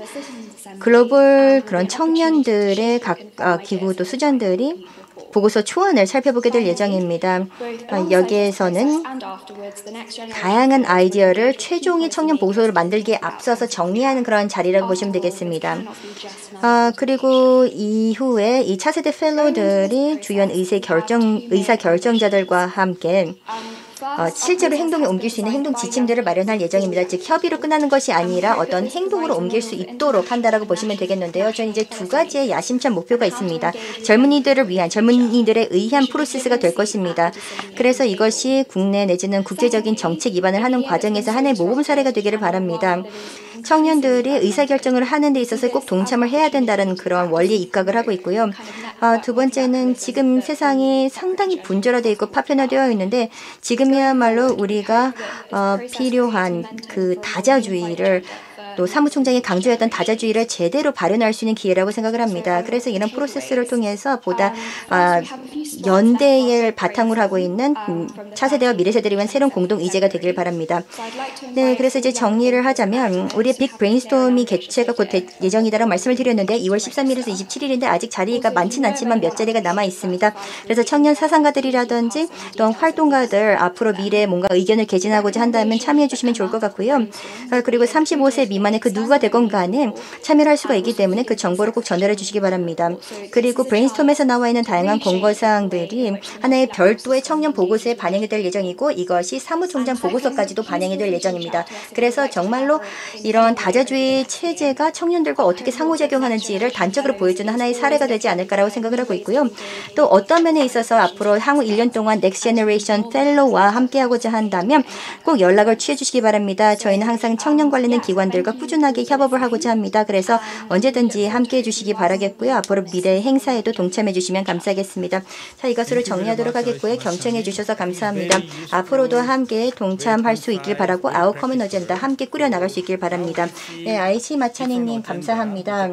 글로벌 그런 청년들의 각 기구 또 수장들이 보고서 초안을 살펴보게 될 예정입니다. 여기에서는 다양한 아이디어를 최종의 청년 보고서를 만들기에 앞서서 정리하는 그런 자리라고 보시면 되겠습니다. 그리고 이후에 이 차세대 펠로들이 주요한 의사 결정자들과 함께 실제로 행동에 옮길 수 있는 행동 지침들을 마련할 예정입니다. 즉 협의로 끝나는 것이 아니라 어떤 행동으로 옮길 수 있도록 한다라고 보시면 되겠는데요. 저는 이제 두 가지의 야심찬 목표가 있습니다. 젊은이들에 의한 프로세스가 될 것입니다. 그래서 이것이 국내 내지는 국제적인 정책 입안을 하는 과정에서 하나의 모범 사례가 되기를 바랍니다. 청년들이 의사결정을 하는 데 있어서 꼭 동참을 해야 된다는 그런 원리에 입각을 하고 있고요. 두 번째는 지금 세상이 상당히 분절화되어 있고 파편화되어 있는데 지금이야말로 우리가 필요한 그 다자주의를 또 사무총장이 강조했던 다자주의를 제대로 발현할 수 있는 기회라고 생각을 합니다. 그래서 이런 프로세스를 통해서 보다 연대를 바탕으로 하고 있는 차세대와 미래세대를 위한 새로운 공동 의제가 되길 바랍니다. 네, 그래서 이제 정리를 하자면 우리의 빅 브레인스토밍 개최가 곧 예정이다라고 말씀을 드렸는데 2월 13일에서 27일인데 아직 자리가 많지는 않지만 몇 자리가 남아 있습니다. 그래서 청년 사상가들이라든지 또 활동가들 앞으로 미래에 뭔가 의견을 개진하고자 한다면 참여해 주시면 좋을 것 같고요. 그리고 35세 미만의 그 누가 되건 간에 참여를 할 수가 있기 때문에 그 정보를 꼭 전달해 주시기 바랍니다. 그리고 브레인스톰에서 나와 있는 다양한 권고사항들이 하나의 별도의 청년 보고서에 반영이 될 예정이고 이것이 사무총장 보고서까지도 반영이 될 예정입니다. 그래서 정말로 이런 다자주의 체제가 청년들과 어떻게 상호작용하는지를 단적으로 보여주는 하나의 사례가 되지 않을까라고 생각을 하고 있고요. 또 어떤 면에 있어서 앞으로 향후 1년 동안 넥스트 제너레이션 펠로우와 함께하고자 한다면 꼭 연락을 취해 주시기 바랍니다. 저희는 항상 청년 관련된 기관들과 꾸준하게 협업을 하고자 합니다. 그래서 언제든지 함께해 주시기 바라겠고요. 앞으로 미래의 행사에도 동참해 주시면 감사하겠습니다. 자, 이것으로 정리하도록 하겠고요. 경청해 주셔서 감사합니다. 앞으로도 함께 동참할 수 있길 바라고 아웃커먼 어젠다 함께 꾸려나갈 수 있길 바랍니다. 네, 아이치 마차니님 감사합니다.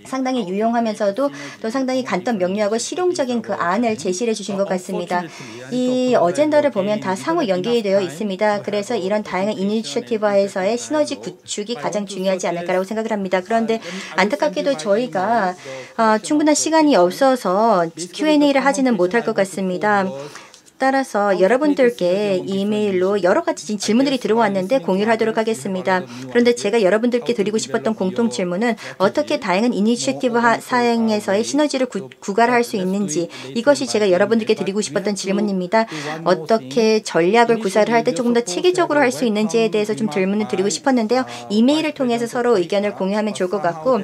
상당히 유용하면서도 또 상당히 간단 명료하고 실용적인 그 안을 제시해 주신 것 같습니다. 이 어젠다를 보면 다 상호 연계되어 있습니다. 그래서 이런 다양한 이니셔티브에서의 시너지 구축이 가장 중요하지 않을까라고 생각을 합니다. 그런데 안타깝게도 저희가 충분한 시간이 없어서 Q&A를 하지는 못할 것 같습니다. 따라서 여러분들께 이메일로 여러 가지 질문들이 들어왔는데 공유를 하도록 하겠습니다. 그런데 제가 여러분들께 드리고 싶었던 공통 질문은 어떻게 다양한 이니셔티브 사행에서의 시너지를 구가할 수 있는지 이것이 제가 여러분들께 드리고 싶었던 질문입니다. 어떻게 전략을 구사를 할 때 조금 더 체계적으로 할 수 있는지에 대해서 좀 질문을 드리고 싶었는데요. 이메일을 통해서 서로 의견을 공유하면 좋을 것 같고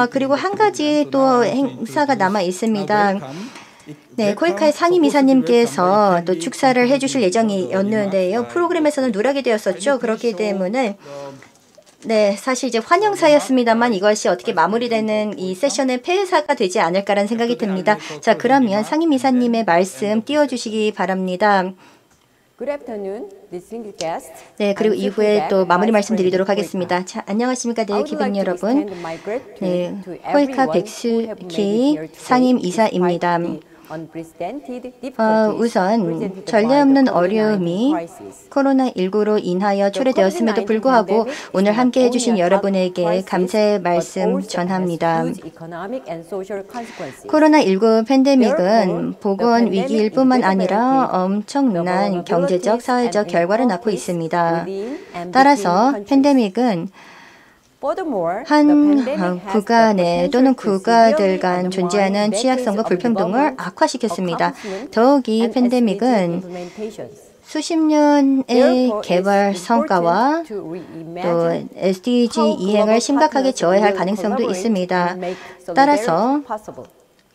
그리고 한 가지 또 행사가 남아 있습니다. 네, 코이카의 상임이사님께서 또 축사를 해주실 예정이었는데요. 프로그램에서는 누락이 되었었죠. 그렇기 때문에 네, 사실 이제 환영사였습니다만 이것이 어떻게 마무리되는 이 세션의 폐회사가 되지 않을까라는 생각이 듭니다. 자, 그러면 상임이사님의 말씀 띄워주시기 바랍니다. 네, 그리고 이후에 또 마무리 말씀드리도록 하겠습니다. 자, 안녕하십니까, 네, 기분 여러분. 네, 코이카 백수키 상임이사입니다. 우선 전례 없는 어려움이 코로나19로 인하여 초래되었음에도 불구하고 오늘 함께해 주신 여러분에게 감사의 말씀 전합니다. 코로나19 팬데믹은 보건 위기일 뿐만 아니라 엄청난 경제적, 사회적 결과를 낳고 있습니다. 따라서 팬데믹은 한 구간에 또는 국가들 간 존재하는 취약성과 불평등을 악화시켰습니다. 더욱이 팬데믹은 수십 년의 개발 성과와 또 SDG 이행을 심각하게 저해할 가능성도 있습니다. 따라서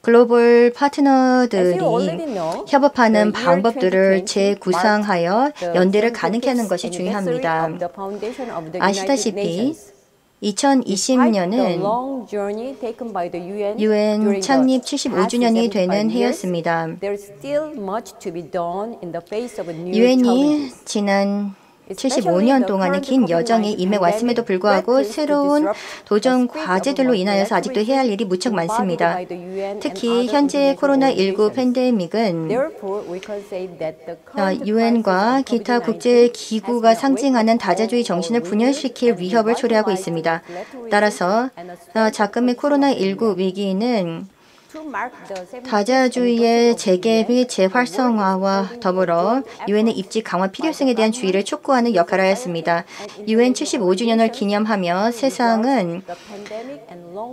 글로벌 파트너들이 협업하는 방법들을 재구상하여 연대를 가능케 하는 것이 중요합니다. 아시다시피 2020년은 UN 창립 75주년이 되는 해였습니다. UN이 지난 75년 동안의 긴 여정에 임해왔음에도 불구하고 새로운 도전 과제들로 인하여서 아직도 해야 할 일이 무척 많습니다. 특히 현재 코로나19 팬데믹은 UN과 기타 국제기구가 상징하는 다자주의 정신을 분열시킬 위협을 초래하고 있습니다. 따라서 작금의 코로나19 위기는 다자주의의 재개 및 재활성화와 더불어 유엔의 입지 강화 필요성에 대한 주의를 촉구하는 역할을 하였습니다. 유엔 75주년을 기념하며 세상은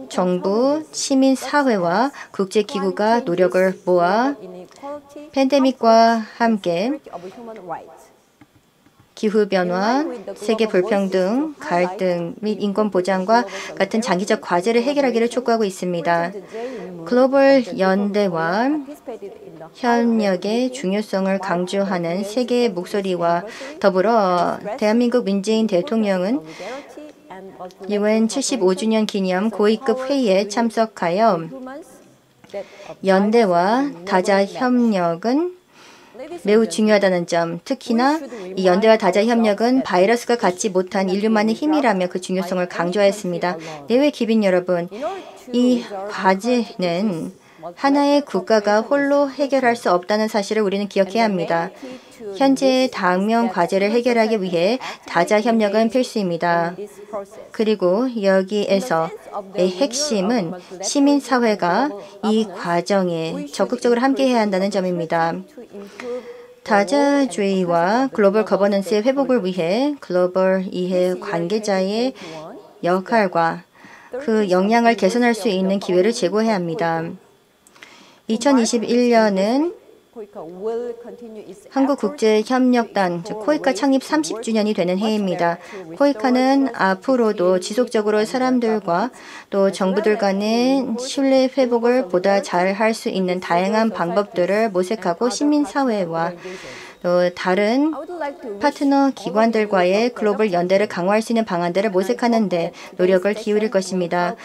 정부, 시민사회와 국제기구가 노력을 모아 팬데믹과 함께 기후변화, 세계 불평등, 갈등 및 인권 보장과 같은 장기적 과제를 해결하기를 촉구하고 있습니다. 글로벌 연대와 협력의 중요성을 강조하는 세계의 목소리와 더불어 대한민국 문재인 대통령은 유엔 75주년 기념 고위급 회의에 참석하여 연대와 다자 협력은 매우 중요하다는 점, 특히나 이 연대와 다자 협력은 바이러스가 갖지 못한 인류만의 힘이라며 그 중요성을 강조하였습니다. 내외 기빈 여러분, 이 과제는 하나의 국가가 홀로 해결할 수 없다는 사실을 우리는 기억해야 합니다. 현재의 당면 과제를 해결하기 위해 다자 협력은 필수입니다. 그리고 여기에서의 핵심은 시민사회가 이 과정에 적극적으로 함께해야 한다는 점입니다. 다자주의와 글로벌 거버넌스의 회복을 위해 글로벌 이해 관계자의 역할과 그 역량을 개선할 수 있는 기회를 제공해야 합니다. 2021년은 한국국제협력단, 즉 코이카 창립 30주년이 되는 해입니다. 코이카는 앞으로도 지속적으로 사람들과 또 정부들 간의 신뢰 회복을 보다 잘 할 수 있는 다양한 방법들을 모색하고 시민사회와 또 다른 파트너 기관들과의 글로벌 연대를 강화할 수 있는 방안들을 모색하는 데 노력을 기울일 것입니다.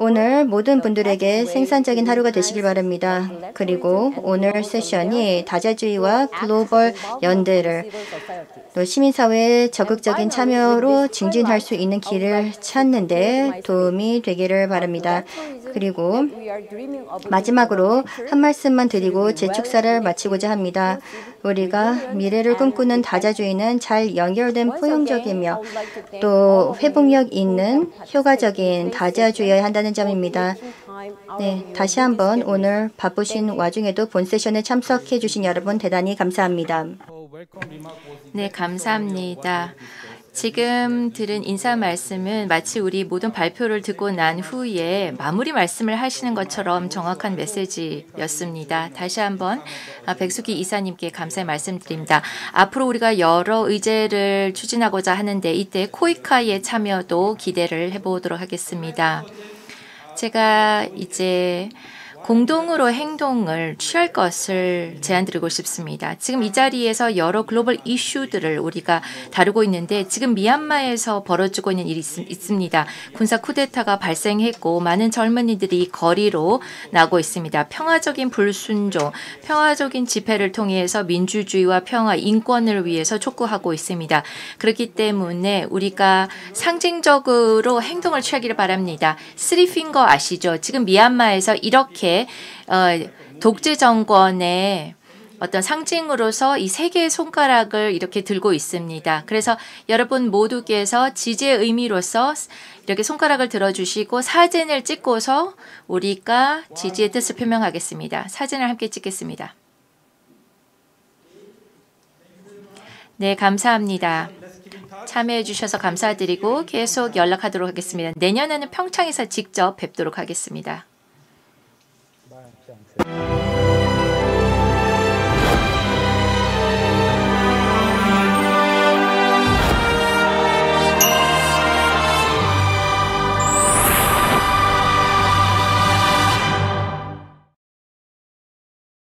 오늘 모든 분들에게 생산적인 하루가 되시길 바랍니다. 그리고 오늘 세션이 다자주의와 글로벌 연대를 또 시민사회의 적극적인 참여로 증진할 수 있는 길을 찾는 데 도움이 되기를 바랍니다. 그리고 마지막으로 한 말씀만 드리고 제 축사를 마치고자 합니다. 우리가 미래를 꿈꾸는 다자주의는 잘 연결된 포용적이며 또 회복력 있는 효과적인 다자주의여야 한다는 점입니다. 네, 다시 한번 오늘 바쁘신 와중에도 본 세션에 참석해 주신 여러분 대단히 감사합니다. 네, 감사합니다. 지금 들은 인사 말씀은 마치 우리 모든 발표를 듣고 난 후에 마무리 말씀을 하시는 것처럼 정확한 메시지였습니다. 다시 한번 백숙희 이사님께 감사의 말씀드립니다. 앞으로 우리가 여러 의제를 추진하고자 하는데 이때 코이카의 참여도 기대를 해보도록 하겠습니다. 제가 이제 공동으로 행동을 취할 것을 제안드리고 싶습니다. 지금 이 자리에서 여러 글로벌 이슈들을 우리가 다루고 있는데 지금 미얀마에서 벌어지고 있는 일이 있습니다. 군사 쿠데타가 발생했고 많은 젊은이들이 거리로 나오고 있습니다. 평화적인 불순종, 평화적인 집회를 통해서 민주주의와 평화, 인권을 위해서 촉구하고 있습니다. 그렇기 때문에 우리가 상징적으로 행동을 취하기를 바랍니다. 쓰리핑거 아시죠? 지금 미얀마에서 이렇게 독재 정권의 어떤 상징으로서 이 세 개의 손가락을 이렇게 들고 있습니다. 그래서 여러분 모두께서 지지의 의미로서 이렇게 손가락을 들어주시고 사진을 찍고서 우리가 지지의 뜻을 표명하겠습니다. 사진을 함께 찍겠습니다. 네, 감사합니다. 참여해 주셔서 감사드리고 계속 연락하도록 하겠습니다. 내년에는 평창에서 직접 뵙도록 하겠습니다. Thank you.